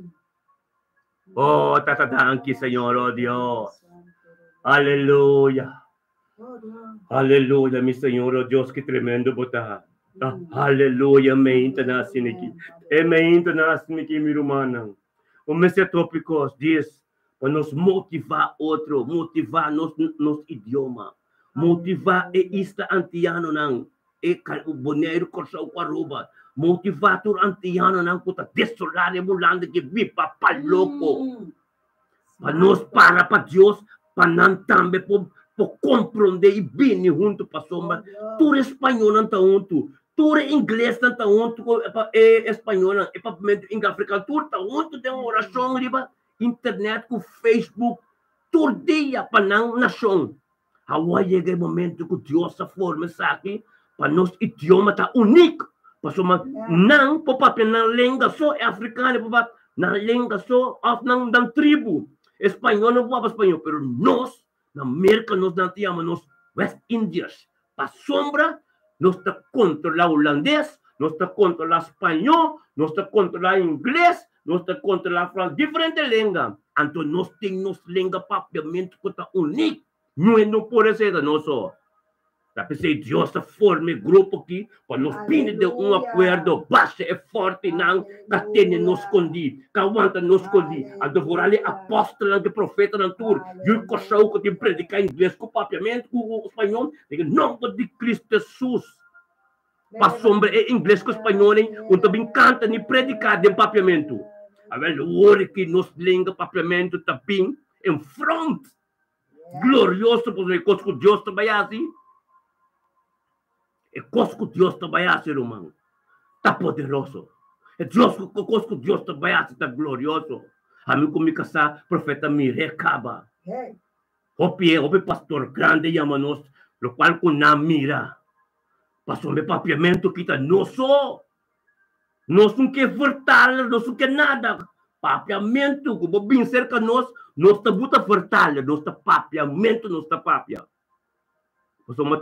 Oh, tatatanki, Señor, oh Dios. Aleluya. Aleluya, mi Señor, oh Dios, que tremendo botar. Aleluya, me internasini aqui. Me internasini aqui, mi romana. O Mestre Tópicos diz para nos motivar outro, motivar nos idioma. Motivar esta antiano não. O boneiro corsa o quaruba. Motivator antiano não puta desolare mulando que vipa pa louco. Para nós para Deus, para não também por compreender e bem junto para sombra. Tudo espanhol não tá junto. Tudo inglês não tá junto. Espanhol não. É para em africano. Tudo tá junto. Tem uma oração riba. Internet com Facebook. Todo dia para não nação. Hawaii chega o momento que Deus a forma aqui. Para nosso idioma tá único. Para somar não para papel na língua só é africano para na língua só não da tribo. Espanhol não fala espanhol, pero nós na América nós não temos nós West Indies. Para sombra nós tá controlar holandês, nós tá controlar espanhol, nós tá controlar inglês, nós tá controlar francês, diferente língua. Então nós temos língua papiamento que tá único. Não pode ser da nosso. Tapi se Deus forme grupo aqui, para nós pinir de acordo, base é forte, não, que tem nos escondi, que aguenta nos escondi, a devorar apóstolo, que profeta, não tur, e o coração que tem predicar inglês, com papiamento, com o espanhol, em nome de Cristo Jesus. Para sombra é inglês com espanhol, onde também canta e predicar de papiamento. A ver, o olho que nos língua papiamento, tapim, em front, glorioso, porque Deus também assim. É coisa que Deus trabalha, ser humano. Está poderoso. É coisa que Deus trabalha, está glorioso. A mim como casar, profeta me recaba. O pastor grande chama-nos, o qual com na mira. Passou meu papiamento que está nosso. Nós não quer vertalha, nós não quer nada. Papiamento, como bem cerca nós está buta vertalha, nós está papiamento, nós está papia.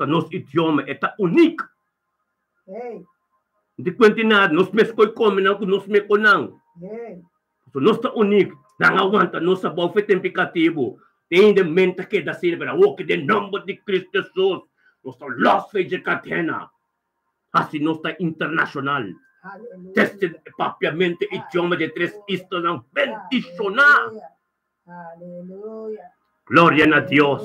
Nosso idioma é único. Não conta nada. Nós me escolhemos, não que nós me conhecemos. Nós está único. Não aguenta. Nós sabemos que é tempicativo. Tem de mente que da silva. O que de nome de Cristo Jesus. Nós está lost de catena. Assim nós está internacional. Teste papiamente idioma de três istas não bendicionar. Glória a Deus.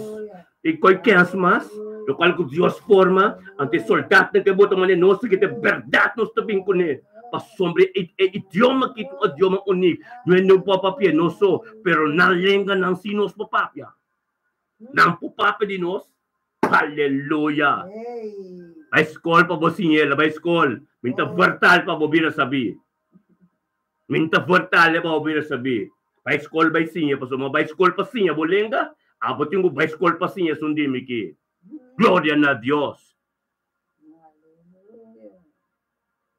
E qualquer mais, o qual que Deus forma, ante soldado que bota maneira nossa, que tem verdade, nós também com ele. Para sombra, idioma que é um idioma único. Não é não para papel, não só, pero na língua não se nos para papel. Não para papel de nós. Aleluia. A escola para você, a escola. Minta vertal para você saber. Minta vertal para você saber. A escola vai sim, a escola para sim, a bolenga. Abo tenho vai escola para sim, sundi aqui. Glória a Deus.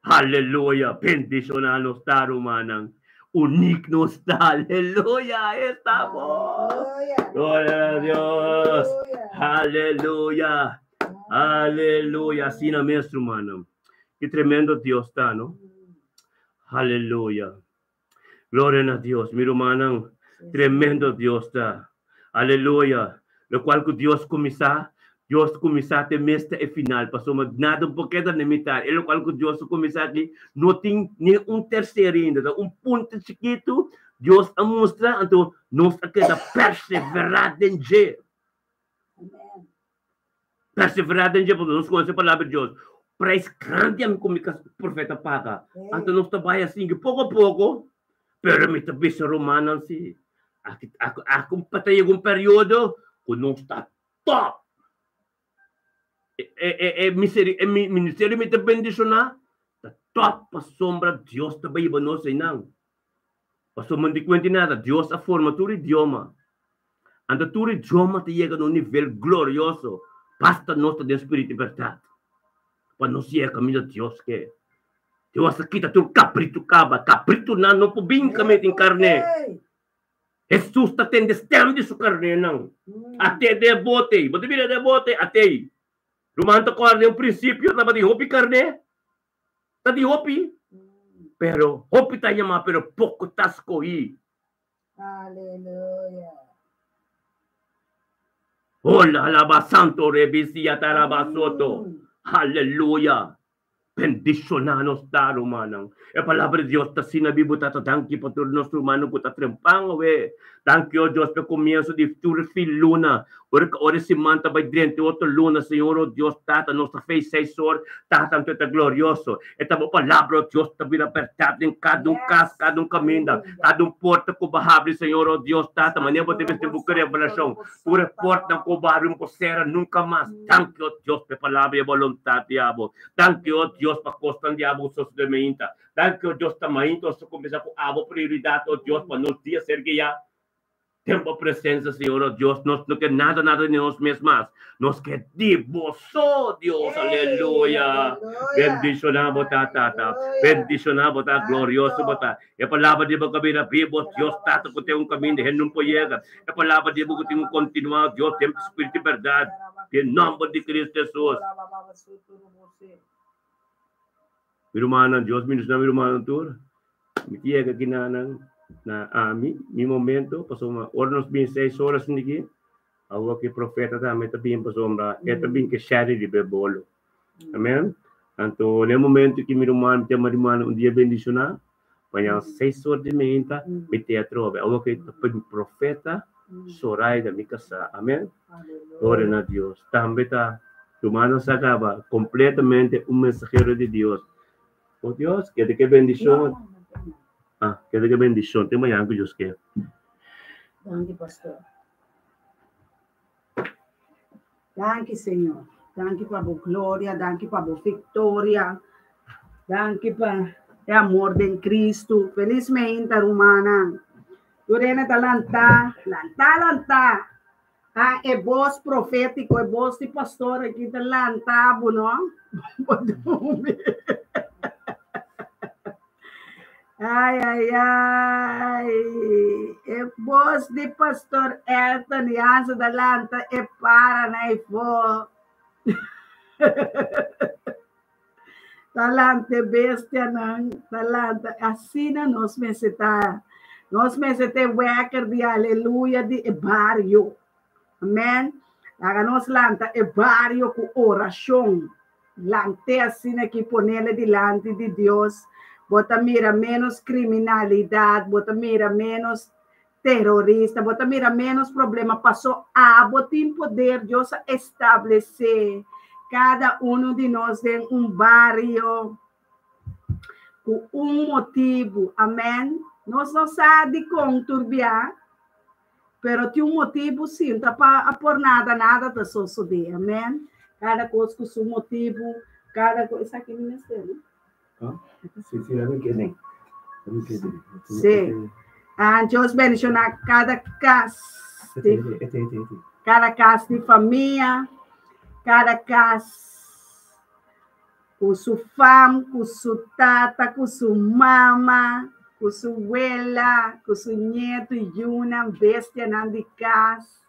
Aleluia. Bendicionar nos está, humanang. Único nos está. Aleluia. Estamos. Glória a Deus. Aleluia. Aleluia. Assim na mestra, humano. Que tremendo Deus está, não? Aleluia. Glória a Deus. Meu irmão, tremendo Deus está. Aleluia. Lo qual que Deus começar a ter mesta e final. Passou nada um pouquinho da metade. E lo qual que Deus começar aqui, não tem nem terceiro ainda. Um ponto chiquito, Deus a mostrar, então, nós aqui da perseverar em Deus. Perseverar em Deus, porque nós conhecemos a palavra de Deus. Para esse grande amigo como o profeta paga. Então, nós trabalhamos assim, pouco a pouco, pero me também se romana assim. Ako patay yung período kung nung está top. Ministério me bendicionar, top pa sombra Dios tabay ba no sa inang. Pastor, não te cuente nada. Deus a forma tu idioma. Anda tu idioma te chega num nível glorioso. Basta nós ter espírito de verdade. Para não ser caminho de Deus que Deus quita tu caprito caba. Caprito não pode vir caminho em carne. Jesus está tendo stand de sua carne não. Até debote. Você vira debote até. Rumanta ko ang prinsipyo na ba di hopi carne? Ta di hopi. Pero hopi tayo mga pero poco tasko i. Hallelujah. Hola alaba santo rebisia taraba soto. Hallelujah. Bendicionanos taro manang. E palabra de Dios ta sinabi buta ta danki patur nos humano buta trempang we. Danki o Dios pe comienzo di fil luna. Ora si manta by drente otro luna, Señor o Dios tata nostra fe sor tata tanto eta glorioso. Eta mo palabra Dios ta vira apertado em cada cas, cada caminho, cada porta ko bahabri, Señor o Dios tata mania bote beste buca revelação. Pura porta ko bahabri po será nunca mais. Danki o Dios pe palabra e voluntad diabo. Danki o Dios pa costan diabo sos de meinta. Danki o Dios ta mainto so começa com abo prioridade o Dios para nos dias ser guia. Tempo presença, Senhor, oh Deus, nós não quer nada de nós mesmos, nós quer de você, Deus, aleluia. Bendicionamos, tata, bendicionamos, tá, glorioso, bota. É palavra de boca bem na Bíblia, Deus, tata, que tem caminho de não pode chegar. É palavra de boca que tem continuar, Deus, tem espírito de verdade, em nome de Cristo Jesus. Meu irmão, Deus me ensina, meu irmão, tu, me chega aqui na mi momento pasó ornos bien 6 horas niki awa que profeta também também pasó é também que share de bebolo amém então no momento que mi irmão tem um dia bendicionar banyak 6 horas de menta mi teatro awa que profeta sorai da mi casa amém glória a Deus também tá humano sacaba completamente mensajero de Deus oh Deus que bendición. Que bendição. Tem manhã que Deus quer. Danke, pastor. Danke, Senhor. Danke para a glória, danke para a vitória. Danke para o amor de Cristo. Felizmente, romana. Durante a lanta. É voz profético, é voz de pastor aqui da lanta, não? Ai. É voz de pastor Elton e Anso da Lanta é para na ifo. Talante bestia não, talante assim nós necessitamos. Nós necessitamos weker de aleluia de barrio. Amém. Agora nós lanta é barrio com oração. Lante assim que ponele delante de Deus. Bota mira menos criminalidade, bota mira menos terrorista, bota mira menos problema. Passou a botar poder Deus estabelecer cada de nós em barrio com motivo, amém? Nós não sabemos como turbiar, mas tem motivo sim, tá para por nada da sociedade, amém? Cada coisa com seu motivo, cada coisa. Isso aqui é ministério. Sim. Deus menciona cada casa de família, cada casa com sua fama, com sua tata, com sua mama, com sua abuela, com seu neto e uma bestia de casa.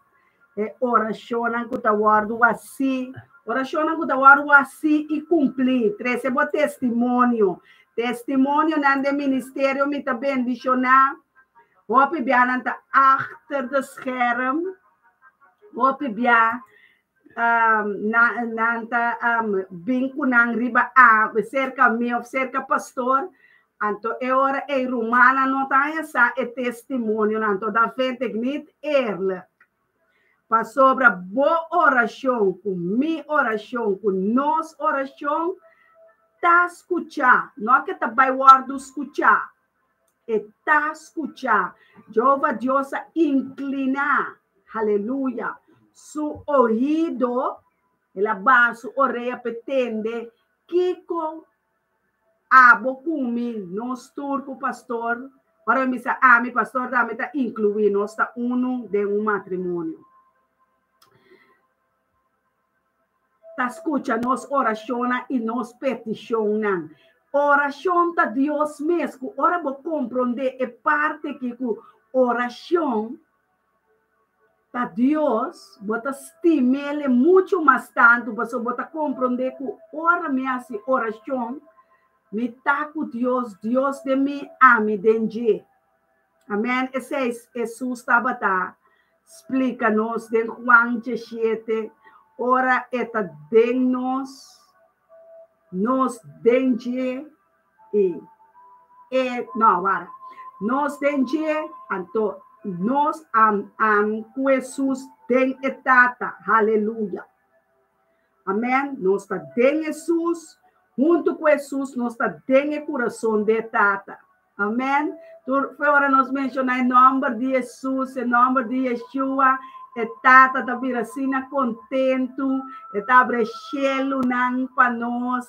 Oração que está guardando assim. Oração que está assim e cumprir. Recebo testemunho. Testemunho no ministério me está bendicionar. Hope bia está achter de scherm. Hope bia nanta vinco nang riba cerca meu, cerca pastor. Anto ora romana não tá essa testemunho nanto da frente gnit erle. Para sobre a boa oração, com minha oração, com nossa oração, tá escutar. Não é que tá vai guardar escutar. É tá escutar. Jeová Deus a inclinar. Aleluia. Su ouvido, ela baixa a orelha pretende, que com abo comi, nós turco pastor, Ora mi sa, mi pastor dame ta incluir nós ta uno de um matrimônio. Ta escucha nos oraciona e nos peticiona. Oração ta Deus mesmo. Ora vou compreender é parte que com oração ta Deus bota estimele muito mais tanto, você bota compreender que ora me assim oração me tá com Deus, Deus de mim ame dengue. Amém. Esse é Jesus estava tá explica-nos de Juan 17, ora eta de nos dengue e não, para nos dengue, então nós com Jesus den etata, aleluia. Amém. Nós está den Jesus, junto com Jesus, nós está den o coração de etata. Amém. Foi hora nós mencionar em nome de Jesus, em nome de Yeshua, etata está vir assim contento, está abre cielo não para nós,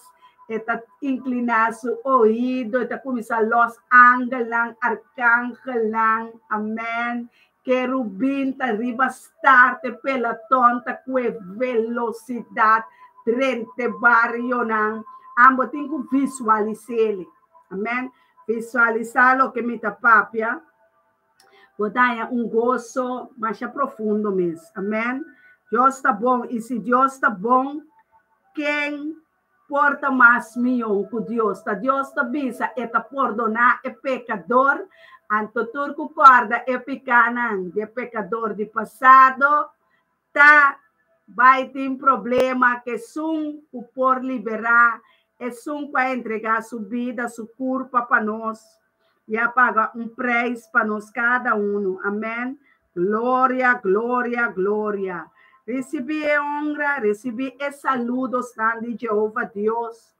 está inclinar seu ouvido, está começar los ángeles, arcángel, amém. Querubim está arriba starte pela tonta com velocidade, 30 barrio não, ambos tem que visualizar ele, amém. Visualizar o que me está papia, botar gozo mais profundo mesmo, amém. Deus está bom, e se Deus está bom, quem porta mais milhão com Deus? Deus está bisa, está perdonar é pecador, anto turco corda é pecanan, de pecador de passado, tá, vai ter problema que sum por liberar, é sum para entregar sua vida, sua culpa para nós, e paga preço para nós cada um, amém. Glória, glória, glória. Recebi honra, recebi saludos de Jeová Deus.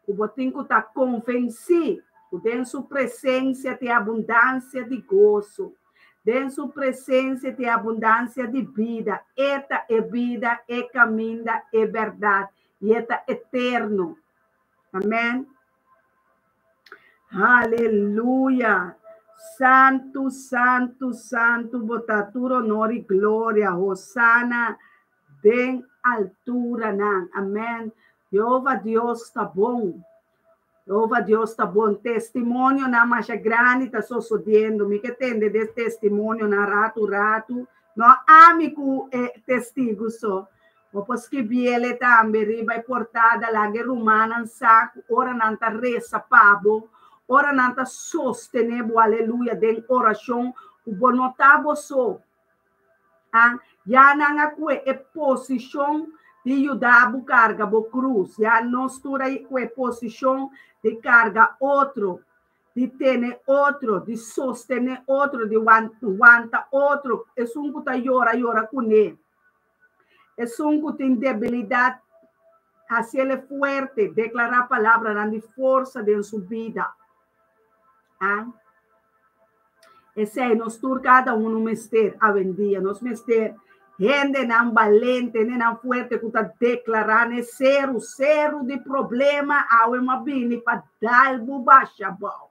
O botinho está convencido, tem sua presença de abundância de gozo, tem sua presença de abundância de vida. Esta é vida, é caminho, é verdade, e esta é eterno. Amém. Aleluia. Santo, santo, santo, botatura, honor e glória, Hosana, den altura, não. Amém. Jeová Deus está bom. Jeová Deus está bom. Testemunho na mais grande está sucedendo. Me que entende desse testemunho na rato. Não amigo é testigo só. Depois que ele também vai portada lá que romana saco, ora não tá reza pabo. Ora não está sostenendo, aleluia, de oração, o bonotabo só. Já não é posição de ajudar a carga a cruz. Já não estura é posição de carga outro, de ter outro, de sostener outro, de aguantar outro. É um que está llora com ele. É um que tem debilidade, assim ele é forte, declarar a palavra, de força de sua vida. Esse aí, nós tur cada um no mestre a vendia, nós mestre, gente não valente, não forte, que está declarando zero de problema, ao emabini para dar baixa bom.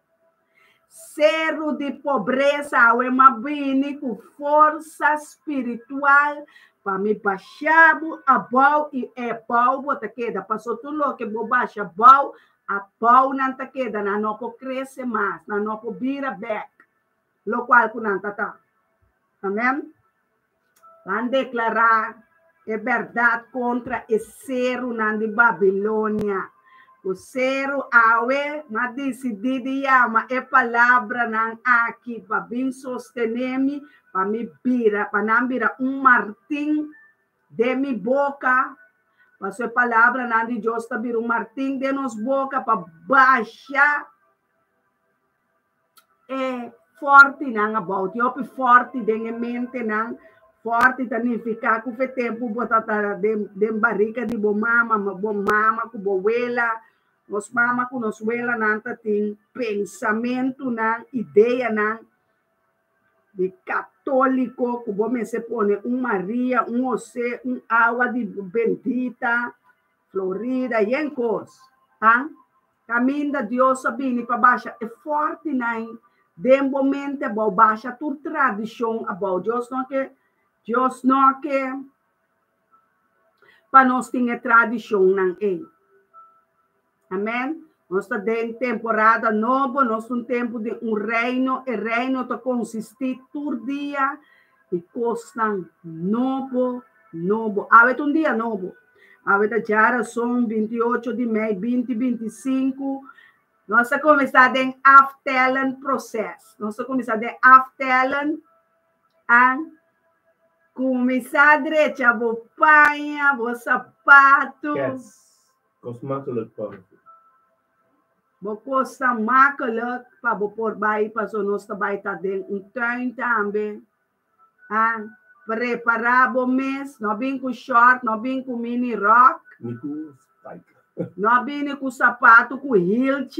Zero de pobreza, ao emabini com força espiritual, para me baixar a bom e bom, bota queda, passou tudo lo que vou baixar bom, a pau não está queda, não pode crescer mais, não pode vira back, lo qual que não está. Amém? Vão declarar é verdade contra o zero de Babilônia. O zero awe, mas decidido ama é palavra não aqui para vir sostener-me, para me virar, para não virar martim de minha boca. A sua palavra, não de Deus, está vir martim de nos boca para baixar. É forte, não, about. Eu forte, de mente, não. Forte, significa que o tempo, botar de barriga de bom mama, com boela. Nos mama, com nos boela, não, tem pensamento, não, ideia, não. De católico, que você se põe Maria, José, água de bendita, Florida, e em coisa. Caminho de Deus, sabine para baixo, é forte, não? de momento bo baixa tu tradição about Deus não que para nós tinha tradição não é. Amém. Nós está em temporada nova, nós um tempo de reino, e reino está consistir todo dia e coisa novo. Há um dia novo. Há já são 28 de maio, 2025. Nós vamos começar em afterland processo. Nós vamos começar em afterland a começar direito, o panha, o sapato. Yes. Cosmatulog pa. Costa makkelijk para por baixo para nós também tá dentro tuin também. Preparar o mês, não vem com short, não vem com mini rock, não vem com sapato com hilt,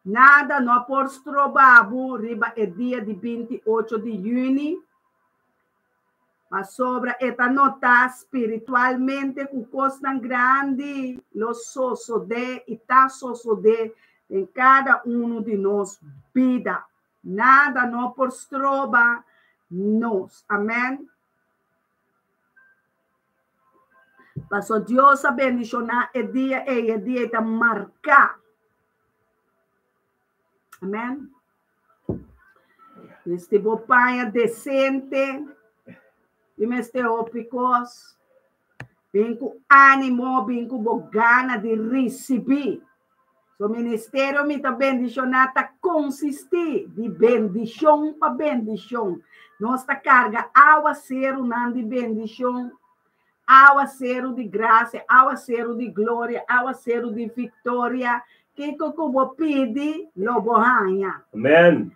nada, não por strobabo, riba é dia de 28 de junho. Mas sobre esta nota espiritualmente com coisa grande, los soso de e tá soso de em cada de nós vida. Nada não por stroba nós. Amém. Passou Deus a bendicionar e dia está marcar. Amém. Este pai decente. E me esteópicos, bem com ânimo, bem com gana de receber. O ministério me está bendicionando, está consistir de bendição para bendição. Nossa carga, ao ser um de bendição, ao ser de graça, ao ser de glória, ao ser de vitória, que eu pedi, eu vou ganhar. Amém.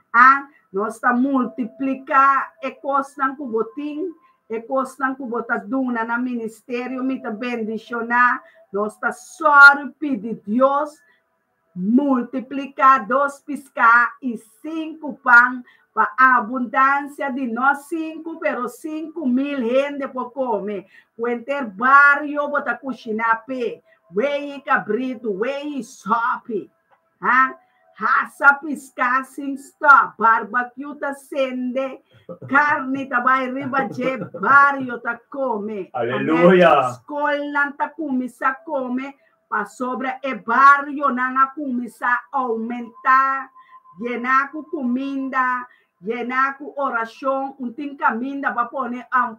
Nós está multiplicar e costa que eu tenho. E costa que você duna na ministério, me está bendicionar, nós está só pedir Deus, multiplicar 2 piscar e 5 pão, para a abundância de nós 5, pero 5.000 gente por comer. O enter barrio, bota cozinhar pé, wei cabrito, wei sope, Hasa piscar sem stop, barbecue tá sende, carne tá vai riba de barrio tá come. Aleluia. Escola tá começar a comer, para sobre e barrio não começar a aumentar, llenar com comida, llenar com oração, tem caminho para pôr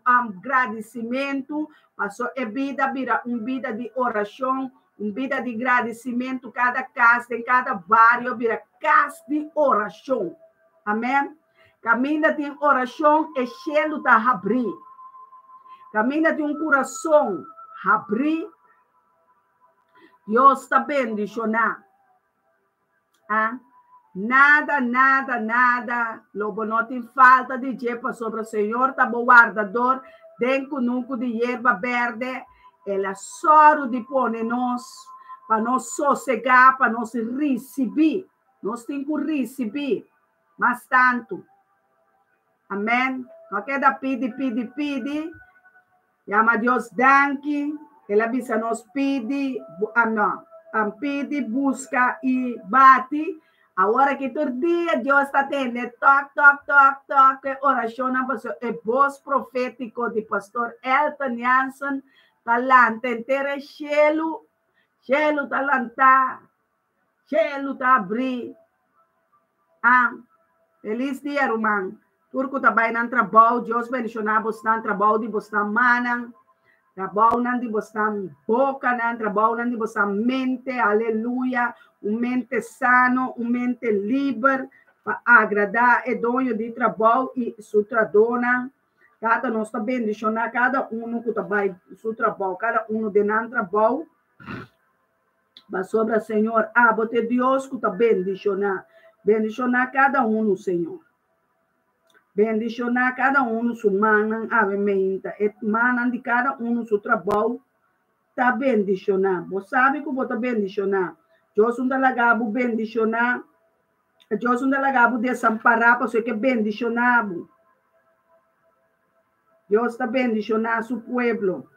agradecimento, passou e vida vira vida de oração, vida de agradecimento, cada casa, em cada bairro, vira casa de oração. Amém? Caminha de oração e cheio está abrir. Caminha de coração abrir. Deus está bendicionando. Nada. Lobo não tem falta de jeito sobre o Senhor, está bom guardador, dentro nunca de erva verde. Ela só de pôr nós, para nós sossegar, para nós receber. Nós temos que receber, mas tanto. Amém? Não queda pedir. Chama Deus danke. Ela avisa nós pedir, pede, busca e bate. Agora que todo dia Deus está tendo toque, oração, é voz profético de pastor Elton Jansen. Talanta inteira, cielo talanta, cielo tá abrir. Feliz dia, irmão. Turco também não trabalho, Deus bendicionar você não trabalho de você manang, trabalho não de você boca, não trabalho não de você mente, aleluia, mente sano, mente livre, para agradar e dono de trabalho e sua dona. Cada nós está bendicionar, cada que está vai seu trabalho, cada de não trabalho. Mas sobre o Senhor, bote Deus que está bendicionar cada Senhor. Bendicionar cada sua manan, avementa, e manan de cada seu trabalho, está bendicionar. Você sabe que você está bendicionar. Deus não lagabo bendicionar, Deus não lagabo desamparar, para você que bendicionar. Deus está bendicionando seu povo.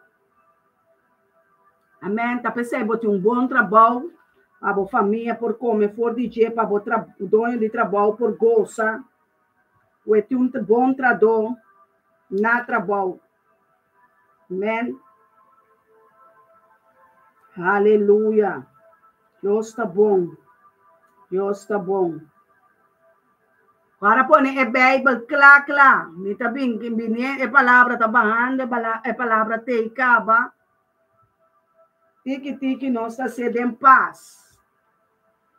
Amém. Está pensando que bom trabalho. a família por comer, for DJ, para o dono de trabalho por goza, o é um bom trabalho na trabalho. Amém. Aleluia. Deus está bom. Deus está bom. Para pôr a Bíblia clara. Me tá bem que a palavra está barrando, a palavra te acaba. Tiki nós está sendo em paz.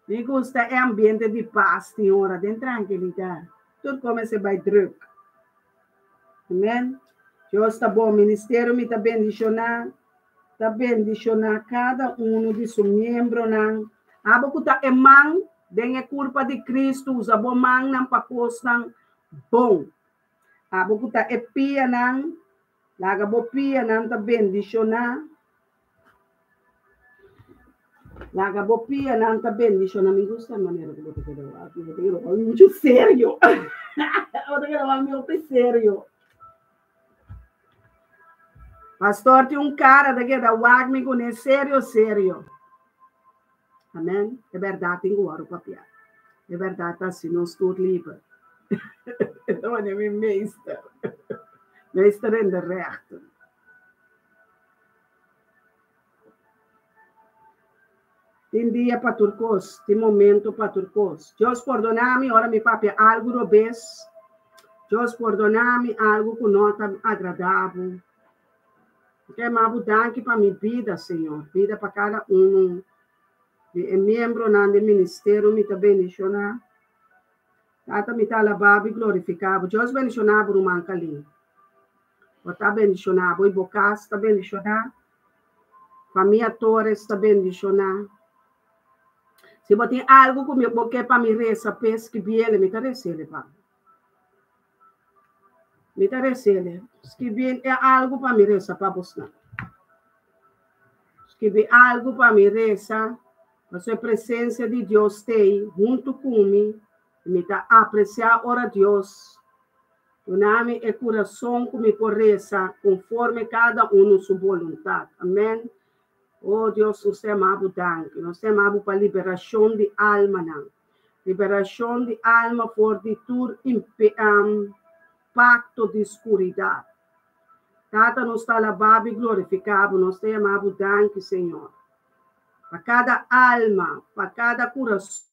Me gusta é ambiente de paz, senhora, de tranquilidade. Tudo começa a druk. Amém? Deus está bom. O ministério me está bendicionando. Está bendicionando cada um de seus membros. Abo que está emang, den a culpa de Cristo, usa bom man não para costa bom. Abo que está epia não, laga bo pia não está bendicionando. Laga bo pia não está bendicionando. Me gusta a maneira que eu estou falando. É muito sério. Eu estou falando muito sério. Pastor, tem um cara daqui da Wagner que é sério. Amém? É verdade, tem o papel. É verdade, assim, não estou livre. Então, é meu meester. Meester in de rechten. Tem dia para turcos, tem momento para turcos. Deus perdona-me, ora me papel algo robês. Deus perdona-me algo que não está agradável. Porque me danke para minha vida, Senhor. Vida para cada um. É membro do ministério, me está bendicionando. Tata me está alabado e glorificado. Deus bendicionado por um mancali. Está bendicionado. O Ibocas está bendicionado. Família Torres está bendicionada. Se você tem algo que eu quero para me reza, pensa que viene, me está recebendo. Me está recebendo. Se viene é algo para me reza, para você. Se viene algo para me reza, a sua presença de Deus tem junto comigo, me está apreciando ora Deus. O nome é coração que me correza, conforme cada um sua vontade. Amém. Oh Deus, nós amamos danke. Nós amamos para liberação de alma. Não. Liberação de alma por de tur pacto de escuridade. Tata nos está alabado e glorificado. Nós amamos danke, Senhor. Para cada alma, para cada coração,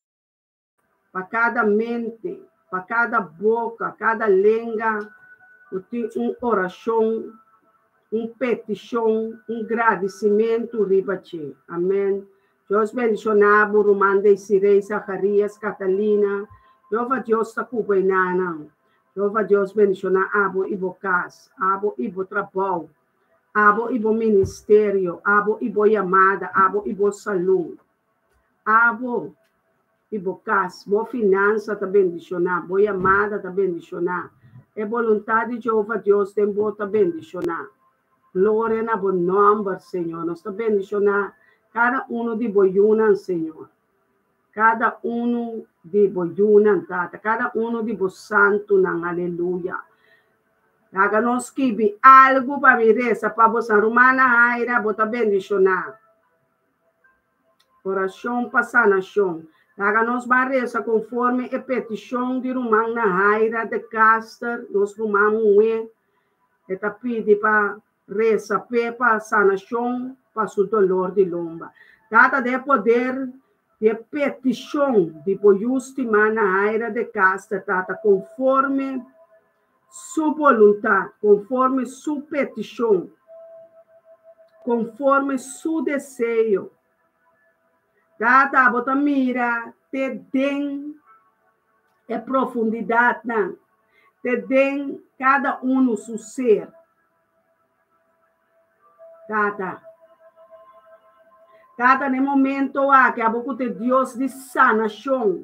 para cada mente, para cada boca, cada língua, uma oração, petição, agradecimento, ribache. Amém. Deus bendicionado, Romanda, Sirei, Zacarias, Catalina. Deus está cuidando. Deus bendicionar abo e bocas, abo e bo trabalho. Abo ibo ministério, abo ibo chamada, abo ibo saúde, abo ibo casa, bo finança tá bendicionar, bo chamada tá bendicionar. É vontade de Jeová Deus tem bo tá bendicionar. Glória na bom nome, Senhor. Nós tá bendicionar cada um de boiunan, Senhor. Cada um de boiunan, tata. Cada um de bo santo, nang aleluia. Haga-nos que algo para me reza, para você romana aira, bota bendicionar. Oração para sanação. Haga-nos reza conforme a petição de romana aira de caster, nós romamos e tá pedi para reza para sanação, para o dolor de lomba. Data de poder de petição de boiusti mana aira de caster, tata conforme sua vontade, conforme sua petição, conforme seu desejo. Data bota mira, te den a profundidade, não. Te den cada um no seu ser. Data no momento que a boca de Deus de sanação.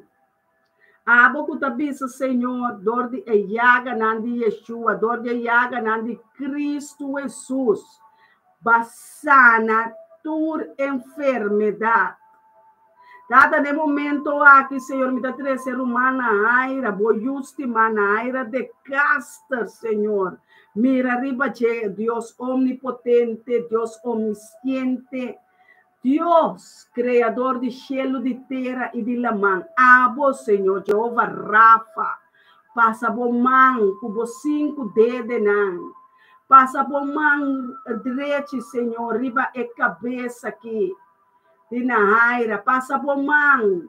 A boca da bisa, Senhor, dor de Iaga, nandi Yeshua, dor de Iaga, nandi Cristo Jesus, basana tua enfermidade. Cada no momento aqui, Senhor, me dá três ser humana aira, boiusti mana aira de casta, Senhor. Mira riba, Deus omnipotente, Deus omnisciente, Deus, Criador de cielo, de terra e de lamang, abo, Senhor, Jeová Rafa, passa por mão, com 5 dedos, não. Passa por mão direita, Senhor, riba e cabeça aqui, de Nahaira, passa por mão,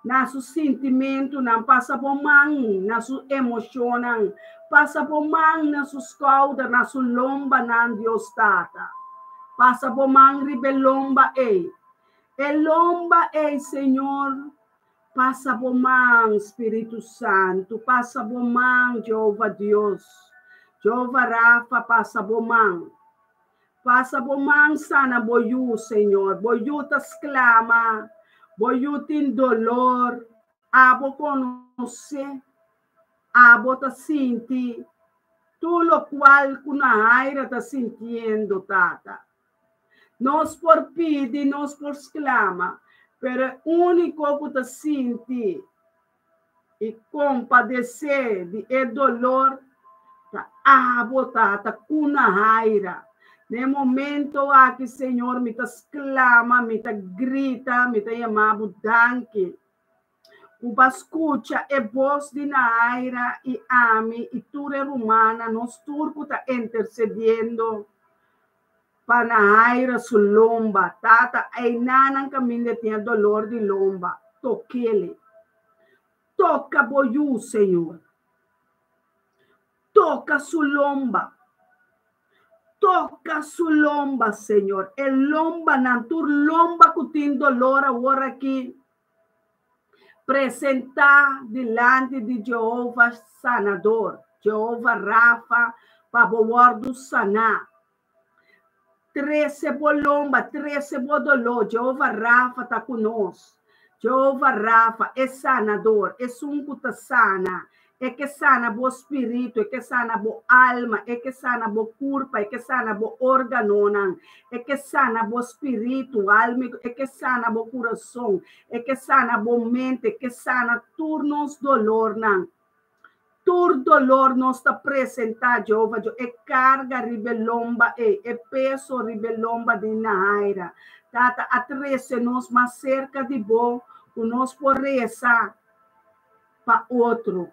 na seu sentimento, não passa por mão, na sua emoção, não. Passa por mão, na sua cauda, na sua lomba, não, Deus tata. Passa por mão, riba lomba, e lomba, Senhor, passa por mão, Espírito Santo, passa por mão, Jeová Deus. Jeová Rafa, passa por mão. Passa por mão, sana boiú, Senhor. Boiú te exclama, boiú tem dolor. Abo conhecer, abo te sentir. Tudo o qual kuna aira te sentindo, tata. Nós por pedir, nós por exclama, pero único que te sente e compadecer de dolor, tá botata kuna raira. No momento aqui, Senhor, me te exclama, me te grita, me te chamava danke. Uba escuta e voz de Naira e Ami e ture romana, nós turco tá intercedendo para Naira su lomba. Tata, ai nanang caminho tinha dolor de lomba. Toquele. Toca boiú, Senhor. Toca su lomba. Toca su lomba, Senhor. E lomba, nantur lomba que tem dolor agora aqui. Presentar delante de Jeová sanador. Jeová Rafa, para o sanar. 13 bolomba, 13 bodolô. Jeová Rafa está conosco. Jeová Rafa é sanador, é que está sana. É que sana o espírito, é que sana a alma, é que sana o corpo, é que sana o órgão, é que sana o espírito, alma, é que sana o coração, é que sana a mente, é que sana turnos dolor, não. Tur dolor nos está apresentar, Jeová, é carga ribelomba, é peso ribelomba de Naira. Tata, atrece nos mais cerca de bom, o nos por rezar para outro.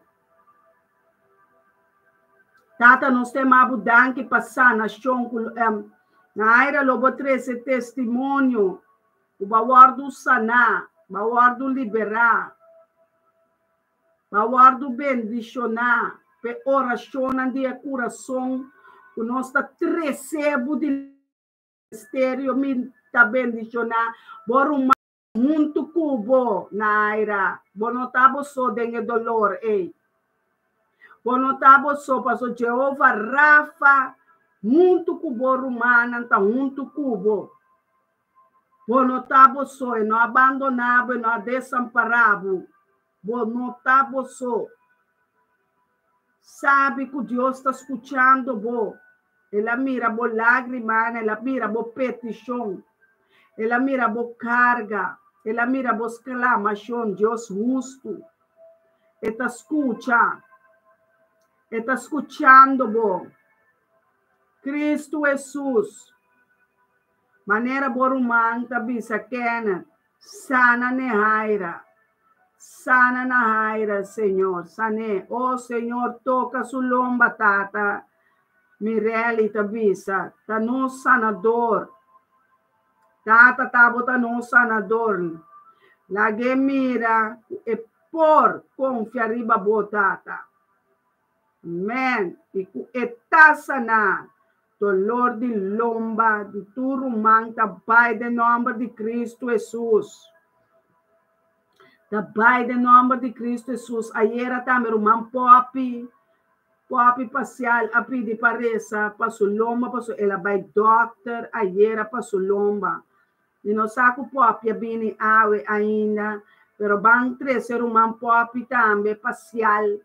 Tata, nós temos abudan que passar na chão, Naira, lobo 13 testemunho, o bawardo sanar, bawardo liberar, bawardo bendicionar, pe oração de coração, o nosso recebo de mistério, me tá bendicionar, bora muito cubo, Naira, bonotabo só dengue dolor, bonotabo só, passou Jeová Rafa, muito cubo romana, tá muito cubo. Bonotabo só, e não abandonado, e não desamparado. Bonotabo só. Sabe que Deus está escutando, bo. Ela mira bo lágrima, ela mira bo petição, ela mira bo carga, ela mira bo exclamação, Deus justo. Está escutando, bo. Cristo Jesus. Maneira borumang tabisa kena. Sana Naira. Sana Naira, Senhor. Sane. Oh, Senhor, toca su lomba, tata. Mireli tabisa. Tano sanador. Tata tabo tano sanador. Lage mira e por confiar riba bo, tata. Amen. E tá sana. Dolor de lomba, de turumang, tabay de nome de Cristo Jesus. Tabay de nome de Cristo Jesus. Ayer também rumang popi parcial, api de paresa, passo lomba, passo ela vai doctor, ayer passo lomba. E não saco popi, abini awe ainda, pero bang 13 rumang popi também parcial.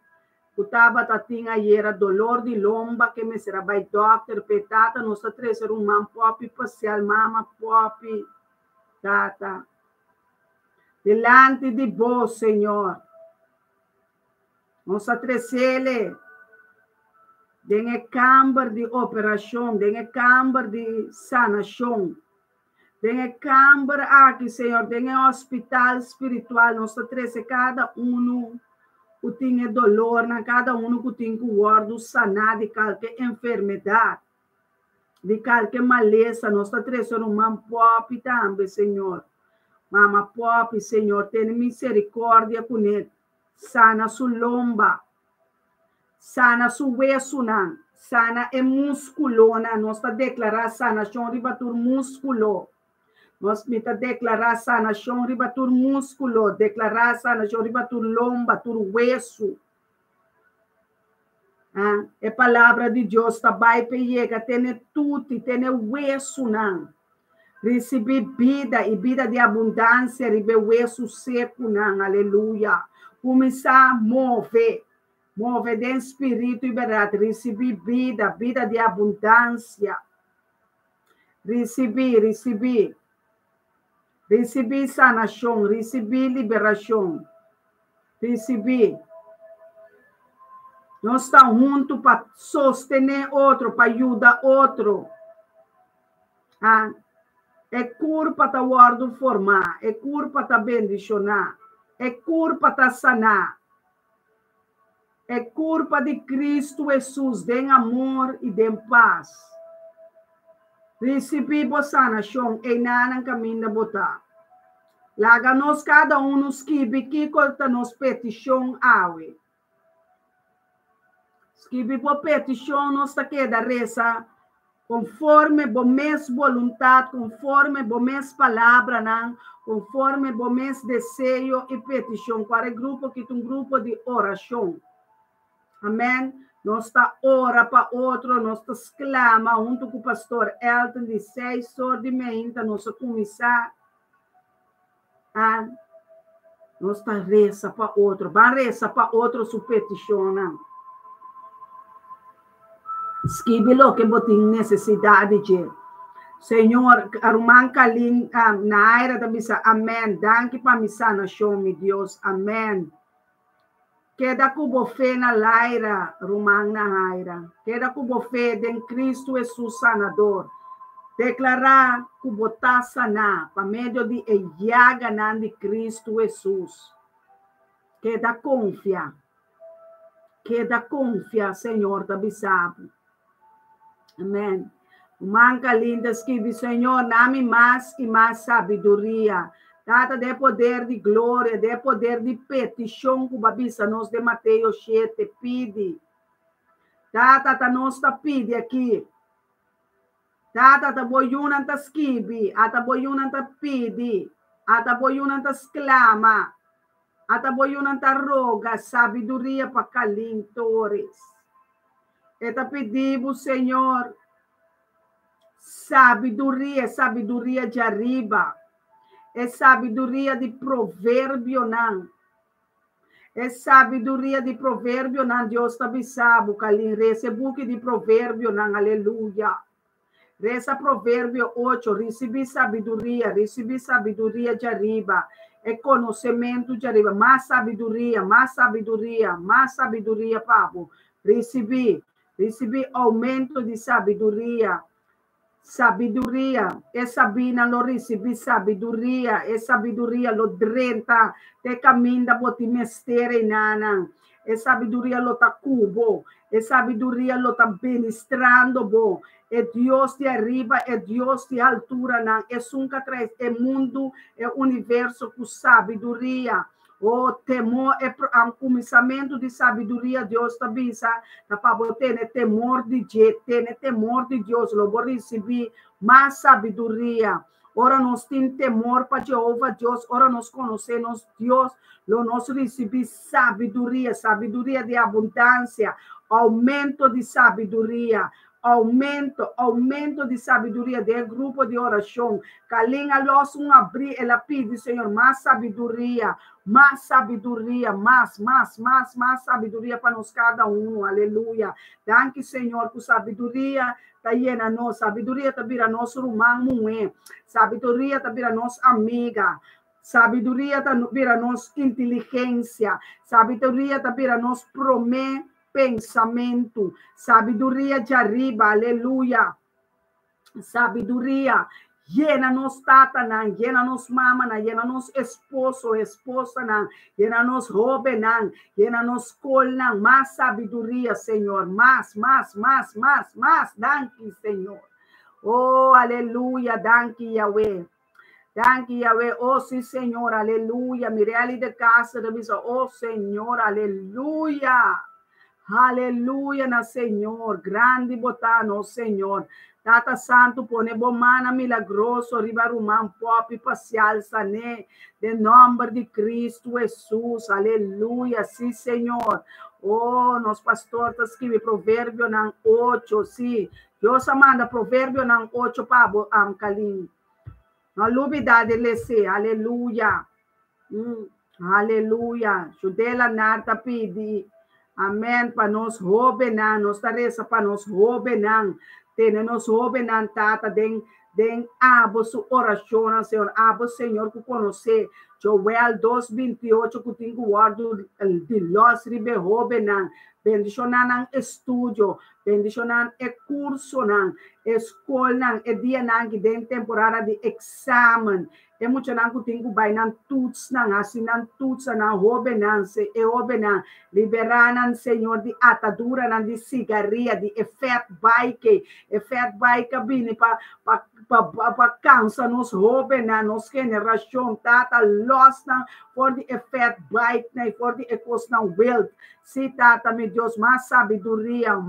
Kutaba tating ayera dolor de lomba que me será by doctor petata nossa trecer man popi parcial mama popi tata delante de vos, Senhor. Nossa trecele dengue camber de operação, dengue camber de sanação, Tem câmara aqui, Senhor, tem hospital espiritual, nós trazemos cada um que tem dolor, cada um que tem que guardar, sanar de qualquer enfermidade, de qualquer maleza, nós trazemos uma pop também, Senhor. Mama pop, Senhor, tem misericórdia com ele, sana sua lomba, sana sua hueso, sana é músculo, nós declaramos sanação de batur músculo. Nós me declarar sanação de batur músculo, declarar sanação de batur lomba, batur hueso. É palavra de Deus, tá vai pega, tem tudo, tem hueso, não. Receber vida e vida de abundância, receber hueso seco, não, aleluia. Começar a mover de espírito e verdade, receber vida, vida de abundância. Receber sanação, receber liberação, receber. Nós estamos juntos para sostener outro, para ajudar outro. É cura para guardar formar, é cura para bendicionar, é cura para sanar. É cura de Cristo Jesus, de amor e de paz. Recebemos sanação e nada caminho de botar. Laga nós cada um nos que corta nos petição awe. Esquive por petição nós queda reza conforme a mesma vontade, conforme a mesma palavra, não, conforme o mesmo desejo e petição. Para o grupo que tem um grupo de oração. Amém. Nós está ora para outro, nós está exclama junto com o pastor Elton de 6 horas de manhã, nós começar nós está reza para outro, vai reza para outro sua petição. Escreve-lo que você tem necessidade de. Senhor, arrumar calim na área da missa. Amém. Danke para missa na show, meu Deus. Amém. Queda com fé na laira, rumang na haira. Queda com fé em Cristo Jesus sanador. Declarar que você sanar por meio de llaga de Cristo Jesus. Queda confia. Queda confia, Senhor, da bisabo. Amém. Manca linda escreve, Senhor, dá-me mais e mais sabedoria. Data de poder de glória, de poder de petição, que babisa nós de Mateus 7 pede. Data nós está pede aqui. Data ta boyunan ta escreve, ata boyunan ta pede, ata boyunan ta exclama, ata boyunan ta roga, sabedoria para calintores. Eta pedimos, Senhor, sabedoria de arriba. É sabedoria de provérbio, não. É sabedoria de provérbio, não. Deus está bisabo, Kalim. Recebo de provérbio, não. Aleluia. Reza provérbio 8. Recebi sabedoria de arriba. É conhecimento de arriba. Mais sabedoria, Pablo. Recebi aumento de sabedoria. Sabedoria, e Sabina lo recebi sabedoria, e sabedoria lo drenta, te caminda boti mestere nana, e sabedoria lo ta cubo, e sabedoria lo ta ministrando bo, e Deus de arriba, e Deus de altura, nan, e sunca traz, e mundo, e universo com sabedoria. O temor é um começamento de sabedoria, Deus te avisa, para ter temor de Deus, logo receber mais sabedoria. Ora nós temos temor para Jeová, Deus, ora nós conhecemos Deus, nós recebemos sabedoria de abundância, aumento de sabedoria, aumento de sabedoria de grupo de oração. Calinha nós abrir, ela pede, Senhor, mais sabedoria, mais sabedoria para nós cada um, aleluia. Danke, Senhor, por sabedoria, tá llena nós, sabedoria tá vira nosso irmão, sabedoria tá vira nossa amiga, sabedoria tá vira nossa inteligência, sabedoria tá vira nosso pensamento, sabedoria de arriba, aleluia. Sabedoria, Llena nos tata nan, llena nos mama nan, llena nos esposo, esposa nan, llena nos joven nan, llena nos col nan, más sabiduría, Señor, más. Danke, Señor. Oh, aleluya, danke, Yahweh. Danke, Yahweh. Oh, sí, Señor, aleluya. Mire ali de casa de misa. Oh, Señor, aleluya. Aleluya, na Señor. Grande botano, Señor. Tata Santo, pone bomana milagroso, riba rumán, pop e parcial, sané, de nome de Cristo Jesus, aleluia, sim, Senhor. Oh, nosso pastor está escrevendo provérbio nan 8, sim. Deus manda provérbio nan 8 para Kalim. Na lubidade lese, aleluia. Aleluia. Judela nata pedi. Amém. Para nós robenan, nós taresa para nós robenan. Tenemos joven tata den abo su oración, Señor, abo Señor que conoce Joel 2:28 que tengo guardo de los ribe joven bendicionan estudio, bendicionan curso escola dia que den temporada de examen. É muito não que tenho vai nan tuts nan assim nan tuts nan robenance e robenan liberanan Senhor de atadura nan de cigarria de effect bike bine para cansa nos robenan nos geração tata lost nan for the effect bike na for the ecos nan wealth se tata me Deus mais sabedoria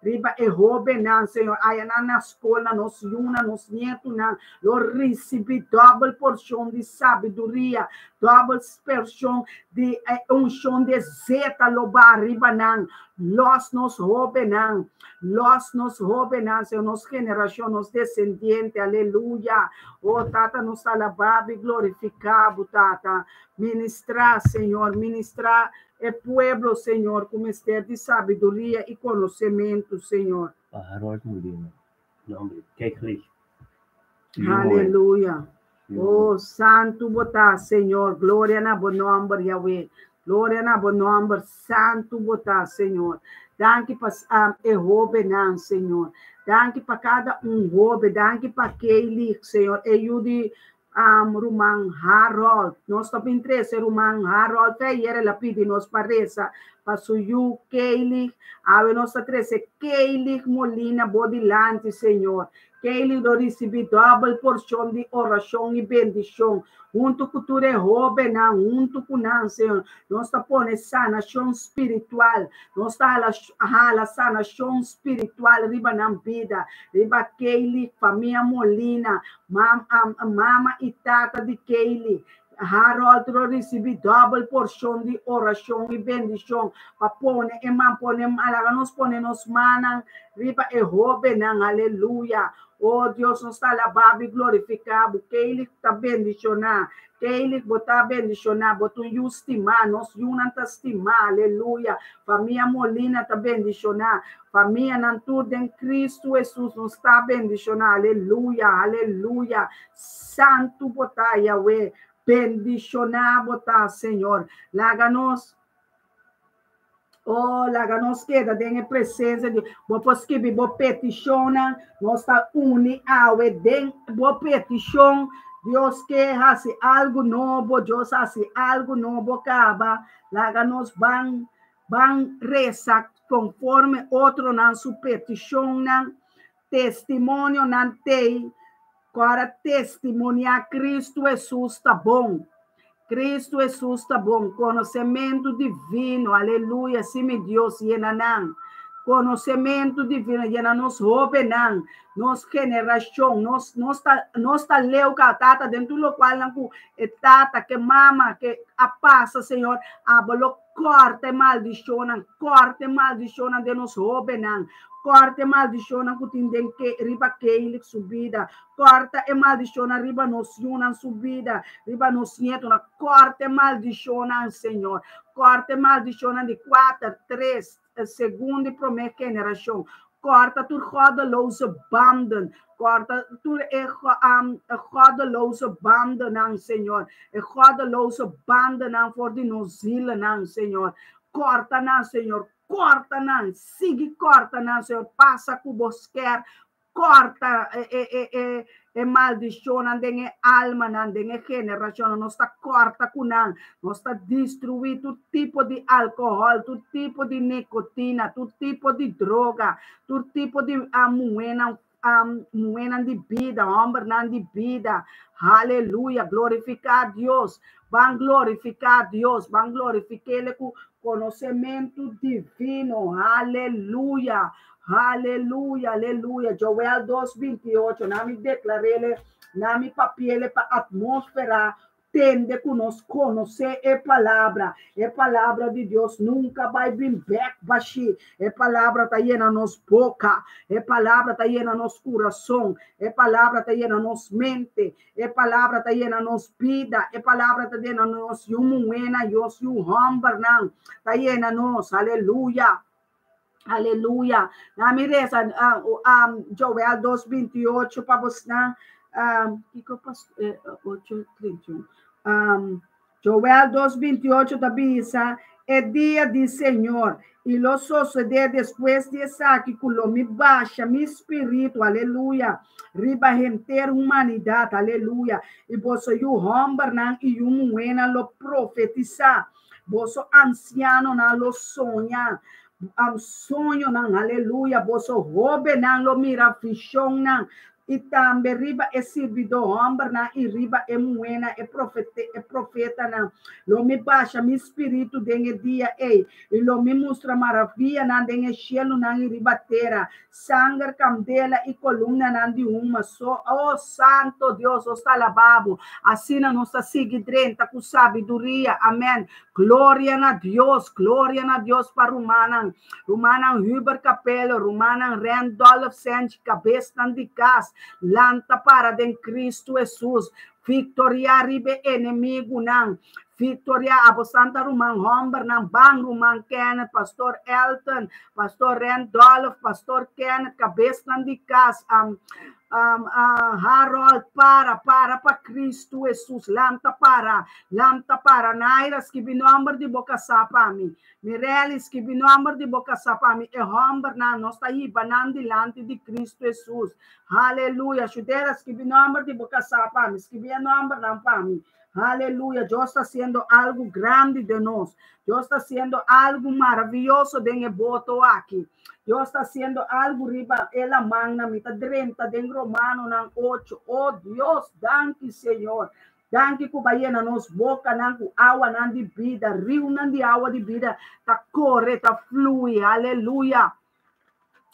riba e robenan Senhor aí na escola nos yuna nos nieto nan lo receber double porção de sabedoria, double porção de unção de zeta loba ribanan, los nos robenan, Senhor, nos geração, nos descendentes, aleluia. Oh, tata, nos alabado e glorificado, tata. Ministrar, Senhor, ministrar o pueblo, Senhor, com mistério de sabedoria e conhecimento, Senhor. Harold Molina, nome Keklich. Aleluia. Oh, santo botar, Senhor. Glória na bom nome, Yahweh. Glória na bom nome, santo botar, Senhor. Danke para Robenan, Senhor. Danke para cada Robe. Danke para aquele, Senhor. E eu de Roman Harold. Nós estamos em 13, Roman Harold. Era lá pedi nos pareza. Para suyu, Keili. Ave nossa 13, Keili Molina Bodilante, Senhor. Que ele receber double porção de oração e bendição. Junto com tu robenan, junto com nós, Senhor. Nós está pondo sanação espiritual. Nós está a sanação espiritual riba na vida. Riba Keili, família Molina, mama e tata de Keili. Harold receber double porção de oração e bendição. Para pôr e mampone, nos pone nos manan, riba e robenan, aleluia. Oh, Deus nos está alabado e glorificado. Que Ele está bendicionando. Que Ele está bendicionando. Botou estimar. Nós não estimar. Aleluia. Família Molina está bendicionando. Família Nantude em Cristo Jesus nos está bendicionando. Aleluia. Aleluia. Santo botar Yahweh. Bendicionar botar Senhor. Laga-nos. Oh, lá nos queda em presença de vos que vos petição, nós está uni awe den vos petição, Deus que hace algo novo, Deus hace algo novo, acaba, lá nos van reza conforme outro na sua petição, testemunho não tem, agora testemunhar Cristo Jesus está bom. Cristo Jesus está bom, conhecimento divino, aleluia, sim, Deus, yenanan, conhecimento divino, yenanos robenan, nos geração, nos tá leu tata dentro do qual não tata que mama que a passa, Senhor, abalo corte maldição de nos robenan. Corta e maldição que tem que riba que subida. Corta e maldição riba nos yunan subida. Riba nos nieto na corta e maldição, Senhor. Corta e maldição de 4, 3, segunda e primeira geração. Corta tu goddeloze banden. Corta tu goddeloze banden, Senhor. E goddeloze banden voor die nos zielen, Senhor. Corta, Senhor. Corta, não, siga corta, não, Senhor, passa com bosquer, corta maldição nandenge alma nandenge geração, nós está corta kunang, nós está destruir todo tipo de álcool, todo tipo de nicotina, todo tipo de droga, todo tipo de moena de vida, homem de vida. Aleluia, glorificar a Deus, van glorificar a Deus, van glorificar Ele com conhecimento divino. Aleluia. Aleluia, aleluia. Joel 2:28, na me declarei, na me papiele para atmosfera, tende que nós conhecer a palavra de Deus nunca vai vir back baixi, a palavra está aí na nossa boca, a palavra está aí na nosso coração, a palavra está aí na nossa mente, a palavra está aí na nossa vida, a palavra está aí na nossa humana, nosso humber, está aí na nossa, aleluia. Aleluia. Na mireza, Joel 2:28 para você, Joel 2:28 da Bisa, é dia de Senhor, e lo suceder depois de essa que me baixa, meu espírito, aleluia, riba inteira humanidade, aleluia, e você o homem e o moena lo profetizar, você anciano na lo sonha, sonho não, aleluia, você roube não, lo mira fichão não, e também riba é servido homem não, e riba é moena, é profeta não, lo me baixa, meu espírito dengue dia, e lo me mostra maravilha não, dengue cielo não, e riba terra, sangue, candela e coluna não, de uma só, oh santo Deus, está lavabo, assim não está seguidrenta com sabedoria, amém, glória a Deus para Romanan Huber Capello, Romanan Randolph Sanch, cabeça de casa, lanta para den Cristo Jesus, victoria ribe inimigo não, Victoria Abosanta Rumang Homber ng Bang Rumang Kenneth, Pastor Elton, Pastor Randolph, Pastor Kenneth, Kabesnan Dikas, Harold para Cristo Jesus, lamta para Nairas que binomber de boca sapami, Mirelis que binomber de boca sapami, e homber na nossa ibanan dilante de Cristo Jesus, aleluia, Chuderas que binomber de boca sapami, que binomber ng pami, aleluya, Dios está haciendo algo grande de nós. Dios está haciendo algo maravilloso de voto aqui. Dios está haciendo algo riba ela magna mita 30 de Romano ng 8. Oh Dios, danke Senhor. Danke ku baye na nos boca ng awa ng di vida, rio ng di awa di vida, ta corre, ta flui. Aleluya.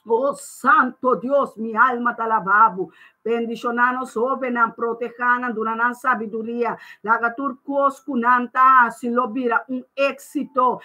Oh Santo Dios, mi alma te alababo. Bendicionanos sobre nan protejanan dunanan sabiduría. Lagatur kos kunanta si lo vira éxito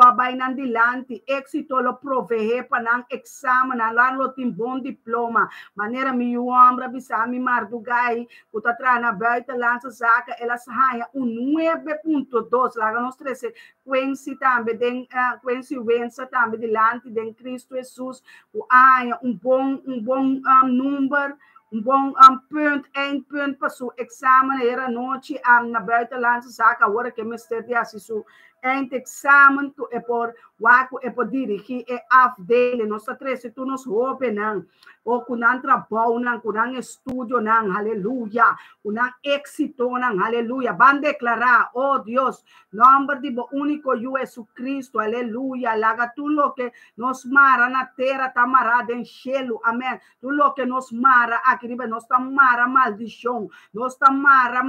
abainan dilante, éxito lo provee panang examen, lan lo timbon diploma. Manera mi uambra bisami mardugay, utatrana buitenlandse zaken, elas haya 9.2, laganos 13, Quincy tambe den Quincy Wensa tambe dilante den Cristo Jesus, o haya bom número, bom punt, 1 punt para o exame era noite na buitenlandse zaken, agora que me esteve assistindo examen tu por waku por dirigir afdele nossa três tu nos hope não o kunang trabalho não kunang estudio não aleluia kunang éxito não aleluia van declarar oh Deus nombre de bo único Jesus Cristo aleluia laga tu lo que nos mara na terra tamarada em cielo amém tu lo que nos mara aqui nos tamara maldição nos tamara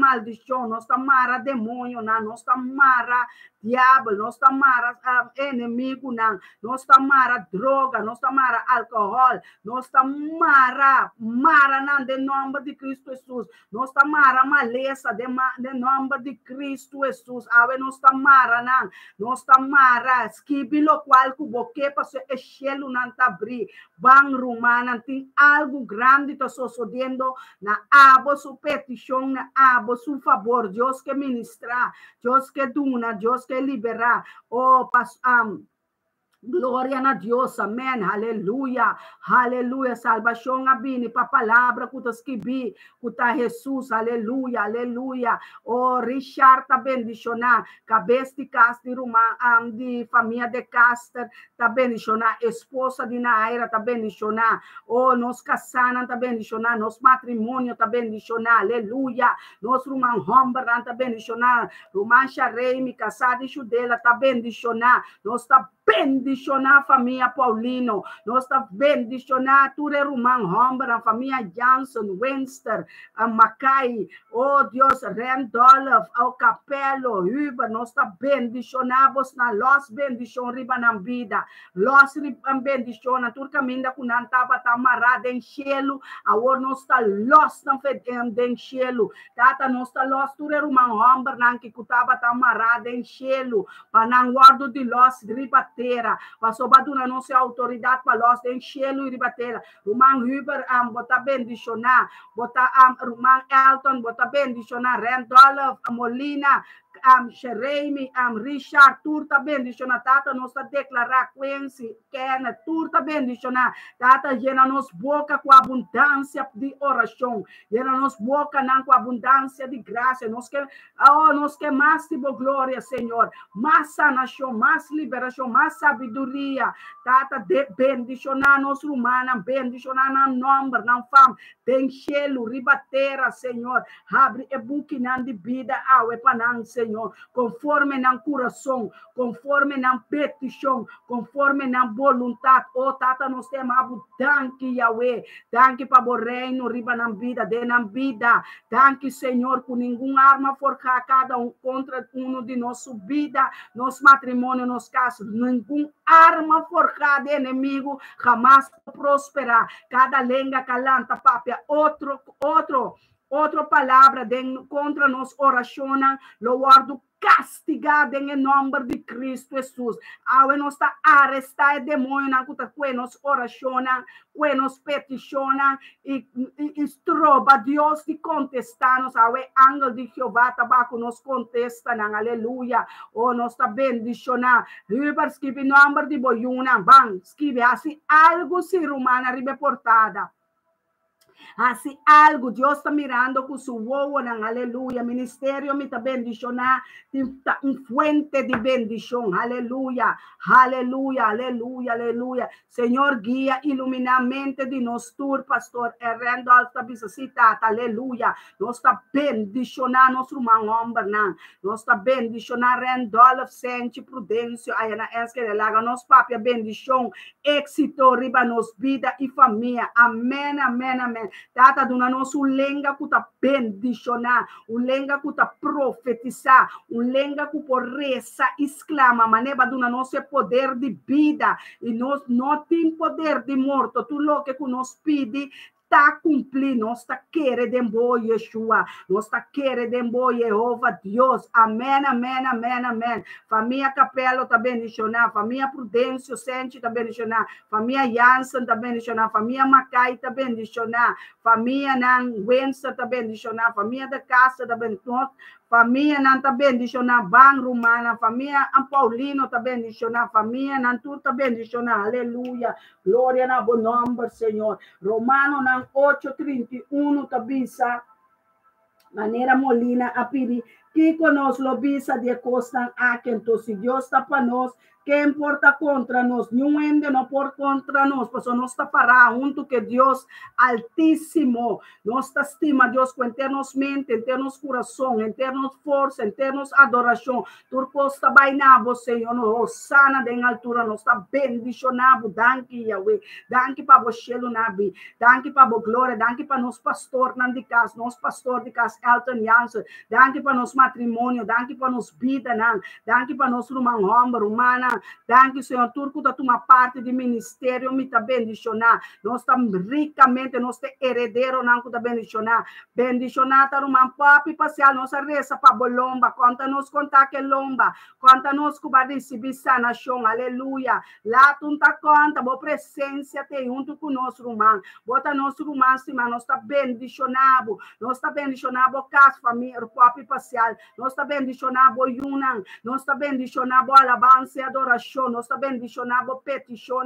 demônio não nos tamara diabo, nós tamara inimigo não, nós tamara droga, nós tamara álcool, nós tamara não de nome de Cristo Jesus, nós tamara maleza de nome de Cristo Jesus, ave nós tamara não, nós tamara skibilo qual cuboque para se echelo não tabri, bang rumana tem algo grande tá sucedendo na abo su petição, na abo su favor, Deus que ministra, Deus que duna, Deus que liberar, oh, Glória a Deus, amém, aleluia, aleluia, salvação abini, pa palavra que escrevi, que Jesus, aleluia, aleluia, oh, Richard tá bendicionar, cabeça de Caster, de família de Caster, tá bendicionar, esposa de Naira, tá bendicionar, oh, nos casana, tá bendicionar, nos matrimônio, tá bendicionar, aleluia, nos rumão Homberan, tá bendicionar, rumã Shareimi, casada de Judela, tá bendicionar, nos tá bendicionar a família Paulino, nós está bendicionar tudo rumang Homber, a família Johnson, Winster, a Mackay, oh Deus, Randolph, ao Capelo, Huber, nós está bendicionar vos na los bendição riba na vida, los bendição, tudo caminho com nantaba tá amarrado em cielo, agora nós está los na em cielo, tata nós está los tudo rumang Homber, não que cutaba tá amarrado em cielo, para não guardo de los riba terra, passou baduna não se autoridade para nós em cielo e ribateira. Rumang Huber bota bendicionar, bota Rumang Elton bota bendicionar, Randolph Molina, Shereimi, Richard, turta bendicionar, tata nós declarar Quincy, Kenneth, turta bendicionar, tata llena nos boca com abundância de oração, llena nos boca não com abundância de graça, nós que mais tipo glória, Senhor, mais sanação, mais liberação, mais sabedoria, tata de bendicionar nos rumana, bendicionar na nome, na fama, tem cielo, ribateira, Senhor, abre e buque de vida, awe panang, Senhor, conforme na coração, conforme na petição, conforme na vontade, oh tata nós temos abundante, Yahweh, danke para o reino, riba na vida, de na vida, danke, Senhor, com nenhuma arma forjada cada contra de nossa vida, nosso matrimônio, nosso caso, nenhuma arma forjada de inimigo jamais prosperar, cada lenga calanta, papia, outra palavra contra nós oracionam, lo guardo castigado em nome de Cristo Jesus. Awe nós está arrestar o demônio na cuta que nós oracionam, que nós peticionam e trova Deus de contestar-nos. Awe ángel de Jeová tabaco nos contesta, aleluia. Oh, nós está bendicionar. Riba escreve nome de boiuna, bang, escreve assim, algo se rumana ribe portada. Assim, algo, Deus está mirando com sua voz, aleluia. Ministério me está bendicionando, fuente de bendição, aleluia, aleluia, aleluia, aleluia. Senhor, guia, ilumina a mente de nós, pastor Randolph, está visitado, aleluia. Nós está bendicionando nosso irmão homem, nós está bendicionando Randolph, Sente, Prudêncio, aí na esquerda, lá, nosso papai, bendição, êxito, riba, nos vida e família, amém, amém, amém. Tata duna nos lenga que tá bendicionar, lenga que tá profetizar, lenga que por reza exclama, maneba duna nosso poder de vida e nós não tem poder de morto, tu lo que nos pede está cumprindo, nós está querendo Yeshua, nós está querendo Jeová Deus, amém, amém, amém, amém. Família Capelo está bendicionar, família Prudêncio Sente está bendicionar, família Jansen está bendicionar, família Mackay está bendicionar, família Wensa está bendicionar, família da Casa está bendicionar, família não está bendicionar, Bang Romana, família Paulino está bendicionar, família Nantur está bendicionar, aleluia, glória na bom nome, Senhor. Romano 8:31 está bisa, maneira Molina a pedir, que conosco lo bisa de costa a quem se Deus está para nós, que importa contra nós, nenhum ende não por contra nós, pois nós está para junto que Deus altíssimo, nós está estima Deus com internos mente, internos coração, internos força, internos adoração, turco está bainabo, Senhor, nos sana em altura, nós está bendicionado, danke Yahweh, danke para você, Nabi, danke para a glória, danke para nos pastor, não de casa, nos pastor de casa, Elton Jansen, danke para nos matrimônio, danke para nos vida, danke para nos romana, danke, Senhor, turco da tua parte de ministério, me está bendicionar. Nós estamos ricamente, nós temos herdeiro, não está bendicionar. Bendicionar, tá uma papi passear, nossa reza para bolomba, conta-nos contar que lomba, conta-nos que vai receber sanação, aleluia. Lá tu tá conta, boa presença tem junto com nosso irmão. Bota nosso irmão, cima, nós está bendicionado, nós está bendicionado, casa, família, papi passear, nós está bendicionado, Yunan, nós está bendicionado, alabança e adoração. adoração, nós está bendicionando petição,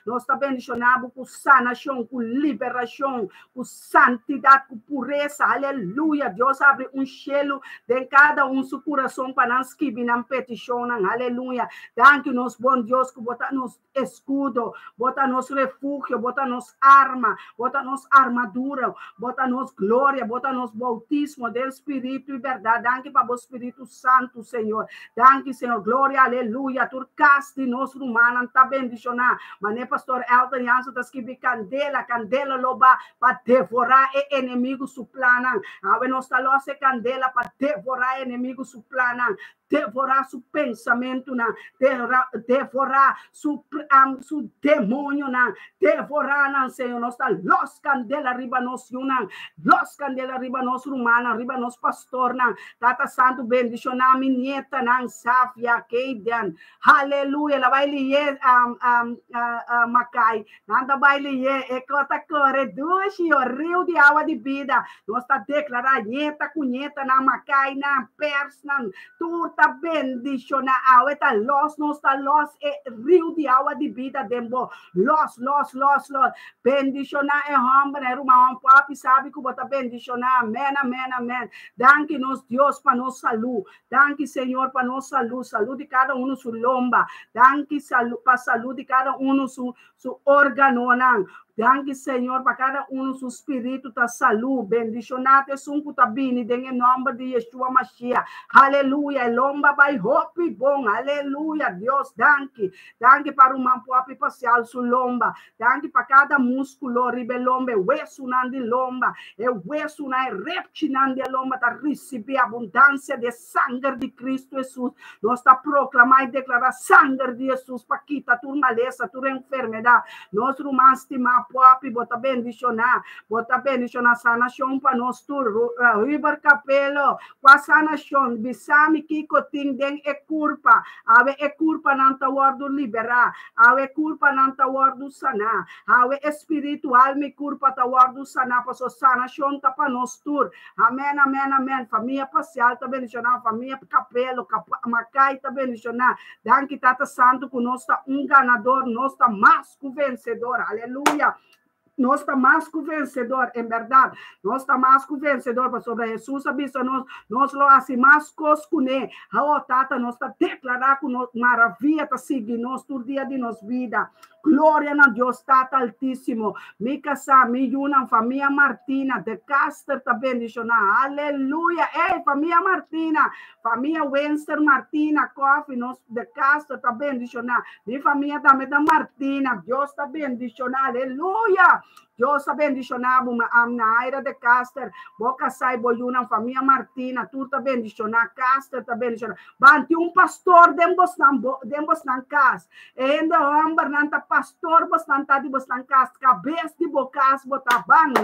nós está bendicionando com sanação, com liberação, com santidade, com pureza, aleluia. Deus abre selo de cada seu coração para nós que vêm petição, aleluia. Danke nos bom Deus que bota nos escudo, bota nos refúgio, bota nos arma, bota nos armadura, bota nos glória, bota nos bautismo do Espírito e verdade. Danke para o Espírito Santo, Senhor. Danke, Senhor. Glória, aleluia. Turcaste nos rumana, tá bendicionar. Mas pastor Elton Jansen tá escrevendo candela loba para devorar e inimigo suplana. Ave nos talose candela para devorar inimigo suplana. Devorar seu pensamento, devorar seu demônio, devorar, Senhor, nós está los candela riba nos yunan, los candela riba nos rumana, riba nos pastor, Tata Santo bendicionar minheta, safia, keidan, aleluia, la baile ye, macai, nada baile ye, ecota core, duche, o rio de água de vida, nós está declarar nheta, cunheta, macai, pers, tu tá bendicionar a los não está los é rio de água de vida dembo los bendicionar é homem é uma papi sabe que bota bendicionar amém danke nos Deus para nos saúde danke Senhor para nos saúde de cada sua lomba danke para saúde de cada seu órgão danke Senhor para cada seu espírito da saúde bendicionate sunku tabini em nome de Yeshua Mashiach aleluia lomba vai hope bom aleluia Deus danke para uma papi parcial su lomba danke para cada músculo ribelombe hueso nandi lomba e hueso na reptinande lomba tá receber abundância de sangue de Cristo Jesus nós está proclamar e declarar sangue de Jesus para quitar tua maleza tua enfermidade nós rumaste papi bota bendicionar sanação para nós tur river capelo qua sanação bisami kiko ting deng e culpa ave e culpa nanta wardu libera ave culpa nanta wardu sana ave espiritual mi culpa ta wardu sana paso sanação ta para nós tur amém família parcial ta bendicionar família capelo macai ta bendicionar danke tata santo conosco ganador nós tá mais que vencedor aleluia. Nós está mais que vencedor, em verdade. Nós está mais que vencedor, para sobre Jesus, abismo, nós lo assim mais coscune. A tata, nós está declarar que maravilha está seguindo nós todo dia de nossa vida. Glória a Deus, Tata Altíssimo. Mi casa, mi yuna, família Martina, de Caster está bendicionar. Aleluia. Ei, família Martina, família Wenster Martina, Coffee, nós de Caster está bendicionar. Mi família também da Martina, Deus está bendicionar. Aleluia. Deus está bendicionando na área de Caster, boca sai boiuna, família Martina, tudo está bendicionando, Caster está bendicionando. Banti pastor dembos nan cas, e ainda ambar nanta pastor bos nanta di bos nan cas, cabeça de bocas bota bang,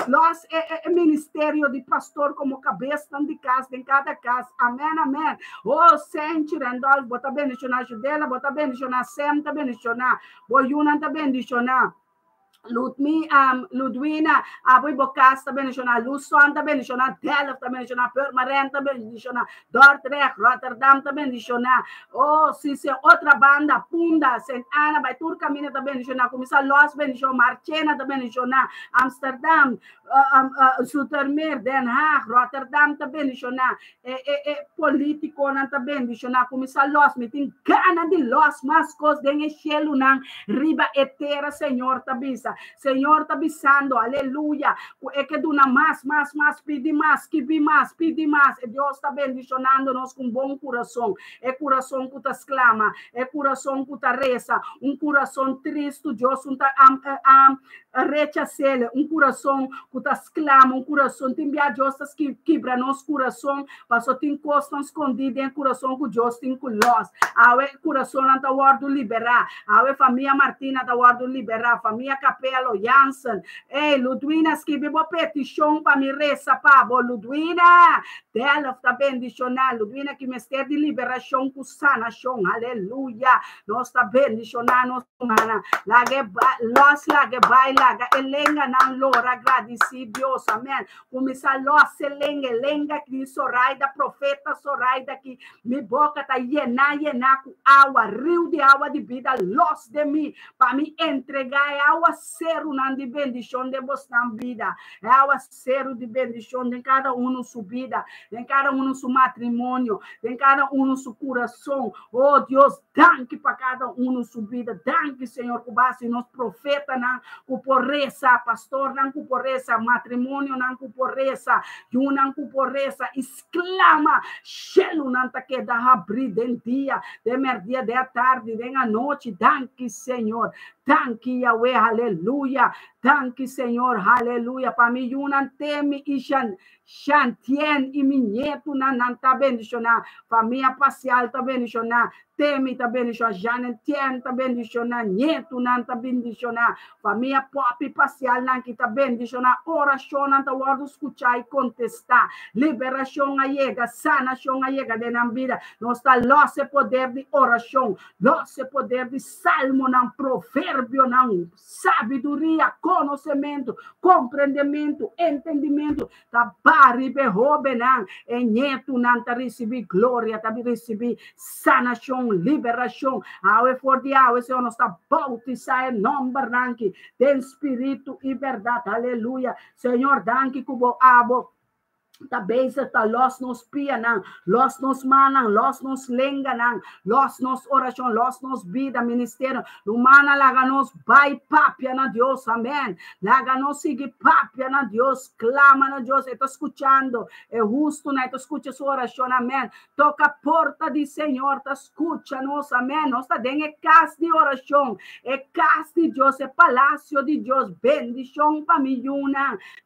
los é ministério de pastor como cabeça de casa, em cada casa, amém. Oh, sente Randolph, bota bendicionar Judela, bota bendicionar Sem, está bendicionar, boiuna está bendicionar. Ludwina, Abu Bocas também mencionar, Luzon também mencionar, Delft também mencionar, Purmerend também mencionar, Dordrecht, Rotterdam também mencionar, oh, se outra banda, Punda, Saint Anna, Baitur Camina também mencionar, Comissário Los mencionar, Marchena também mencionar, Amsterdam, Zoetermeer, Den Haag, Rotterdam também mencionar, político também mencionar, Comissário Los, meeting Gana de Los, mas coisas de Shelu nang riba etera, Senhor tabisa. Senhor está avisando, aleluia, é que duna mais, pedi mais, pedi mais, e Deus está bendicionando nós com bom coração, é coração que está exclama, é coração que está reza, coração triste, Deus está rechaçar, coração que está exclama, coração, tem via Deus está quebra nosso coração, passou tem costa escondida em coração que Deus tem com nós, a coração está guardo liberar, a família Martina está guardo liberar, família Capela Capello Jansen. Ei, Ludwina, escreve uma petição para me reza, Pablo. Ludwina, dela está bendicionar. Ludwina, que me esteja de liberação com sanação. Aleluia. Nós está bendicionar, nós humana. Los lague baila, elenga nan lora, agradeci Deus, amém. Começar los elenga, que Soraida, profeta Soraida, que me boca tá llenar com água, rio de água de vida, los de mim, para me entregar água cero de bendição de vossa vida, água cero de bendição de cada um sua vida, de cada um seu matrimônio, de cada um seu coração. Oh Deus, danke para cada um sua vida, danke Senhor, que base nos profeta não com porreza, pastor não com porreza, matrimônio não com porreza, you não com porreza, exclama, Shelo não tá que dá abrir de dia, de merdia, de tarde, de noite, danke Senhor. Danke, Yahweh, aleluia. Danke, Senhor, aleluia. Para mim, eu não teme e chantien e minheto não tá bendicionar. Família parcial tá bendicionar. Teme tá bendicionar. Janentien tá bendicionar. Nieto não tá bendicionar. Família pop parcial não que tá bendicionar. Oração não tá word escutar e contestar. Liberação a chega, sanação a chega de na vida. Nós tá losse poder de oração, losse poder de salmo não provérbio. Não, sabedoria, conhecimento, compreendimento, entendimento, tá bari berrobe não, e nieto não tá receber glória, tá receber sanação, liberação, awe for de awe, Senhor, nós tá bautizar em nome branque, de espírito e verdade, aleluia, Senhor, danke kubo abo, também está los nos pia não, los nos manan, los nos lenga não, los nos oração, los nos vida, ministério, humana laga nos vai papia na Deus, amém, laga nos sigue papia na Deus, clama na Deus, está escutando, é justo, né, está escutando sua oração, amém, toca a porta de Senhor, está escutando, amém, nós está dentro casa de oração, é casa de Deus, é palácio de Deus, bendição para mim,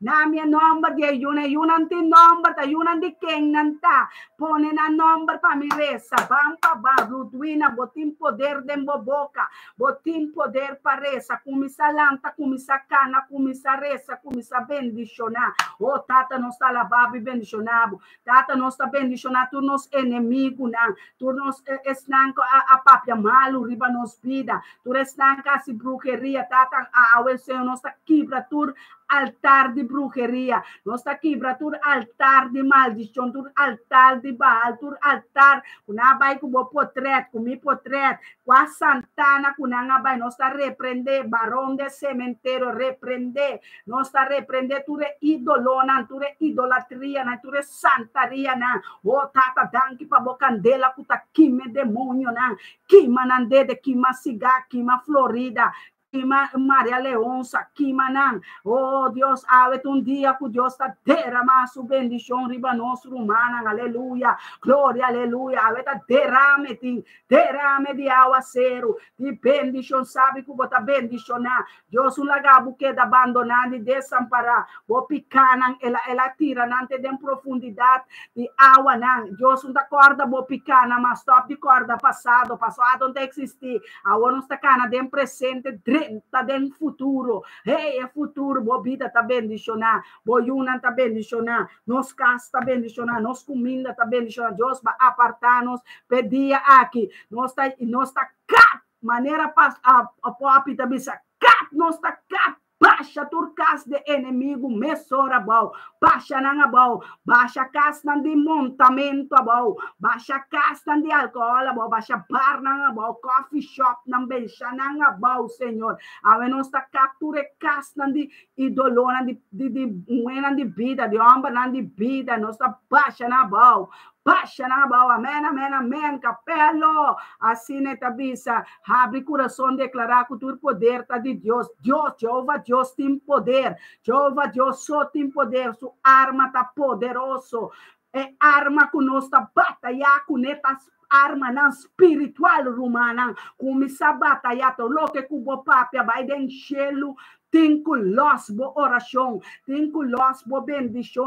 na minha nome de Yuna tem number ta yunan di keng nanta pone na number pa mi resa bampa ba Ludwina botin poder den boboca botin poder paresa kumisa lanta kumisa cana kumisa resa kumisa bendiciona o tata nos ta la babi bendicionabo tata nos ta bendiciona tu nos enemigo na tu nos esnanco a papia malu riba nos vida tu esnanca si brujeria tata a Senhor nos ta quebra tur altar de brujeria, nós está quebra tur altar de maldição, tur altar de Baal, tur altar, kuna vai com o potret, com mi potret, com a Santana, kuna vai, nós está repreender, barão de cemitério, repreender, nós está repreender tur idolona, tur idolatria, na tur santaria, na, o tata danke pa bocandela, kuta kime demônio, na, kima nandede, kima siga, kima Florida, Maria Leonça, Kimanan, oh Deus, ave um dia que Deus está derramando sua bendição riba nosso humana, aleluia, glória, aleluia, ave está derrame de aguaceiro, de bendição, sabe que bota bendicionar, Deus um lagabo que da abandonar, de desamparar, vou picar, ela tira, nante de profundidade de água, Deus não corda, vou picar, mas top de corda, passado não tem que existir, agora não está cana, de presente, está dentro do futuro. Ei, é futuro. Boa vida está bendicionar. Boa yuna está bendicionar. Nos casas está bendicionar. Nos comida está bendicionar. Deus vai apartar-nos. Pedia aqui. Nós está cap. Maneira a pop está bisa. Cap. Nós está cap. Baixa turcas de inimigo, mesora bau, baixa nanga bau, baixa castan de montamento bau, baixa castan de álcool bau, baixa bar nanga bau, coffee shop nang baixa nanga bau, Senhor. Ave nossa captura castan de idolona de muena de vida, de homem de vida, nossa baixa na bau. Baixa na bau, amém, amém, amém, capelo, assim é tabisa, abre coração, declarar que o poder está de Deus, Jeová, Deus tem poder, Jeová, Deus só tem poder, sua arma está poderoso, é arma que nós está batalhar com estas arma não espiritual romana, começa a batalhar, lo que cubo papia vai de enchê-lo, Tinculos bo oração, tinculos bo bendição,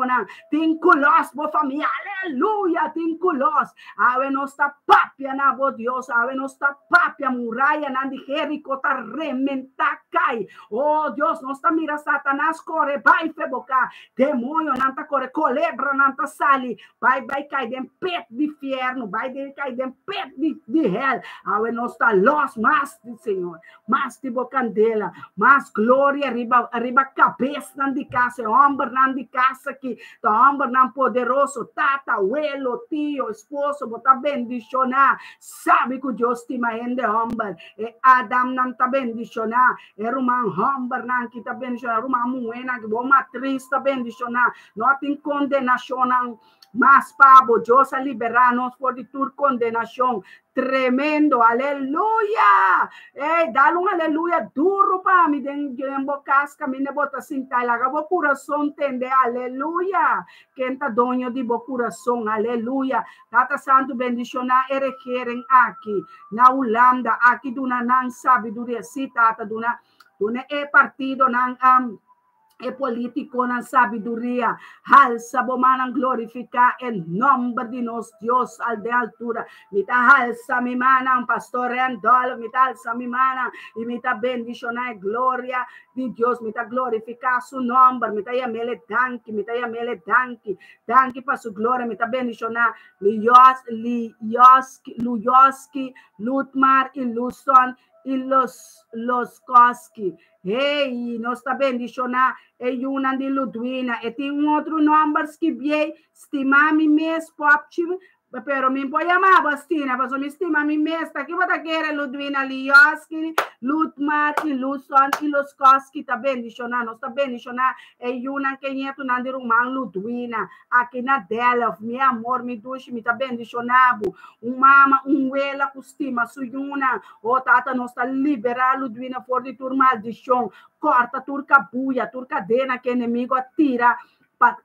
tinculos bo família, aleluia, tinculos. Ave nossa papia na bo Deus, ave nossa papia muralha na de Jericó tá rementa-cai. Oh Deus, nossa mira Satanás corre, vai febocar, demônio não tá corre, colebra não tá sali, vai cair dentro pet de inferno, vai cair dentro pet de hell. Ave nossa los mais de Senhor, mais de bocandela, mais glória arriba cabeça de casa, homem não de casa que tá homem não poderoso, tata, abuelo, tio, esposo, botar bendicionar, sabe que Deus te manda homem, e Adam não tá bendicionar, e Roman homem não que tá bendicionar, Roman muena que boa matriz tá bendicionar, não tem condenação não. Mas, Pablo, Deus a liberar-nos por de tua condenação. Tremendo, aleluia! Dá um aleluia duro para mim, dentro da casca, me bota cinta, e laga o coração tende, aleluia! Quem está dono de bo coração, aleluia! Tata Santo bendicionar e requerem aqui, na Holanda, aqui duna não sabedoria, se tata duna é partido, não e político na sabedoria, alça bomanang glorificar em nome de nosso Deus al de altura, mita alça mi mana, pastor Randolph, mita alça mi mana, e mita bendicionar glória de Deus, mita glorificar su nome, mita yamele danki, para su glória, mita bendicionar Luyoski, Lutmar e Luson, e los Koski. Hey, nós está bendicionar e uma de Ludwina. E tem outro nome que veio, estimar mi mes poptive, pero me pode chamar Bastina, mas me estima mi mes, tá aqui para querer Ludwina, Lioski, Lutmar e Luson e los Koski tá bendicionar, nós está bendicionar e uma que nieto na de Roman Ludwina, aqui na dela, meu amor, me duche, me tá bendicionar, mama, ela costima, suyuna, o tata nós está liberar Ludwina fora de tua maldição, corta turca buia, turca dena que inimigo atira,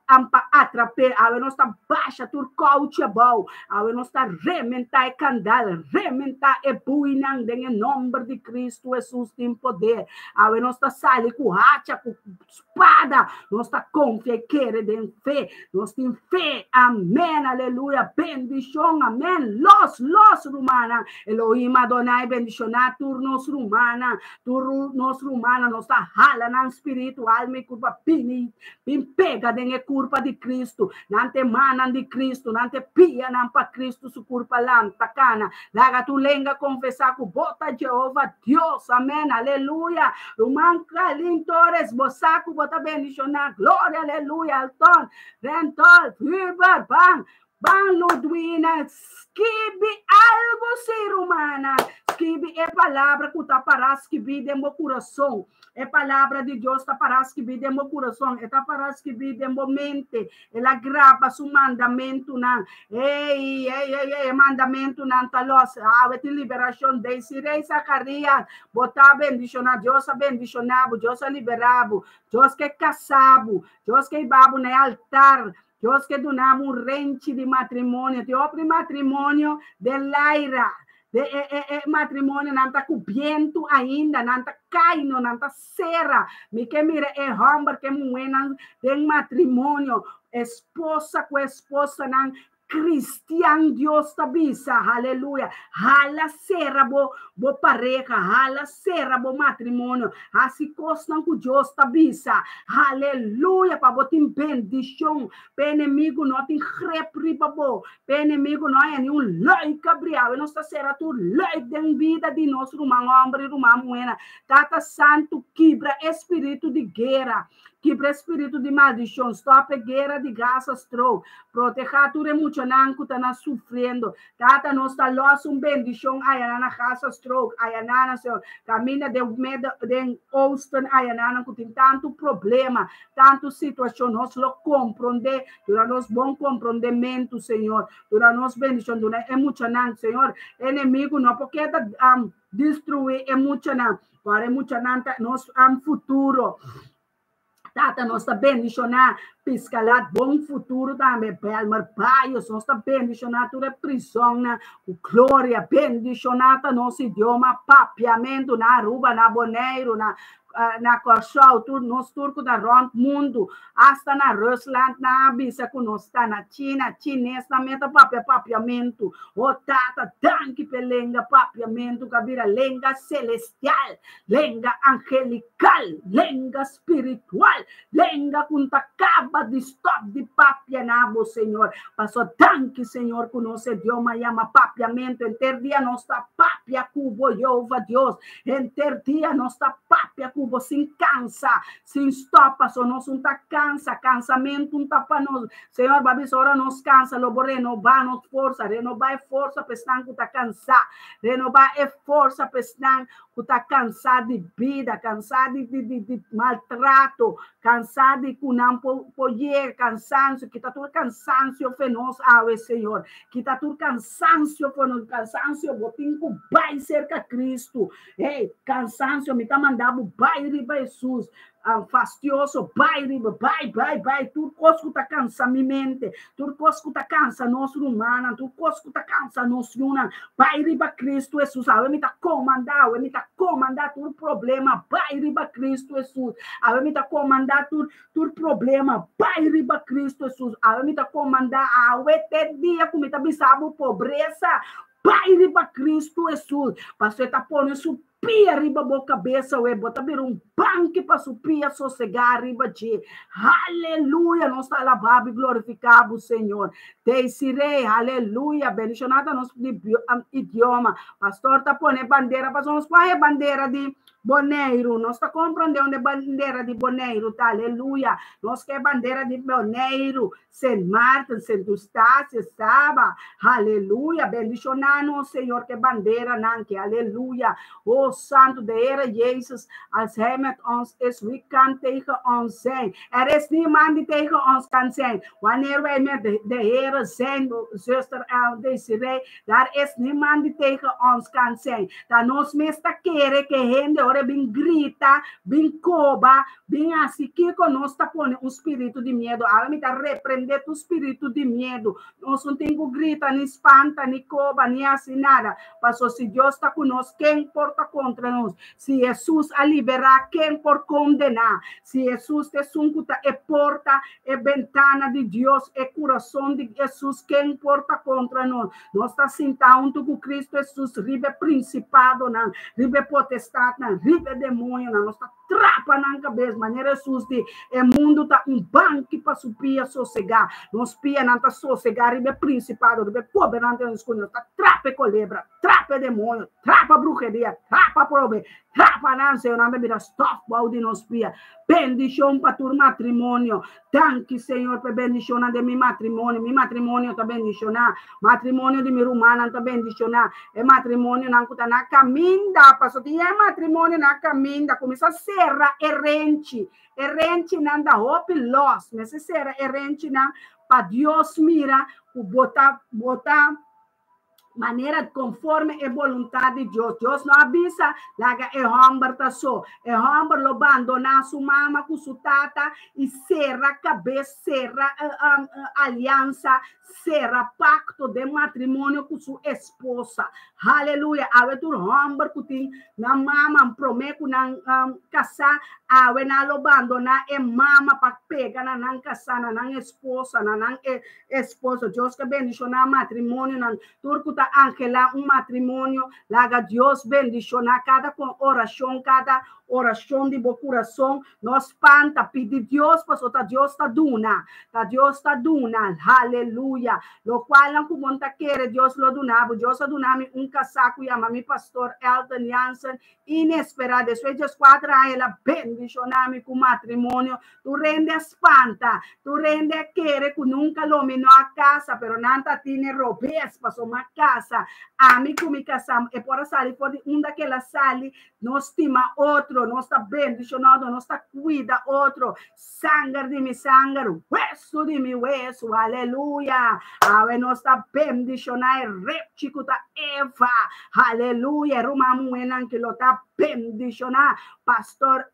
ampa atrape, ave nós está baixa, turcautia bom, ave nós está rementar e candala, rementar e buinang, em nome de Cristo Jesus tem poder, ave nós está sali com hacha, com espada, nós está confia e querer de fé, nós tem fé, amém, aleluia, bendição, amém, los rumana, Elohim Adonai, bendicionar, turnos rumana, nós está hala na espiritual, me curva pini, pega de culpa de Cristo, nante manan de Cristo, nante pia nan pa Cristo su culpa lanta cana, laga tu lenga confessar com bota Jehová Deus, amém, aleluia, Roman Kalin Torres, bosaco bota bendicionar, glória, aleluia, alton, rentol, fiber, bang Ludwina, skibi algo ser humana, skibi é palavra que tá para skibi de meu coração, é palavra de Deus tá para skibi de meu coração, é tá para skibi de meu mente, ela grava su mandamento não, mandamento não tá los, de liberação de Sirei Zacarias, botar bendicionar, Deus a bendicionar, Deus a liberar, Deus que casabo, Deus que babo no altar, Deus que donamos um rente de matrimônio, de outro matrimônio de Laira, de matrimônio não está coberto ainda, não está caindo, não está serra, me que mira é homem que muena de matrimônio, esposa com esposa não Cristian Dios tabisa, aleluia, hala serra bo pareja, hala serra bo matrimônio, assim costam com Deus tabisa, aleluia, para botar bendição, para inimigo não tem repriba bo, para inimigo não é nenhum lei cabrial, não está será tu lei de vida de nosso homem, mulher, tata santo, quebra espírito de guerra, quebra espírito de maldição, stop guerra de graças, trou, proteja tu emocional que está sofrendo, tata nós está loss bendição, aí na casa stroke, aí na Senhor, caminha de Austin, aí na que tem tanto problema, tanto situação, nós lo compreender, durante nos bom compreendimento, Senhor, durante nos bendição, durante emocional, Senhor, inimigo não porque destruir emocional, para emocional nós futuro. Tata, nós está bendicionar, piscalar, bom futuro também, Belmar, Pai, nós está bendicionar, toda prisão, glória, bendicionar, nosso idioma, papiamento, na Aruba, na Bonaire, na na Korsau, nos turco da rond mundo, hasta na Rusland, na Abisa, que nós está na China, chinês, na meta papiamento, o tata, tanque pelenga, papiamento, cabira, lenga celestial, lenga angelical, lenga espiritual, lenga kunta acaba de stop de papianabo, Senhor, passou tanque, Senhor, que nós idioma llama papiamento, enter dia nós está papia cubo, Jeová Deus, enter dia nós está papia cubo, sem cansa, sem stop, só nós não tá cansa, cansamento não tá para nós, Senhor, babis, ora nos cansa, lobo renovar nos força, renovar força para estar que tá cansado, renovar força para estar que tá cansado de vida, cansado de maltrato, cansado de que não pode cansancio, que tá tudo cansancio para nós, Senhor, que tá tudo cansancio para nós, cansancio, botinho, vai cerca Cristo, ei, cansancio, me tá mandando, vai riba Jesus, fastioso, vai, tudo coisa que tá cansa minha mente, tudo coisa que tá cansa nós humana, tudo coisa que tá cansa nós humanos, vai riba Cristo Jesus, me tá comandar tudo problema, vai riba Cristo Jesus, me tá comandar tudo problema, vai riba Cristo Jesus, me tá comandar até dia que me tá bisabo pobreza, vai riba Cristo Jesus, pastor tá pondo isso pia riba boca cabeça, bota vir banco para supia sossegar riba de. Aleluia, nós está alabado e glorificado o Senhor. Teisirei, aleluia, bendicionada nosso idioma. Pastor tá pondo bandeira, pastor nós põe bandeira de Boneiro, nós está compreendendo bandeira de Boneiro, tá? Aleluia. Nós quer bandeira de Boneiro, Saint Martin, Saint Eustácio, Saba, aleluia. Bendicionando, Senhor, que bandeira, nanke, aleluia. Oh, Santo, de Heer Jezus, als Hij met ons is, wie kan tegen ons zijn? Is niemand die tegen ons kan zijn. Wanneer wij met de Heer zijn, zuster Desiree, daar is niemand die tegen ons kan zijn. Dan nos mesta querer que gente ora bem grita, bem coba, bem assim que nós está pondo espírito de medo. A mim tá repreender o espírito de medo. Nós não temos que gritar, nem espanta, nem coba, nem assim nada. Pastor, se Deus está conosco, quem importa contra nós? Se Jesus a liberar, quem por condenar? Se Jesus te suncuta é porta, é ventana de Deus, é coração de Jesus, quem importa contra nós? Nós está sentado com Cristo Jesus, ribe principado, não, ribe potestade, não, ribe demônio, não, nós está trapa na cabeça, maneira Jesus de, o mundo está banco para supia sossegar, nós pia não está sossegar, ribe principado, ribe pobre, não tem escolha, está trapa colebra, trapa demônio, trapa bruxeria, trapa prove, trapa não, Senhor, não me stop, balde nos pia, bendição para tu matrimônio, thank you, Senhor, para bendição de meu matrimônio está bendicionar, matrimônio de minha irmã está bendicionar, é matrimônio não está na caminda, passou de matrimônio na caminda, começa a serra errante não dá hope loss, mas serra errante não, para Deus mira, botar maneira conforme a vontade de Deus. Deus não avisa, laga é homem tá só. É homem lo abandonar sua mama com sua tata e serra cabeça, serra aliança, serra pacto de matrimônio com sua esposa. Aleluia. Ave tu homem que tem na mama promete na casar, ave na lo abandonar é mama para pegar na não casar na esposa, na não esposa. Deus que bendicionar matrimônio na turco tá Angela, matrimônio, laga Deus bendicionar cada oração de bom coração, nós panta, pedir Deus, pastor, Deus está duna, aleluia, lo qual não como tá querer, Deus lo donava, Deus donava casaco, chama mi pastor Elton Jansen, inesperado, después de 4 anos, ela bendicionava com matrimônio, tu rende espanta, tu rende querer, que nunca lo menor a casa, pero nanta tiene robes, pastor, uma casa, a mim com mi casa, e por sair, por daquela sali, nós estima outro, nós está bendicionado, nós está cuida outro, sangue de mi sangue, hueso de mi hueso, aleluia, ave nós está bendicionado, repchico ta Eva, aleluia, rumamu enan que lo está bendicionado, pastor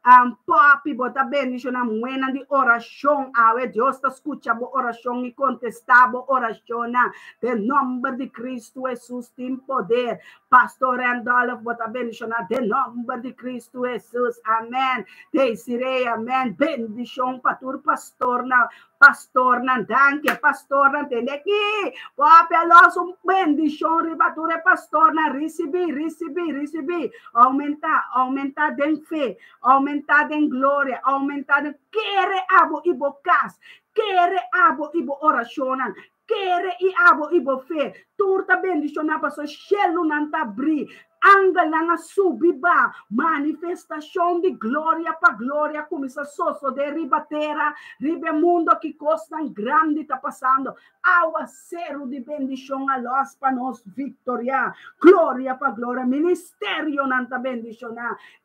Papi, bota bendición, buena de oración, ave Dios te escucha, bo oración y contestaba oración, de nombre de Cristo Jesús, sin poder, Pastor Randolph, bota bendición, de nombre de Cristo Jesús, amén, Desiree, amén, bendición, patur pastor, pastor, danke, pastor, entende aqui, papi, alós, bendição, ribature, pastor, recebi, aumentar em fé, aumentar em glória, aumentar em querer abo e bocas, querer abo e bo oração, querer e abo e bo fé, turta bendição, pastor, shelo nanta bri, Angalanga subiba, manifestação de glória para glória, começa sosso de ribatera, ribe mundo que costa grande está passando, aguacero de bendição a nós para nós, vitória, glória para glória, ministério nanta bendição,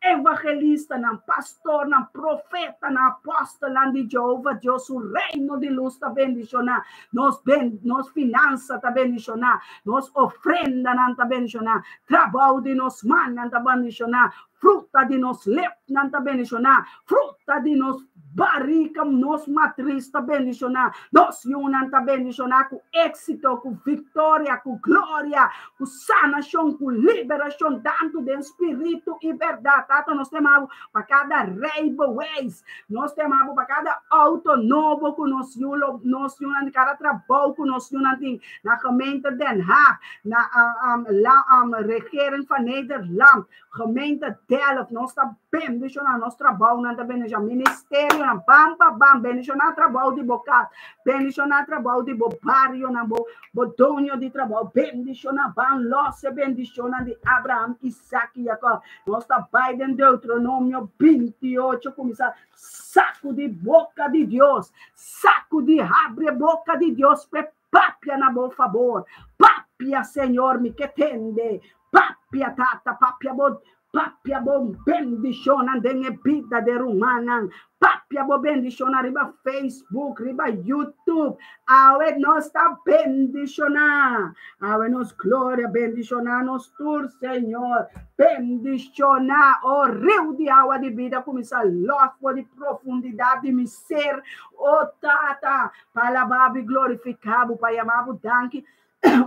evangelista, pastor, profeta, apóstolo de Jeová, Deus, o reino de luz está bendição, nos finanças está bendição, nos ofrenda nanta bendição, trabalho de nos man nanta bendicionar, fruta de nos lep nanta bendicionar, fruta de nos barrica nos matriz ta bendicionar, nos nanta bendicionar com êxito, com vitória, com glória, com sanação, com liberação, tanto de espírito e verdade, tanto nós temos para cada rainbow ways, nós temos para cada auto novo que nós de cada trabalho que nós na gemeente Den Haag, na regering van Nederland, gemeente Delft, nós está bendicionar, nós trabalho nanta bendicionar, ministério na bam, bendicionar trabalho de bocat, bendicionar trabalho de bobario, na bodonho de trabalho, bendicionar ban, losse bendicionar de Abraham, Isaac e Jacob, nós está Biden, Deuteronômio 28, começar, saco de boca de Deus, saco de abre boca de Deus, papia na boa favor, papia, Senhor, me que tende, papia, tata, papia, bom, bendição na vida de rumana, papia, bom, bendição na riba Facebook, riba YouTube, awe nós está bendicionar, awe nós glória, bendicionar nos tur, Senhor, bendicionar o rio de água de vida, começar logo de profundidade de me ser, o tata, para babi glorificado, para amar o danke,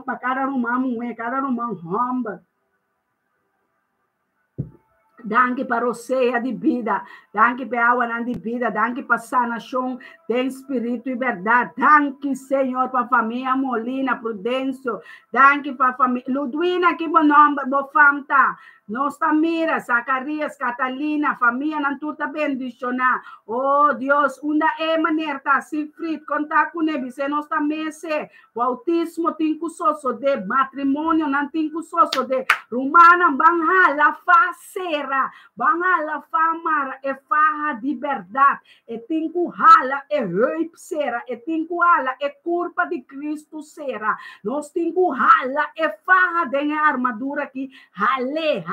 para cada rumano, cada rumano humble. Danke para o ceia de vida, danke para a água de vida, danke para a sanação de espírito e verdade, danke, Senhor, para a família Molina, Prudêncio, danke para a família Ludwina, que bom nome, bom famta, nós Tamira, Zacarias, Catalina, família não tudo bendicionar, oh Deus, uma maneira, Siegfried, contar com ele, se nós também o autismo tem que sosso de matrimônio, não tem que sosso de romana, banhala, facera, banhala, famara, e farra de verdade, e tem que hala, e reip será, e tem que hala, e culpa de Cristo será, nós tem que hala, e farra de armadura aqui, hale,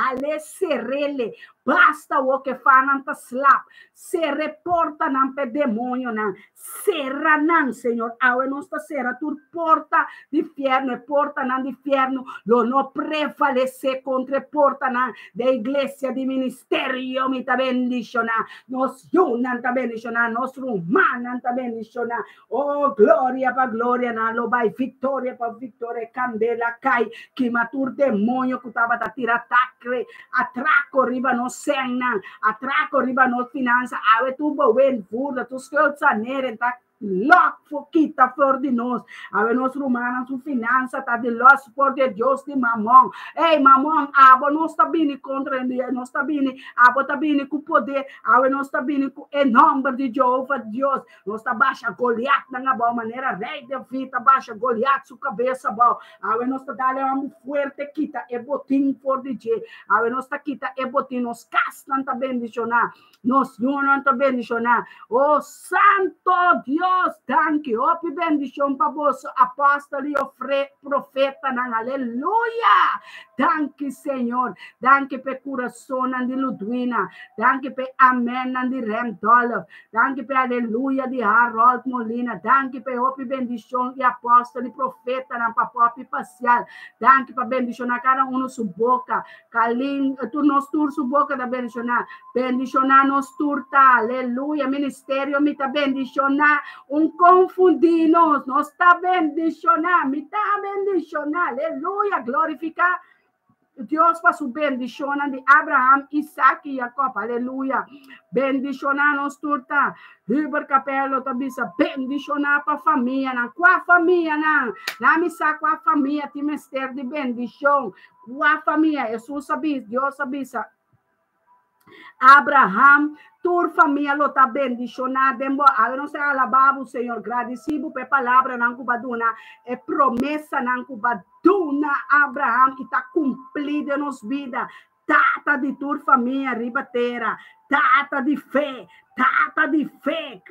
serele, basta o que fanan ta slap, se reporta nan pe demônio nan, serra nan, Senhor, awe nosta serra, tur porta de inferno, porta nan de inferno, lo no prevalecer contra porta nan, de iglesia, de ministerio, mi ta bendiciona, nos yunan ta bendiciona, nos rumanan ta bendiciona, oh, gloria pa gloria nan, lo vai, victoria pa victoria, candela cai, que matur demônio, que tava ta tira tacre, atraco riba no senna, atraco riba no finanza, ave tu bowen furda, tu skelza nere, ta lock for kita for de nós, ave nos romanos, tu finança, ta de los por de Deus de mamão, ei mamão, abo nós tá bem contra ele, nós tá bem, abo tá bem com poder, ave nós tá bem com em nome de Jeová Deus, nós tá baixa Goliat na boa maneira, rei de vida, baixa Goliat sua cabeça, bom, ave nós tá dando uma forte kita, e botim for de je, ave nós tá kita, e botim, nos castan tá bendicionar, nos não tá bendicionar, oh santo Deus, Deus, thank you. Opi bendición para vos, apóstolo y profeta, aleluya. Thank you, Señor. Thank you per corazón de Ludwina. Thank you per amen de Remdolf. Thank you per aleluya de Harold Molina. Thank you per opi bendición e apóstolo e profeta na papopi parcial. Thank you per bendicionar cada um sua boca. Kalin, tu nos tur sua boca da bendicionar. Bendicionar nos turta. Aleluia. Ministério me tá bendicionar. Confundidos. Nos tá bendicionar. Me tá bendicionar. Aleluia. Glorificar Dios para su bendición de Abraham, Isaac y Jacob. Aleluya. Bendicionar-nos turta. Riber capelo tabisa. Bendicionar para família. Qual família? Na missa, qual família? Tem mistério de bendição. Qual família? Jesus sabia. Deus sabia. Abraham, tur família lo tá bendicionada. A não ser alabado, Senhor, agradecido pela palavra não cubaduna, é promessa não cubaduna. Abraham e tá cumprida nos vida. Tata de tur família ribateira, tata de fé,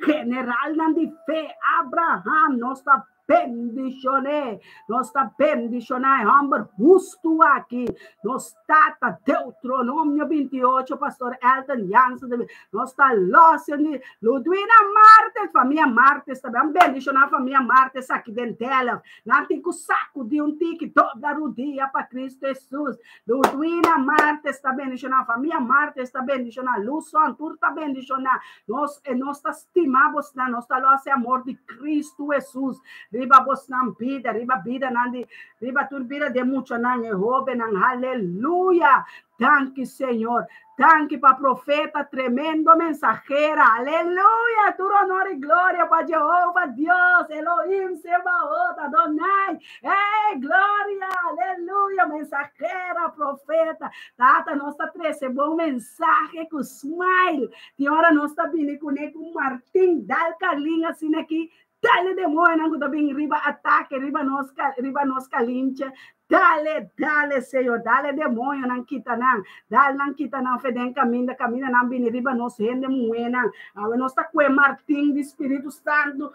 general não de fé. Abraham nós tá bendicioné, nós está bendicionando, Amber justo aqui, nós está Deuteronômio 28, pastor Elton Jansen, nós está Lócio, Ludwina Martes, família Martes também, bendicionar a família Martes aqui dentro dela, não tem que saco de tique toda o dia para Cristo Jesus, Ludwina Martes está bendicionando, a família Martes está bendicionando, Luz Santur está bendicionando, nós está estimamos, nós está lá esse amor de Cristo Jesus, riba bos nang vida, riba nandi, riba tur vida de mucho nang Jehová nang aleluya. Thank you, Señor. Thank you para profeta, tremendo mensajera. Aleluya. Tu honor y gloria para Jehová, Dios, Elohim, Sebaot, Adonai. Hey, gloria. Aleluya. Mensajera, profeta. Tata, nós está trece bom mensagem com smile. Tiora nós está vindo com Martim, dal Carlinha assim aqui. Dale demônio, não tá bem riba ataque, riba nos calinche. Dale, Senhor, dale demônio, não quita não. Dale não quita não, fedem caminha não bem riba nos rende moena. Agora nós tá com o Martim do Espírito Santo.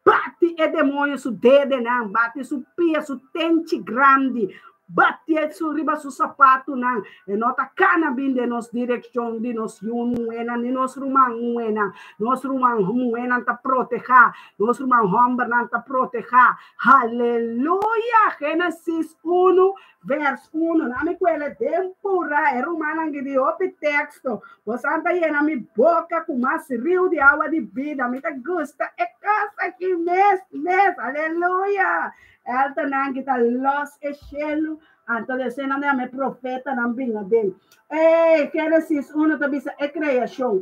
Bate e demônio su dedo não, bate su pia, su tente grande. Bate su riba su sapato não. E nota cana bem de nos direção de nos moena, de nos rumang moena. Nos rumang moena tá proteger. Nos rumang homem não tá proteger. Aleluia. Gênesis 1, verso 1. Na minha coela tempura, é romana que de opi texto. Você anda aí na minha boca com mais rio de água de vida. Me tá gusta. É casa aqui mês. Aleluia. Ela não kita los echelo, então descendo na minha profeta não vinha dele. Gênesis 1 também é criação.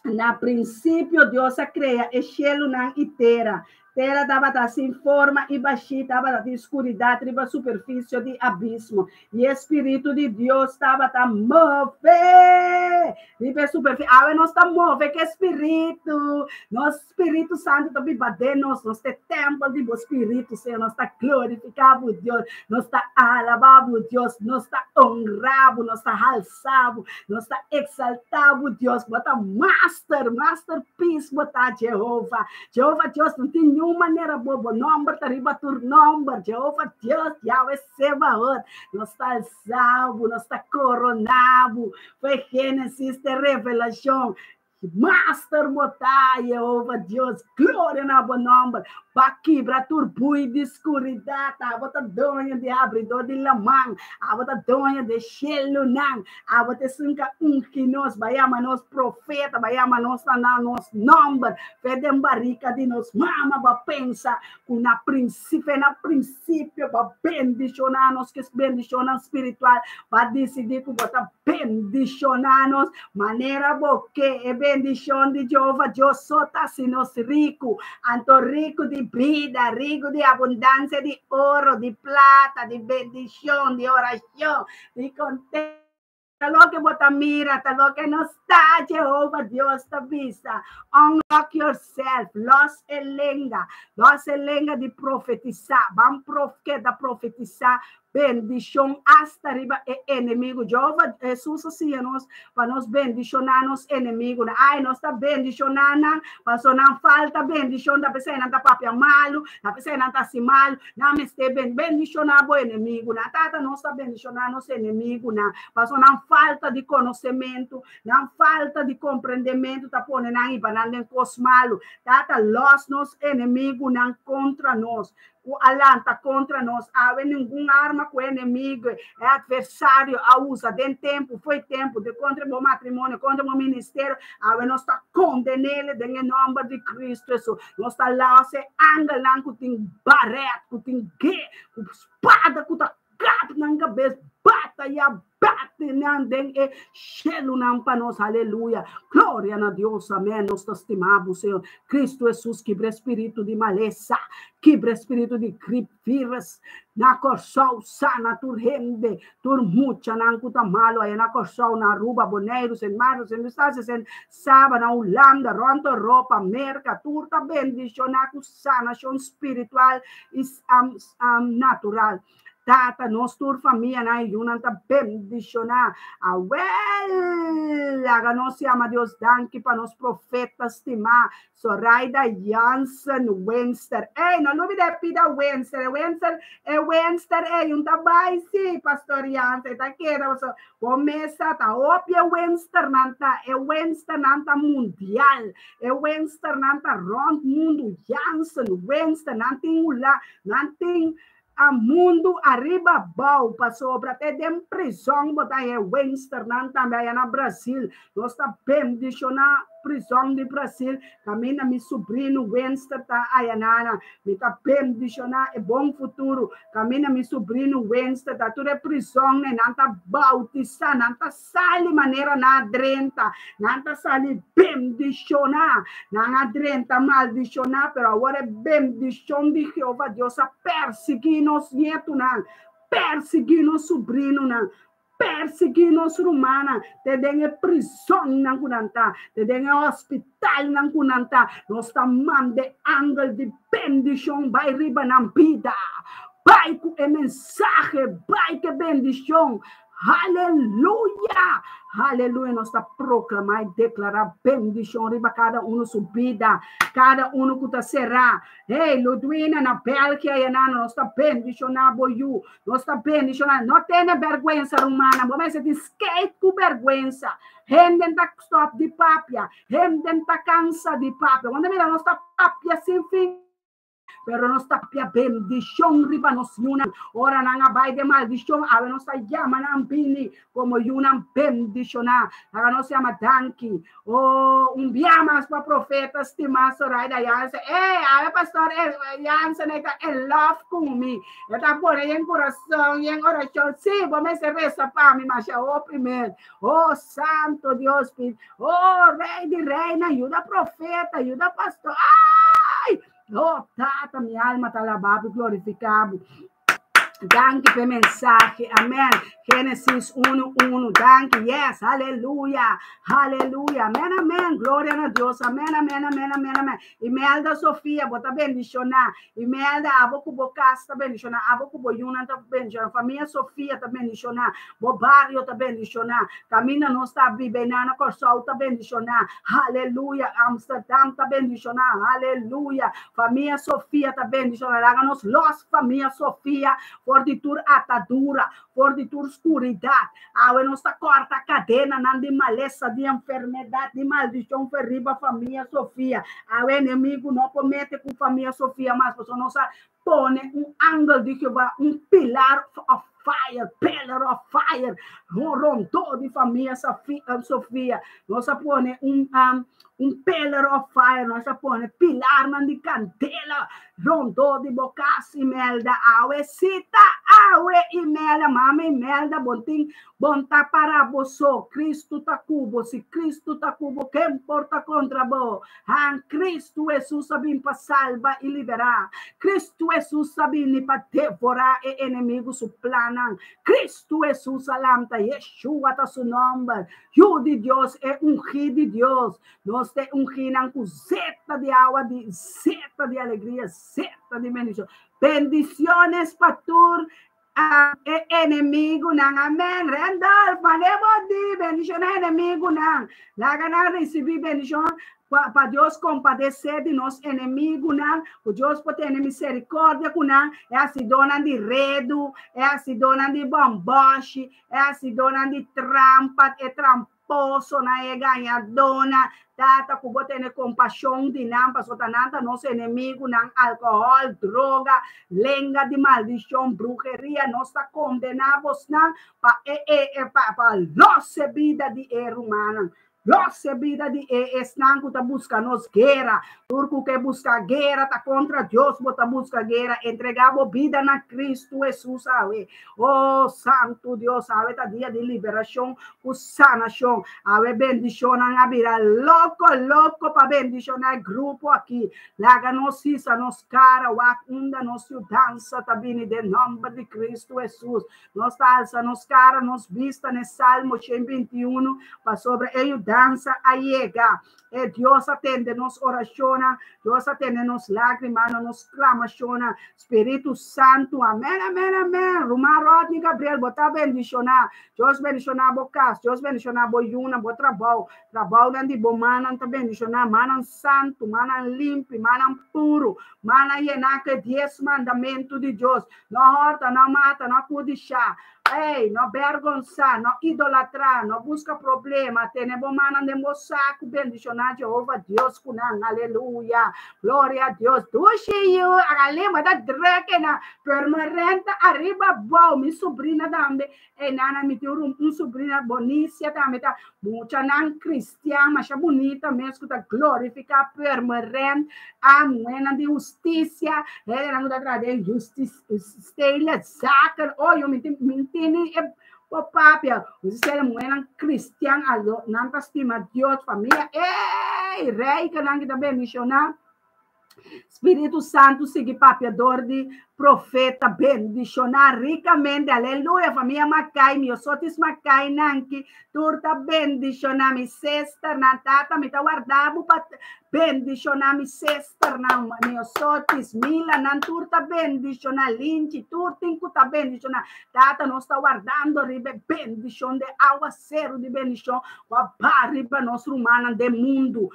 Na princípio Deus cria echelo na terra. Terra estava sem forma e baixinha, estava de escuridão, riba superfície de abismo. E o Espírito de Deus estava a mover. Riba superfície. Agora nós estamos movendo que Espírito. Nosso Espírito Santo está batendo nós. Nós temos templo de Espírito, Senhor. Nós está glorificando Deus. Nós está alabando Deus. Nós está honrando. Nós está alçando. Nós está exaltando Deus. Bota masterpiece, bota Jeová. Jeová Deus não tem nenhuma maneira boa, nombre, tariba tur nombre, Jeová Deus, Yahweh Sebaot, nós está salvo, nós está coronado, foi Gênesis de revelação, Master botai, Jeová Deus, glória na bom nome, Baki, bratur, bui de escuridão, a bota donha de abridor de lamang, a bota donha de xelunang, a bota sunca que nós, baiama nos profeta, baiama nos nome, fedem barica de nos mama, ba pensa, com na princípio, ba bendicionar nos, que bendicionar espiritual, ba decidir que bota bendicionar nos, maneira boque, e bendição de Jeová, Deus sota se nos rico, anto rico de vida, rico de abundância de ouro, de plata, de bendição, de oração, de contento. Talo que bota mira, talo que não está, Jeová, Deus está vista. Unlock yourself, los elenga de profetizar, vamos da profetizar bendición hasta arriba el enemigo. Jehová Jesús hacía nos para nos bendicionar nos enemigos. Ay, nos está bendicionando, para no falta bendición, da pessoa não tá papia malo, da pessoa não tá assim malo, não me este bendicionar o inimigo, na tata não está bendicionar nos enemigos, na para não falta de conhecimento, não falta de compreendimento, tá pondo na iba, não cos malo, tata los nos enemigos não contra nós. O alanta contra nós, há nenhuma arma que o inimigo, é adversário, a usa, tem tempo, foi tempo, de contra o matrimônio, contra o ministério, há nós está condenando, em nome de Cristo, isso, nós está lá, se angela, que tem barreto, que tem guerra, que espada, que está gato na cabeça, bata e abate, nandem e chelo não para nós, aleluia, glória a Deus, amém, nós te estimamos, Senhor, Cristo Jesus, quebra espírito de maleza, quebra espírito de vírus, na corsal, sana, tur rende, tur mucha, na ancuta malo, aí na corsal, na ruba, boneiros, em maros, em distâncias, em saba, na Holanda, ronto, roupa, merca, turta, bendicionar, sana, espiritual e natural. Tata, nós tur família na junanta bendicionar a nós chama Deus danke para nós profetas estimar Soraida Jansen Wenster. Ei, não olvide pida Wenster um trabalho sim, pastor Jansen, tá querendo começa tá opia Wenster nanta mundial, Wenster nanta rond mundo Jansen Wenster nanting a mundo arriba bau passou para até de prisão botar é Wenster não também na Brasil nós está bendicionar prisão de Brasil caminha meu sobrinho Wenster tá aí nana me tá bendicionar é bom futuro caminha meu sobrinho Wenster tá tudo é prisão né não tá bautizar não tá sali maneira na drenta não tá sali bendicionar não adrenta maldicionar pero agora é bendição de Jeová Deus a perseguir nos netos não perseguir nos sobrinho não perseguir nos rumana, te dengue prisão não kunanta, te dengue hospital não kunanta, nós estamos de ángel de bendição vai riba na vida, vai com o mensagem, vai que bendição. Aleluia, aleluia, nós está proclamar e declarar bendição riba cada um sua vida, cada um que está será. Ei, Ludwina, na Bélgica, nós está bendicionando boiú, nós está bendicionando, não tem vergonha romana, mas é de skate com vergonha. Gente está stop de papia, gente está cansa de papia, quando mira, nós está papia sem fim. Pero nos tapia bendición riba nos yunan ora nanga bay de maldición ave nos llama nampini como yunan bendiciona aga nos llama danki o enviamos para profeta estimar Soraida Jansen ave pastor Jansen está en love conmigo está por ahí en corazón y en oración sí vamos a rezar para mi macha primeiro oh santo Dios oh rei de reina ayuda profeta ayuda pastor ai oh, tata, minha alma está lavada, glorificado. Danke pela mensagem, amém. Gênesis 1:1, danke, yes, aleluia, aleluia, amém, amém, glória a Deus, amém, amém, amém, amém, amém. Imelda Sofia, bota bendicionar, Imelda, aboku bocas, tá bendicionar, aboku boyuna, tá bendicionar, família Sofia, tá bendicionar, bo barrio, tá bendicionar, caminha não está vivendo, na Corsol, tá bendicionar, aleluia, Amsterdam, tá bendicionar, aleluia, família Sofia, tá bendicionar, háganos los, família Sofia, fortitud atadura, fortitud escuridade. Agora nossa corta cadena, não de maleza, de enfermidade, de maldição, ferriba família Sofia. O inimigo não comete com família Sofia, mas você não põe ângulo de Jeová, pilar of fire, pillar of fire, rondou de família Sofia. Nós põe pillar of fire, nós põe pilar de candela, rondou de bocas Imelda, awe cita, awe Imelda, mama Imelda, bonta para você, Cristo tá cubo, se Cristo tá cubo, quem porta contra você? Cristo Jesus sabe para salvar e liberar, Cristo Jesus sabe para devorar e inimigo su plana, Cristo Jesus alanta, Yeshua tá su nome, Yu de Deus é ungido de Deus, nós te ungimos com zeta de água, zeta de alegria, zeta de bendição. Bendiciones, pastor enemigo nang amen. Randolph, manebo di bendición enemigo nang. Laga na recibir bendición para Deus compadecer de nós inimigos, para Deus poder ter misericórdia com nós, é assim dona de redo, é assim dona de bomboche, é assim dona de trampa, é tramposo, é ganhadona, tata que você tem compaixão de nós, para sotananta nosso inimigo, álcool, droga, lenga de maldição, bruxeria, nós está condenados para nossa vida de erro humano. Nossa vida de esnanco tá busca nos guerra, turco que busca guerra tá contra Deus, bota busca guerra, entregava vida na Cristo Jesus, sabe? Oh, santo Deus, sabe, tá dia de liberação, o sanação, ave bendição na vida, louco para bendicionar grupo aqui, laga nos isa, nos cara, wakunda, nos dança, tá vindo de nome de Cristo Jesus, nos alça, nos cara, nos vista, no Salmo 121, para sobre ele dança a llegar. Deus atende nos orações, Deus atende nos lágrimas, nos clamações, Espírito Santo, amém, amém, amém. Ruma Rodney Gabriel, bota bendicionar, Deus bendicionar bo casa, Deus bendicionar bo yuna, bo trabalho nandi bo manan ta bendicionar, manan santo, manan limpo, manan puro, manan llenar que 10 mandamentos de Deus, não horta, não mata, não cudichar. Ei, não vergonçar, não idolatrar, não busca problema, tem bom mana de moçaco, bendicionar Jeová Deus, kunang, aleluia, glória a Deus, tuxiu, a lema da draquena, permanente, arriba, bom, minha sobrinha também, e nana, me deu sobrinha bonícia também, tá, muita nan cristiana, mas bonita, mesmo, tá, glorificar, permanente, a moeda de justiça, ela não dá trazer justiça, estela, saca, olha, eu me ini o papia, você é mulher cristiana, não estima Deus, família, ei, rei, que não kita bendicionar, Espírito Santo, siga papiador de profeta, bendicionar ricamente, aleluia, família Macai, meu sotis Macai, nanki, turta bendicionar, mi sester, nantata, mi ta guardavo, bendicionar, mi sester, meu sotis, mila, nanturta bendicionar, linci, turtin, cuta bendicionar, tata, nós está guardando, ribe, bendição de aguacero de bendição, riba, nós rumana de mundo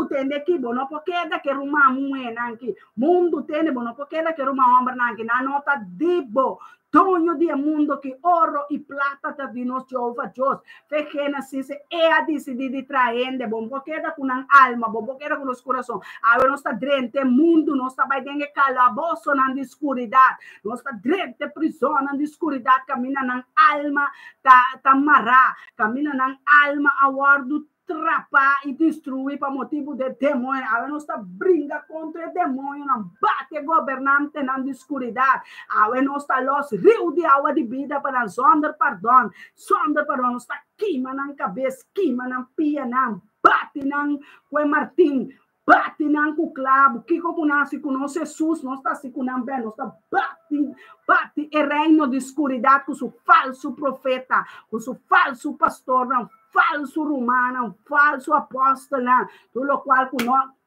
tem aqui, bom, não porque é que rumamos, nanki, mundo tem, bom, não porque é que rumamos, nanki, na nota dibo, tonho de mundo que ouro e plata tá de nós Jeová Deus, pequena se é a decidir de traende, bom, porque é com a alma, bom, porque é com os corações, a nós está drente mundo, nós está vai ter calabouço na escuridade, nós está drente prisão na escuridade, caminha na alma, tá mará, caminha na alma, aguardo trapar e destruir para motivo de demônio. A nós está brinca contra o demônio, não bate governante na escuridade. A nós está los rio de água de vida para sonder perdão, nós está queima na cabeça, queima na pia, não bate na com Martim, bate na com clavo, que como nasce com nós Jesus, nós está se com bem, nós está bate o reino de escuridade com o falso profeta, com o falso pastor, não falso romano, falso apóstolo, tudo qual que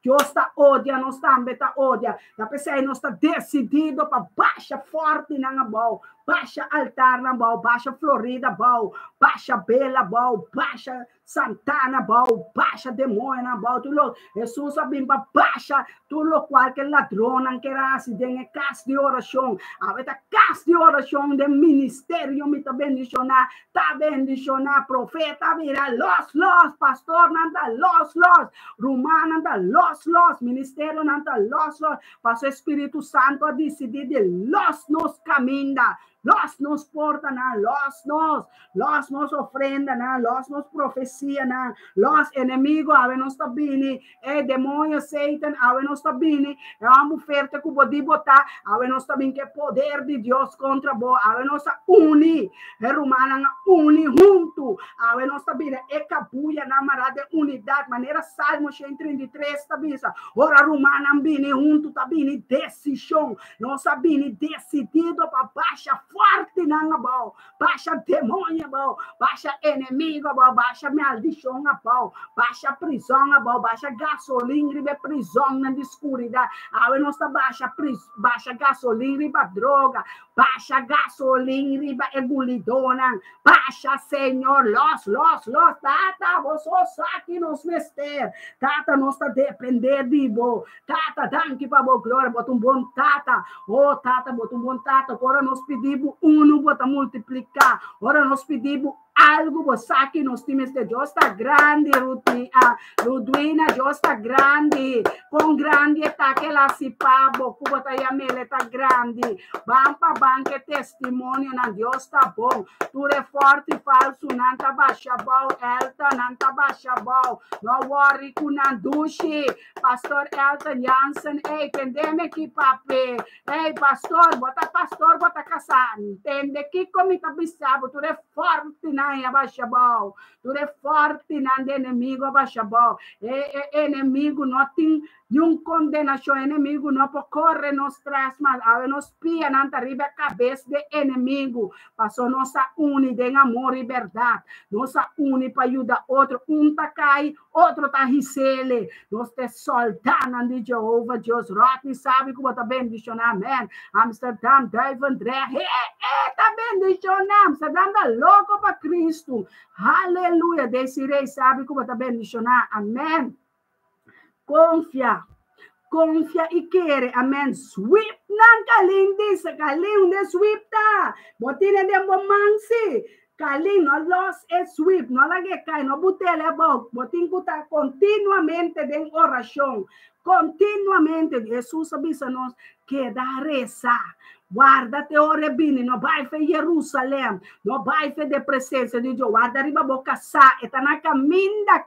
Deus está odia, nós também está odia. A pessoa nós está decidido para baixa forte na bau, baixa altar na bau, baixa Florida bau, baixa Bela bau, baixa Santana bau, baixa demônio na bau, tudo Jesus abim para baixa, tudo qual que ladrão que era acidente, casa de oração, a veta casa de oração de ministério me tá bendicionar, profeta vira los pastor nanda los romana nanda los ministério nanda los passo Espírito Santo a decidir de los nos caminha, los nos porta na los nos ofrenda na los nos profecia na los inimigo ave nos tá bini demônio Satan ave nos tá bini uma oferta que pode botar ave nos tá bini que poder de Deus contra bo ave nos tá uni romana uni junto ave nos tá bini capuia na marada unidade maneira Salmo 133 tá bisa ora romana bini junto tá bini decisão nós tá bini decidido para baixa forte na bau, baixa demônio bau, baixa inimigo bau, baixa maldição bau, baixa prisão bau, baixa gasolina ribe prisão na escuridade, a nós tá baixa gasolina ribe droga, Baixa gasolina, riba egulidona. Baixa, Senhor, los. Tata, você aqui nos mester. Tata, nós está depender de bo. Tata, danke para bo glória, bota bom tata. Oh, tata, bota bom tata. Agora nós pedimos bota multiplicar. Agora nós pedimos algo, você aqui nós temos de Deus está grande, Ludwina, Deus está grande. Com grande está que ela se pabo, cuba tá yamele está grande. Bampa banque testemunho na Deus está bom. Tu é forte e falso, não tá baixa bom, Elton, não tá baixa bom. Não worry com Nandushi, Pastor Elton Jansen, ei, entendeme que papi. Ei, pastor, bota casar. Entende que como tá bisabo, tu é forte na abaixa bom. Tu é forte na inimigo abaixa bom. Inimigo não tem condenação, inimigo não pode correr nos trasmas, nos pia não arriba a cabeça de inimigo. Passou nossa une de amor e verdade. Nossa une para ajudar outro. Tá cai, outro tá risele. Nós te soltando de Jeová, Deus Rotni, sabe como tá bendicionar, amém. Amsterdam, Dave André, tá bendicionar. Amsterdam tá louco para Cristo. Aleluia. Desirei, sabe como tá bendicionar, amém. Confia e quer, amém. Sweep nang kaling de sweep ta. Botine de bomansi. Kaling no los sweep, no la que cae, no butele bok. Botin kuta continuamente de oración. Continuamente. Jesús avisa-nos que da reza. Guarda-te, ore bene, não vai para Jerusalém, não vai para a presença de Deus. Guarda riba boca sa, está na caminho da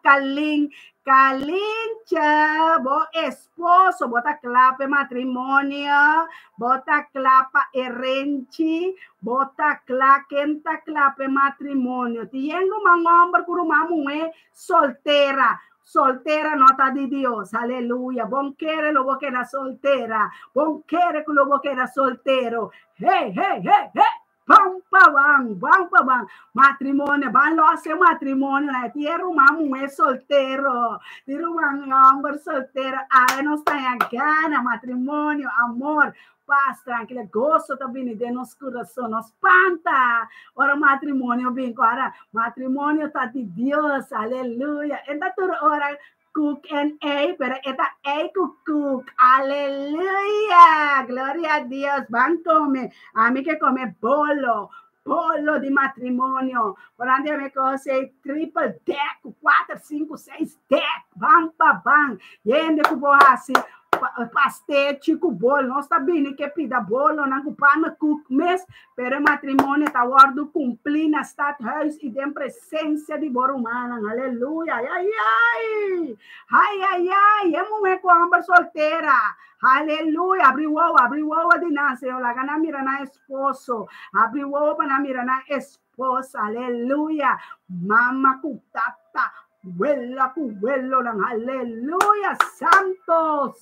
Kalincha, bo esposo, bota clape matrimônio, bota clapa herenci, bota quenta clape matrimônio. Tiendo mangomber kuru mamu soltera. Soltera nota de Dios, aleluya. Bon quiere lo que era soltera. Bon quiere que lo que era soltero. Hey. Bam pa bang. Matrimonio, van lo hace matrimonio. La tierra mamu es soltero. Tierra hombre soltero. No está en gana, matrimonio, amor. Paz, tranquila, gosto também de nosso coração, nos espanta. Ora, matrimônio, bem, agora, matrimônio está de Deus, aleluia. Então, toda hora, cook and eat, pero esta eat cook, aleluia. Glória a Deus, van comer. A mí que come bolo de matrimônio. Por onde eu me conheci, triple deck, 4, 5, 6 deck, bam. E ainda que vou assim, pastete com bolo, nós sabemos que pida bolo, não ocupamos cook mes, pero matrimônio está guardo cumprir na stadhuis e tem presença de bora humana, aleluia, ai, é mulher com homem solteira, aleluia, abriu o de nascer, lá gana mira na esposo, abriu o para mira na esposa, aleluia, mama kutata, Vuelo lang, aleluya, santo,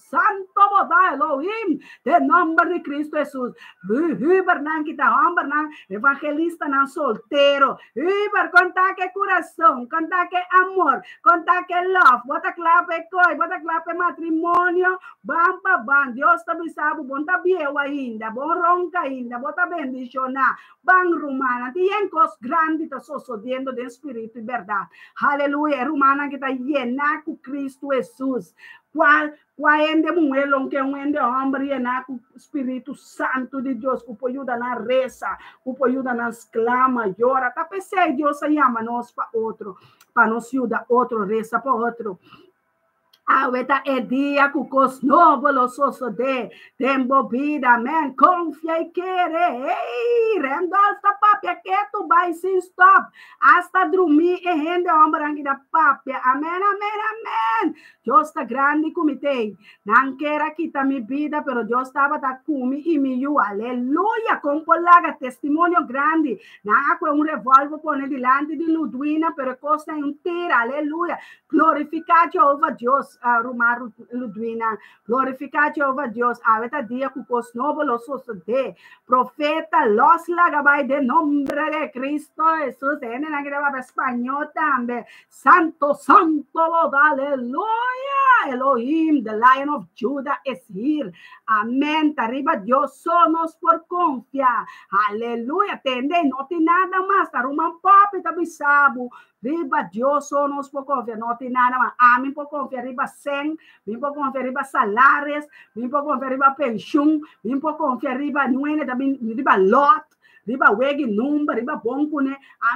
boda Elohim, de nombre de Cristo Jesús. Hiber kita hombre nang evangelista nang soltero. Hiber conta que corazón, conta que amor, conta que love, bota clape coi, bota clape matrimonio, bam. Dios ta bisabu, bonta bieu ainda, bon ronca ainda, bota bendiciona, bang rumana, tien cos grandi ta sosodiendo de espírito e verdade. Aleluia. Humana que está llena com Cristo Jesus. Qual ende mulher que ende homem llena com o Espírito Santo de Deus, que pode ajudar na reza, que pode ajudar nas clamas, llora. Tá pensando, Deus chama nós para outro, para nos ajudar outro, reza para outro. Ahorita é dia que os novos los osos de tempo vida, amém. Confia e querer. Ei, Randolph, papia, que tu vai sem stop. Hasta dormir e rende a ombrangue da papia. Amém. Deus está grande comitê. Não quero quitar minha vida, pero Deus estava comigo e me ayudou. Aleluia. Com polaga, testemunho grande. Não há revólver pôr delante de Ludwina, pero costa inteira. Aleluia. Glorificar Jeová Deus. Rumar Ludwina, glorificar Jehová Dios, ahorita dia que os novos los de profeta los lagabay de nombre de Cristo Jesús, en la grava español también, santo, aleluya, Elohim, the Lion of Judah is here. Amén. Arriba Dios somos por confiar. Aleluia. Tende, não tem nada mais. Taruman papi tabisabo. Riba Dios somos por confiar. Não tem nada mais. Amém por confiar. Riba sen. Vim por confiar. Riba salários. Vim por confiar. Riba pensão. Vim por confiar. Riba nuene. Riba lot. Riba wegi numba. Riba boncune.